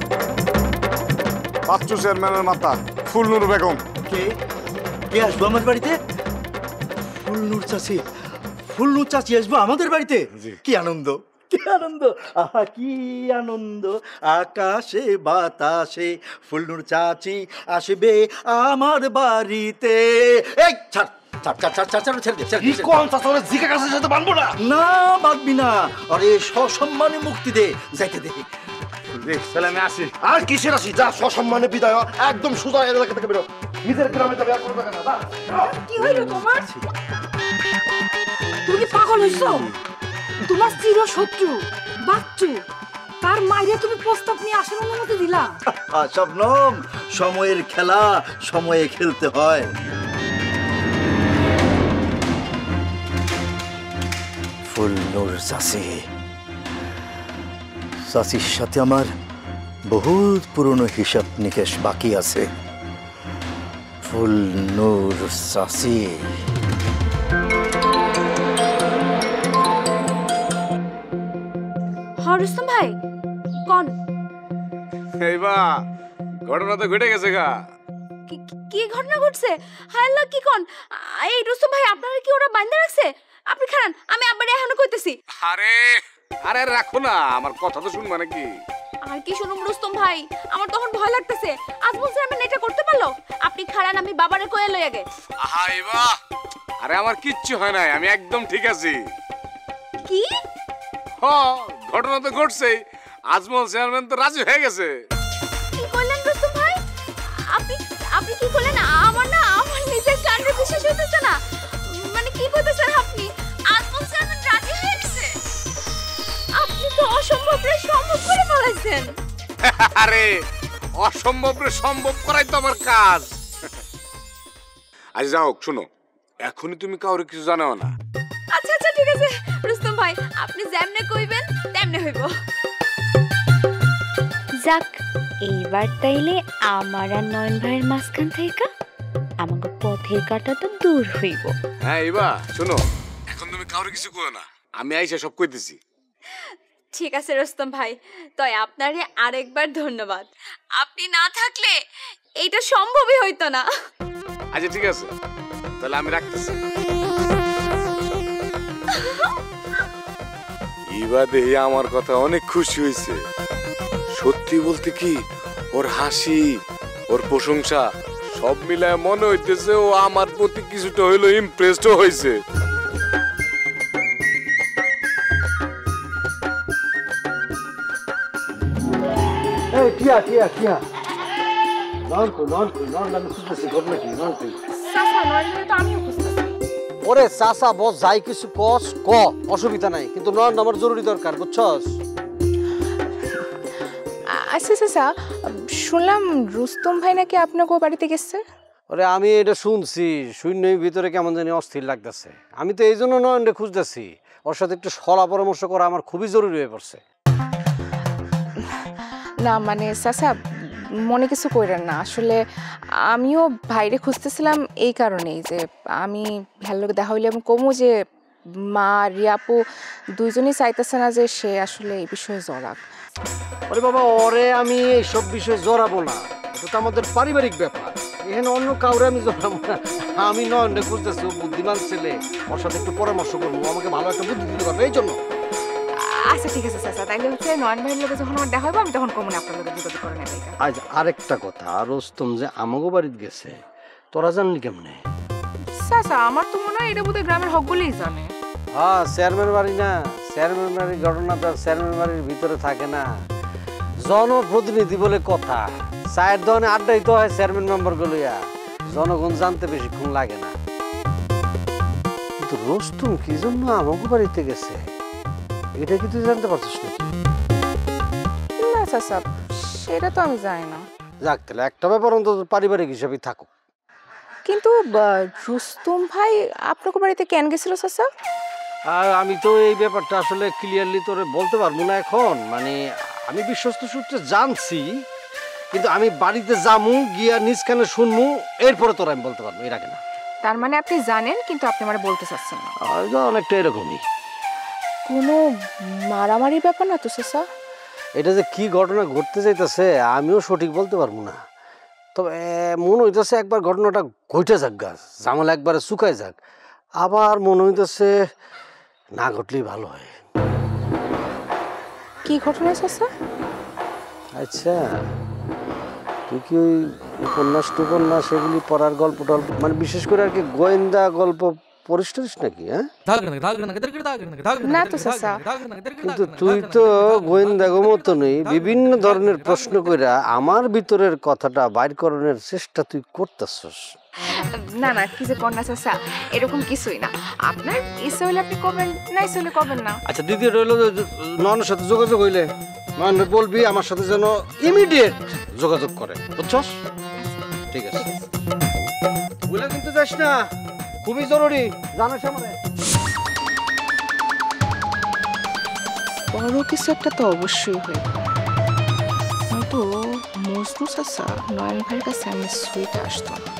বাচ্চু চেয়ারম্যানের মাতা ফুলনুর বেগম। কে কে আসবো আমার বাড়িতে? ফুলনুর চাচি, ফুলনুর চাচি আসবো আমাদের বাড়িতে? কি আনন্দ, কি আনন্দ, আহা কি আনন্দ। আকাশে বাতাসে ফুলনুর চাচি আসবে আমার বাড়িতে। এই ছাড় ছাড় ছাড় ছাড় ছাড় ছাড় ছেড়ে দে, ছেড়ে দে। কোন চাচা ওরে জিকা গাছের সাথে বাঁধবো না? না বাঁধবি না, আরে সসম্মানে মুক্তি দে, যাইতে দে। তাহলে আমি আসি। আর কিসের আসি, যা সসম্মানে বিদায় হ, একদম সোজা এলাকা থেকে বেরো, নিজের গ্রামে যাবে আর কোনো জায়গা না। কি হইল তোমার? তুমি কি পাগল হইছো? তোমার চির শত্রু বাচ্চু তার মাইরে তুমি প্রস্তাব নিয়ে আসার অনুমতি দিলা? শবনম, সময়ের খেলা সময়ে খেলতে হয়। ফুলনুর চাচি, চাচির সাথে আমার বহুত পুরনো হিসাব নিকেশ বাকি আছে। ফুলনুর চাচি। রুস্তম ভাই কোন এইবা ঘটনা তো ঘটে গেছে গা। কি ঘটনা ঘটছে? হায় আল্লাহ, কি কোন? এই রুস্তম ভাই আপনারা কি ওরা বাইন্ধা রাখছে? আপনি খান, আমি আব্বারে এখনো কইতেছি। আরে আরে রাখো না, আমার কথা তো শুনবা নাকি? আর কি শুনুম রুস্তম ভাই, আমার তখন ভয় লাগতেছে। আজ বলছে আমি এটা করতে পারলো। আপনি খারান, আমি বাবারে কয়ে লই আগে। আইবা, আরে আমার কিচ্ছু হয় নাই, আমি একদম ঠিক আছি। কি? ঘটনা তো ঘটছেই, আজমল চেয়ারম্যান তো রাজি হয়ে গেছে। কি কইলেন রুস্তম ভাই? আপনি আপনি কি কইলেন? আমার নিজের কানে বিশ্বাস হইতেছে না। মানে কি কইতেছেন আপনি? আজমল চেয়ারম্যান রাজি হয়ে গেছে? আপনি তো অসম্ভবরে সম্ভব করে ফেলাইছেন। আরে অসম্ভবরে সম্ভব করাই তো আমার কাজ। আজ যাও, শুনো, এখনই তুমি কাউরে কিছু জানাও না। আচ্ছা আচ্ছা ঠিক আছে রুস্তম ভাই, আপনি যেমনে কইবেন তেমনে হইব। যাক, এইবার তাইলে আমার আর নয়ন ভাইয়ের মাঝখান থেকে আমাকে পথের কাটা তো দূর হইব। হ্যাঁ এবা শুনো, এখন তুমি কাউরে কিছু কইও না, আমি আইসা সব কইতেছি। ঠিক আছে রুস্তম ভাই, তাই আপনারে আরেকবার ধন্যবাদ। আপনি না থাকলে এইটা সম্ভবই হইতো না। আচ্ছা ঠিক আছে, তাহলে আমি রাখতেছি। ইবা দেহি আমার কথা অনেক খুশি হয়েছে। সত্যি বলতে কি, ওর হাসি, ওর প্রশংসা সব মিলায় মনে হইতেছে ও আমার প্রতি কিছুটা হইলো ইমপ্রেসড হয়েছে। এই টিয়া টিয়া টিয়া, নন কই নন কই, নন আমি খুঁজতেছি, ঘটনা কি? নন কই? চাচা নয় তো আমিও খুঁজতেছি। ওরে চাচা বস, যাই কিছু কস ক, অসুবিধা নাই, কিন্তু নন আমার জরুরি দরকার, বুঝছস? আচ্ছা চাচা, শুনলাম রুস্তম ভাই নাকি আপনাকে বাড়িতে গেছে। ওরে আমি এটা শুনছি, শূন্যই ভিতরে কেমন জানি অস্থির লাগতেছে। আমি তো এই জন্য নয়নরে খুঁজতেছি, ওর সাথে একটু সলা পরামর্শ করা আমার খুবই জরুরি হয়ে পড়ছে। না মানে চাচা, মনে কিছু কইরেন না, আসলে আমিও ভাইরে খুঁজতেছিলাম এই কারণেই যে আমি ভালো দেখা হইলে আমি কমু যে মা রিয়াপু দুইজনই চাইতেছে না যে সে আসলে এই বিষয়ে জড়াক। আরে বাবা, ওরে আমি এইসব বিষয়ে জড়াবো না, এটা তো আমাদের পারিবারিক ব্যাপার, এখানে অন্য কাউরে আমি জড়াবো না। আমি নয়নরে খুঁজতেছি, ও বুদ্ধিমান ছেলে, ওর সাথে একটু পরামর্শ করবো, আমাকে ভালো একটা বুদ্ধি দিতে পারবে, এই জন্য। আচ্ছা ঠিক আছে চাচা, তাইলে হচ্ছে নয়ন ভাইয়ের লোকে যখন আমার দেখা হইব আমি তখন কমুন আপনার লোকে বিপদে করে নেবে। আজ আরেকটা কথা, রোস্তম যে আমাগো বাড়িতে গেছে, তোরা জানলি কেমনে? চাচা আমার তো মনে হয় এটা বোধহয় গ্রামের হকগুলোই জানে। হ্যাঁ, চেয়ারম্যান বাড়ি না, চেয়ারম্যান বাড়ির ঘটনা তো চেয়ারম্যান বাড়ির ভিতরে থাকে না, জনপ্রতিনিধি বলে কথা, চায়ের দোকানে আড্ডাই তো হয় চেয়ারম্যান মেম্বার গুলিয়া, জনগণ জানতে বেশিক্ষণ লাগে না। কিন্তু রোস্তম কি জন্য আমাকে বাড়িতে গেছে এটা কি তুই জানতে পারছিস নাকি? না চাচা, সেটা তো আমি জানি না। যাক, তাহলে একটা ব্যাপার অন্তত পারিবারিক হিসাবেই থাকুক। কিন্তু রুস্তম ভাই আপনাকে বাড়িতে কেন গেছিল চাচা? আর আমি তো এই ব্যাপারটা আসলে ক্লিয়ারলি তোরে বলতে পারবো না এখন, মানে আমি বিশ্বস্ত সূত্রে জানছি, কিন্তু আমি বাড়িতে যামু গিয়া নিজ কানে শুনমু, এরপরে তোরা আমি বলতে পারবো, এর আগে না। তার মানে আপনি জানেন কিন্তু আপনি আমার বলতে চাচ্ছেন না? অনেকটা এরকমই। কোনো মারামারি ব্যাপার না তো চাচা? এটা যে কি ঘটনা ঘটতে যাইতেছে আমিও সঠিক বলতে পারবো না, তবে মনে হইতেছে একবার ঘটনাটা ঘটে যাক, গাছ জামাল একবারে শুকায় যাক, আবার মনে হইতেছে না ঘটলেই ভালো হয়। কি ঘটনা চাচা? আচ্ছা, তুই কি ওই উপন্যাস টুপন্যাস এগুলি পড়ার গল্প টল্প, মানে বিশেষ করে আর কি গোয়েন্দা গল্প পড়িস নাকি? হ্যাঁ, না তো চাচা। কিন্তু তুই তো গোয়েন্দা মতো নেই, বিভিন্ন ধরনের প্রশ্ন কইরা আমার ভিতরের কথাটা বাইর করানোর চেষ্টা তুই করতেছস। না না, কি যে কন্যা চাচা, এরকম কিছুই না। আপনার ইচ্ছে হইলে আপনি করবেন, না ইচ্ছে হইলে করবেন না। আচ্ছা, দ্বিতীয়টা হইলো নয়নের সাথে যোগাযোগ হইলে নয়নের বলবি আমার সাথে যেন ইমিডিয়েট যোগাযোগ করে, বুঝছস? ঠিক আছে, বলে কিন্তু যাস না, খুবই জরুরি, জানাস আমারে। বড় কিছু একটা তো অবশ্যই হইবে, নয়তো মজনু চাচা নয়ন ভাইয়ের কাছে আমি সুইটে আসতো না।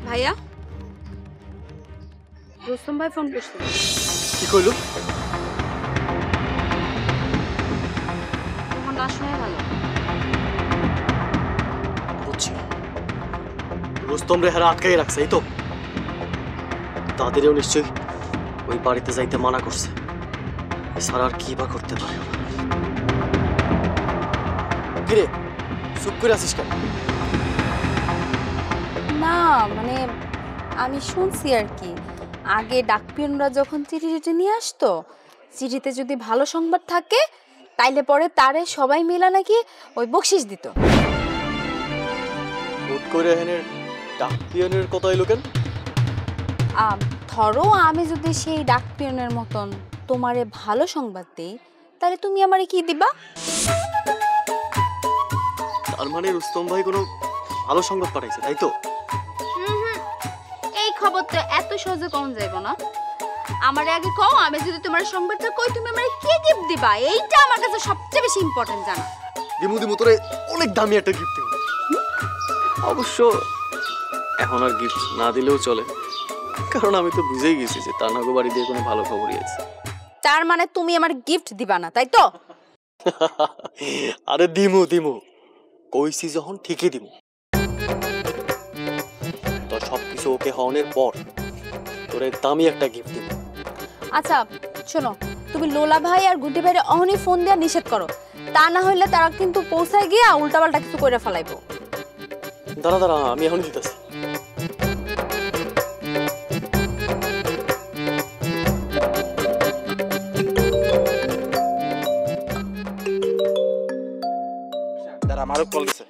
ভাইয়া, রুস্তম ভাই ফোন করছিল। কি কইলো? তোমার না শোনাই ভালো। বুঝছি, রুস্তম রে হারা আটকাই রাখছে, এই তো। তাদেরও নিশ্চয়ই ওই বাড়িতে যাইতে মানা করছে, এছাড়া আর কি বা করতে পারে। কিরে, চুপ করে আছিস কেন? না মানে আমি শুনছি আর কি, আগে ডাকপিয়নরা যখন চিঠি টিঠি নিয়ে আসতো, চিঠিতে যদি ভালো সংবাদ থাকে তাইলে পরে তারে সবাই মিলা নাকি ওই বকশিস দিত। হুট করে এখানের ডাকপিয়নের কথা এলো কেন? ধরো আমি যদি সেই ডাকপিয়নের মতন তোমারে ভালো সংবাদ দেই, তাহলে তুমি আমারে কি দিবা? তার মানে রুস্তম ভাই কোনো ভালো সংবাদ পাঠাইছে, তাই তো? এই খবর তো এত সহজে কম যাইব না। আমার আগে কও, আমি যদি তোমার সংবাদটা কই তুমি আমারে কি গিফট দিবা, এইটা আমার কাছে সবচেয়ে বেশি ইম্পর্টেন্ট জানা। দিমু তোরে অনেক দামি একটা গিফট দেব। অবশ্য এখন আর গিফট না দিলেও চলে, কারণ আমি তো বুঝেই গেছি যে তানাগো বাড়ি দিয়ে কোনো ভালো খবরই আছে। তার মানে তুমি আমার গিফট দিবা না, তাই তো? আরে দিমু কইছি যখন ঠিকই দিমু। তো সবকিছু ওকে হওয়ার পর তোরে দামি একটা গিফট দিব। আচ্ছা শোনো, তুমি লোলা ভাই আর গুড্ডি ভাইরে অহনি ফোন দেয়া নিষেধ করো, তা না হইলে তারা কিন্তু পৌঁছায় গিয়া উল্টাপাল্টা কিছু কইরা ফেলাইবো। দাঁড়া আমি এখনই দিতেছি। আমারও কল দিছে।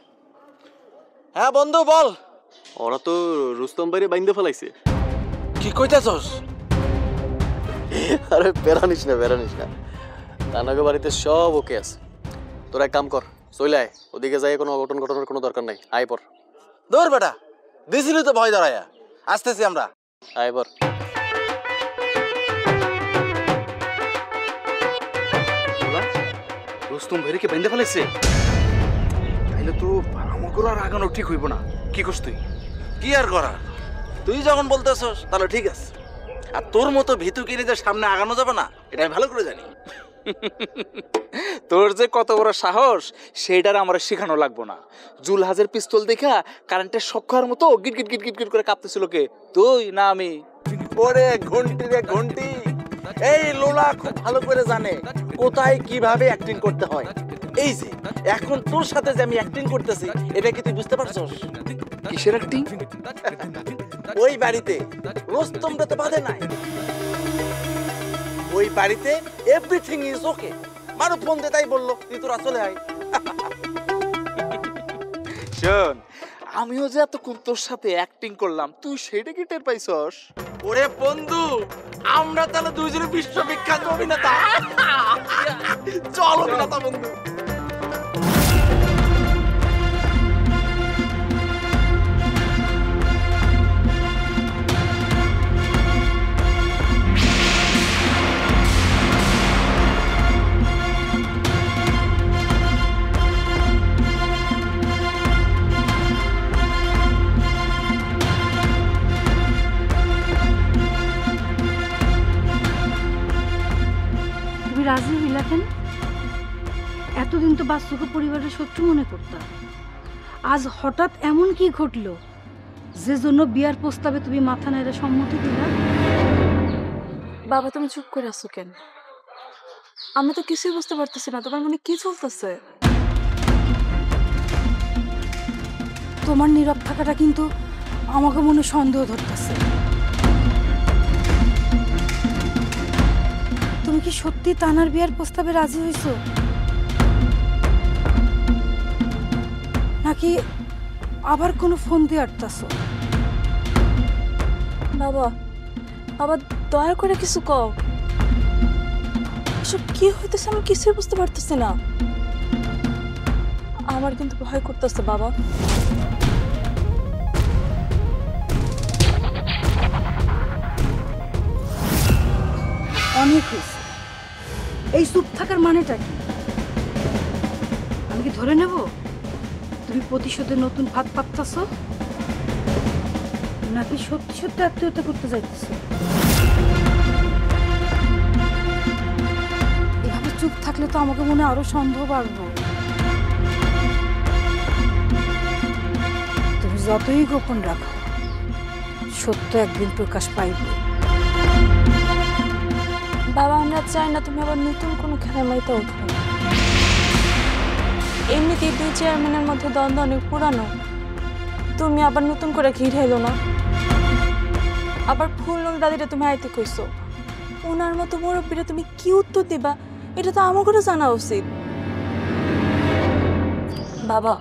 হ্যাঁ বন্ধু বল। ওরা তো রুস্তম ভাইরে বাইন্দে ফেলাইছে। কি কইতাছস? আরে বেরানিস না, তানাগো বাড়িতে সব ওকে আছে। তোরা এক কাম কর, চলে আয়, ওদিকে যাই, কোনো অঘটন ঘটনার কোনো দরকার নাই। আয় পর। দৌড় বেটা, দিছিলি তো ভয় দাঁড়ায়া, আসতেছি আমরা। আয় পর। রুস্তম ভাইকে বাইন্দে ফেলাইছে, তাইলে তো আমাকে আর আগানো ঠিক হইব না। কি করছ তুই? কি আর করা, তুই যখন বলতেছস তাহলে ঠিক আছে। আর তোর মতো ভীতু কিনে যে সামনে আগানো যাবে না, এটা আমি ভালো করে জানি। তোর যে কত বড় সাহস সেইটার আমার শেখানো লাগবো না। জুলহাজের পিস্তল দেখা কারেন্টের শক খাওয়ার মতো গিট গিট গিট গিট গিট করে কাঁপতেছিল কে, তুই না আমি? ওরে ঘন্টি রে ঘন্টি, এই লোলা খুব ভালো করে জানে কোথায় কিভাবে অ্যাক্টিং করতে হয়। এই যে এখন তোর সাথে যে আমি অ্যাক্টিং করতেছি, এটা কি তুই বুঝতে পারছস? কিসের অ্যাক্টিং? ওই বাড়িতে রোস্তমটা তো বাধে নাই, ওই বাড়িতে এভরিথিং ইজ ওকে। মারো ফোন দে, তাই বললো তুই তোরা চলে আয়। শোন, আমিও যে এতক্ষণ তোর সাথে অ্যাক্টিং করলাম, তুই সেটা কি টের পাইছস? ওরে বন্ধু, আমরা তাহলে দুইজনে বিশ্ববিখ্যাত অভিনেতা। চল অভিনেতা বন্ধু। রাজি হইলা কেন? এতদিন তো বাচ্চুকে পরিবারের শত্রু মনে করতাম, আজ হঠাৎ এমন কি ঘটলো যে জন্য বিয়ার প্রস্তাবে তুমি মাথা নেড়ে সম্মতি দিলা? বাবা তুমি চুপ করে আছো কেন? আমি তো কিছুই বুঝতে পারতেছি না, তোমার মনে কি চলতেছে? তোমার নীরব থাকাটা কিন্তু আমাকে মনে সন্দেহ ধরতেছে। তুমি কি সত্যি তানার বিয়ার প্রস্তাবে রাজি হইছো, নাকি আবার কোনো ফোন দিয়ে আটতাছো? বাবা বাবা দয়া করে কিছু কও, এসব কি হইতেছে আমি কিছুই বুঝতে পারতেছি না। আমার কিন্তু ভয় করতেছে বাবা। অনেক হয়েছে, এই চুপ থাকার মানেটা কি? আমি কি ধরে নেব তুমি প্রতিশোধের নতুন ফাঁদ পাততেছ, নাকি সত্যি সত্যি আত্মীয়তা করতে যাইতেছ? এভাবে চুপ থাকলে তো আমাকে মনে আরো সন্দেহ বাড়বো। তুমি যতই গোপন রাখো, সত্য একদিন প্রকাশ পাইবে। বাবা আমরা চাই না তুমি আবার নতুন কোনো খেলার মাইতে ওঠো। এমনিতেই দুই চেয়ারম্যানের মধ্যে দ্বন্দ্ব অনেক পুরানো, তুমি আবার নতুন করে ঘির হইলো না। আবার ফুলনল দাদিটা তুমি আইতে কইছো, ওনার মতো মুরব্বীরা তুমি কি উত্তর দিবা এটা তো আমাকেও জানা উচিত। বাবা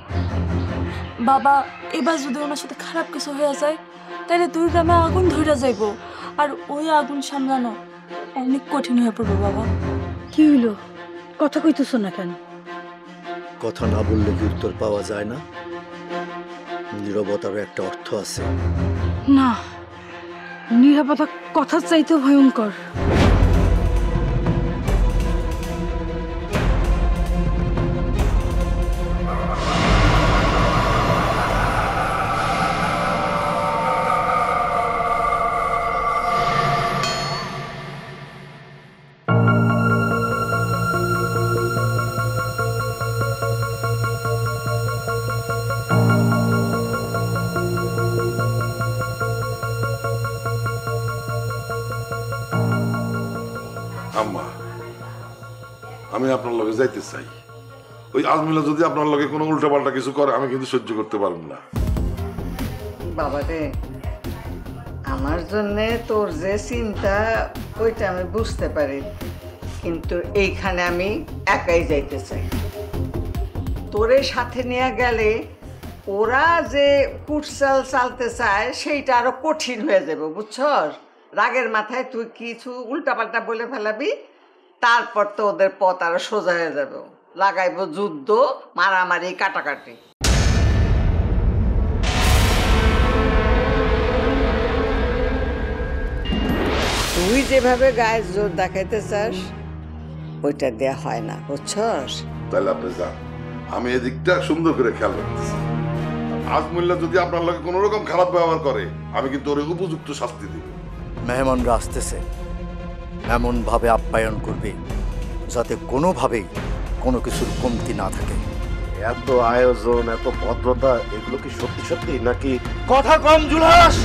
বাবা এবার যদি ওনার সাথে খারাপ কিছু হয়ে যায়, তাহলে দুই গ্রামে আগুন ধরে যাইব, আর ওই আগুন সামলানো অনেক কঠিন হয়ে পড়বে। বাবা কি হইলো, কথা কইতেছ না কেন? কথা না বললে কি উত্তর পাওয়া যায় না? নীরবতারও একটা অর্থ আছে। না, নীরবতা কথার চাইতে ভয়ঙ্কর। আম্মা, আমি আপনার লগে যাইতে চাই। ওই আজমিলা যদি আপনার লগে কোনো উল্টাপাল্টা কিছু করে, আমি কিন্তু সহ্য করতে পারব না। বাবা রে, আমার জন্যে তোর যে চিন্তা ওইটা আমি বুঝতে পারি, কিন্তু এইখানে আমি একাই যাইতে চাই। তোরে সাথে নিয়ে গেলে ওরা যে কুটচাল চালতে চায় সেইটা আরো কঠিন হয়ে যাবে, বুঝছস? রাগের মাথায় তুই কিছু উল্টাপাল্টা বলে ফেলাবি, তারপর তো ওদের পথ আরো সোজা হয়ে যাবে, লাগাইব যুদ্ধ, মারামারি, কাটাকাটি। তুই যেভাবে গায়ে জোর দেখাইতে চাস ওইটা দেয়া হয় না, বুঝছস? তাহলে আপনি যান, আমি এদিকটা সুন্দর করে খেয়াল রাখতেছি। আজমুল্লাহ যদি আপনার লগে কোনো রকম খারাপ ব্যবহার করে, আমি কিন্তু ওর উপযুক্ত শাস্তি দিব। মেহমানরা আসতেছে, এমন ভাবে আপ্যায়ন করবে যাতে কোনোভাবেই কোনো কিছুর কমতি না থাকে। এত আয়োজন, এত ভদ্রতা, এগুলো কি সত্যি সত্যি নাকি? কথা কম জুলহাস।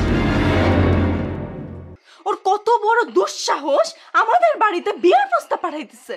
ওর কত বড় দুঃসাহস আমাদের বাড়িতে বিয়ের প্রস্তাব পাঠাইতেছে।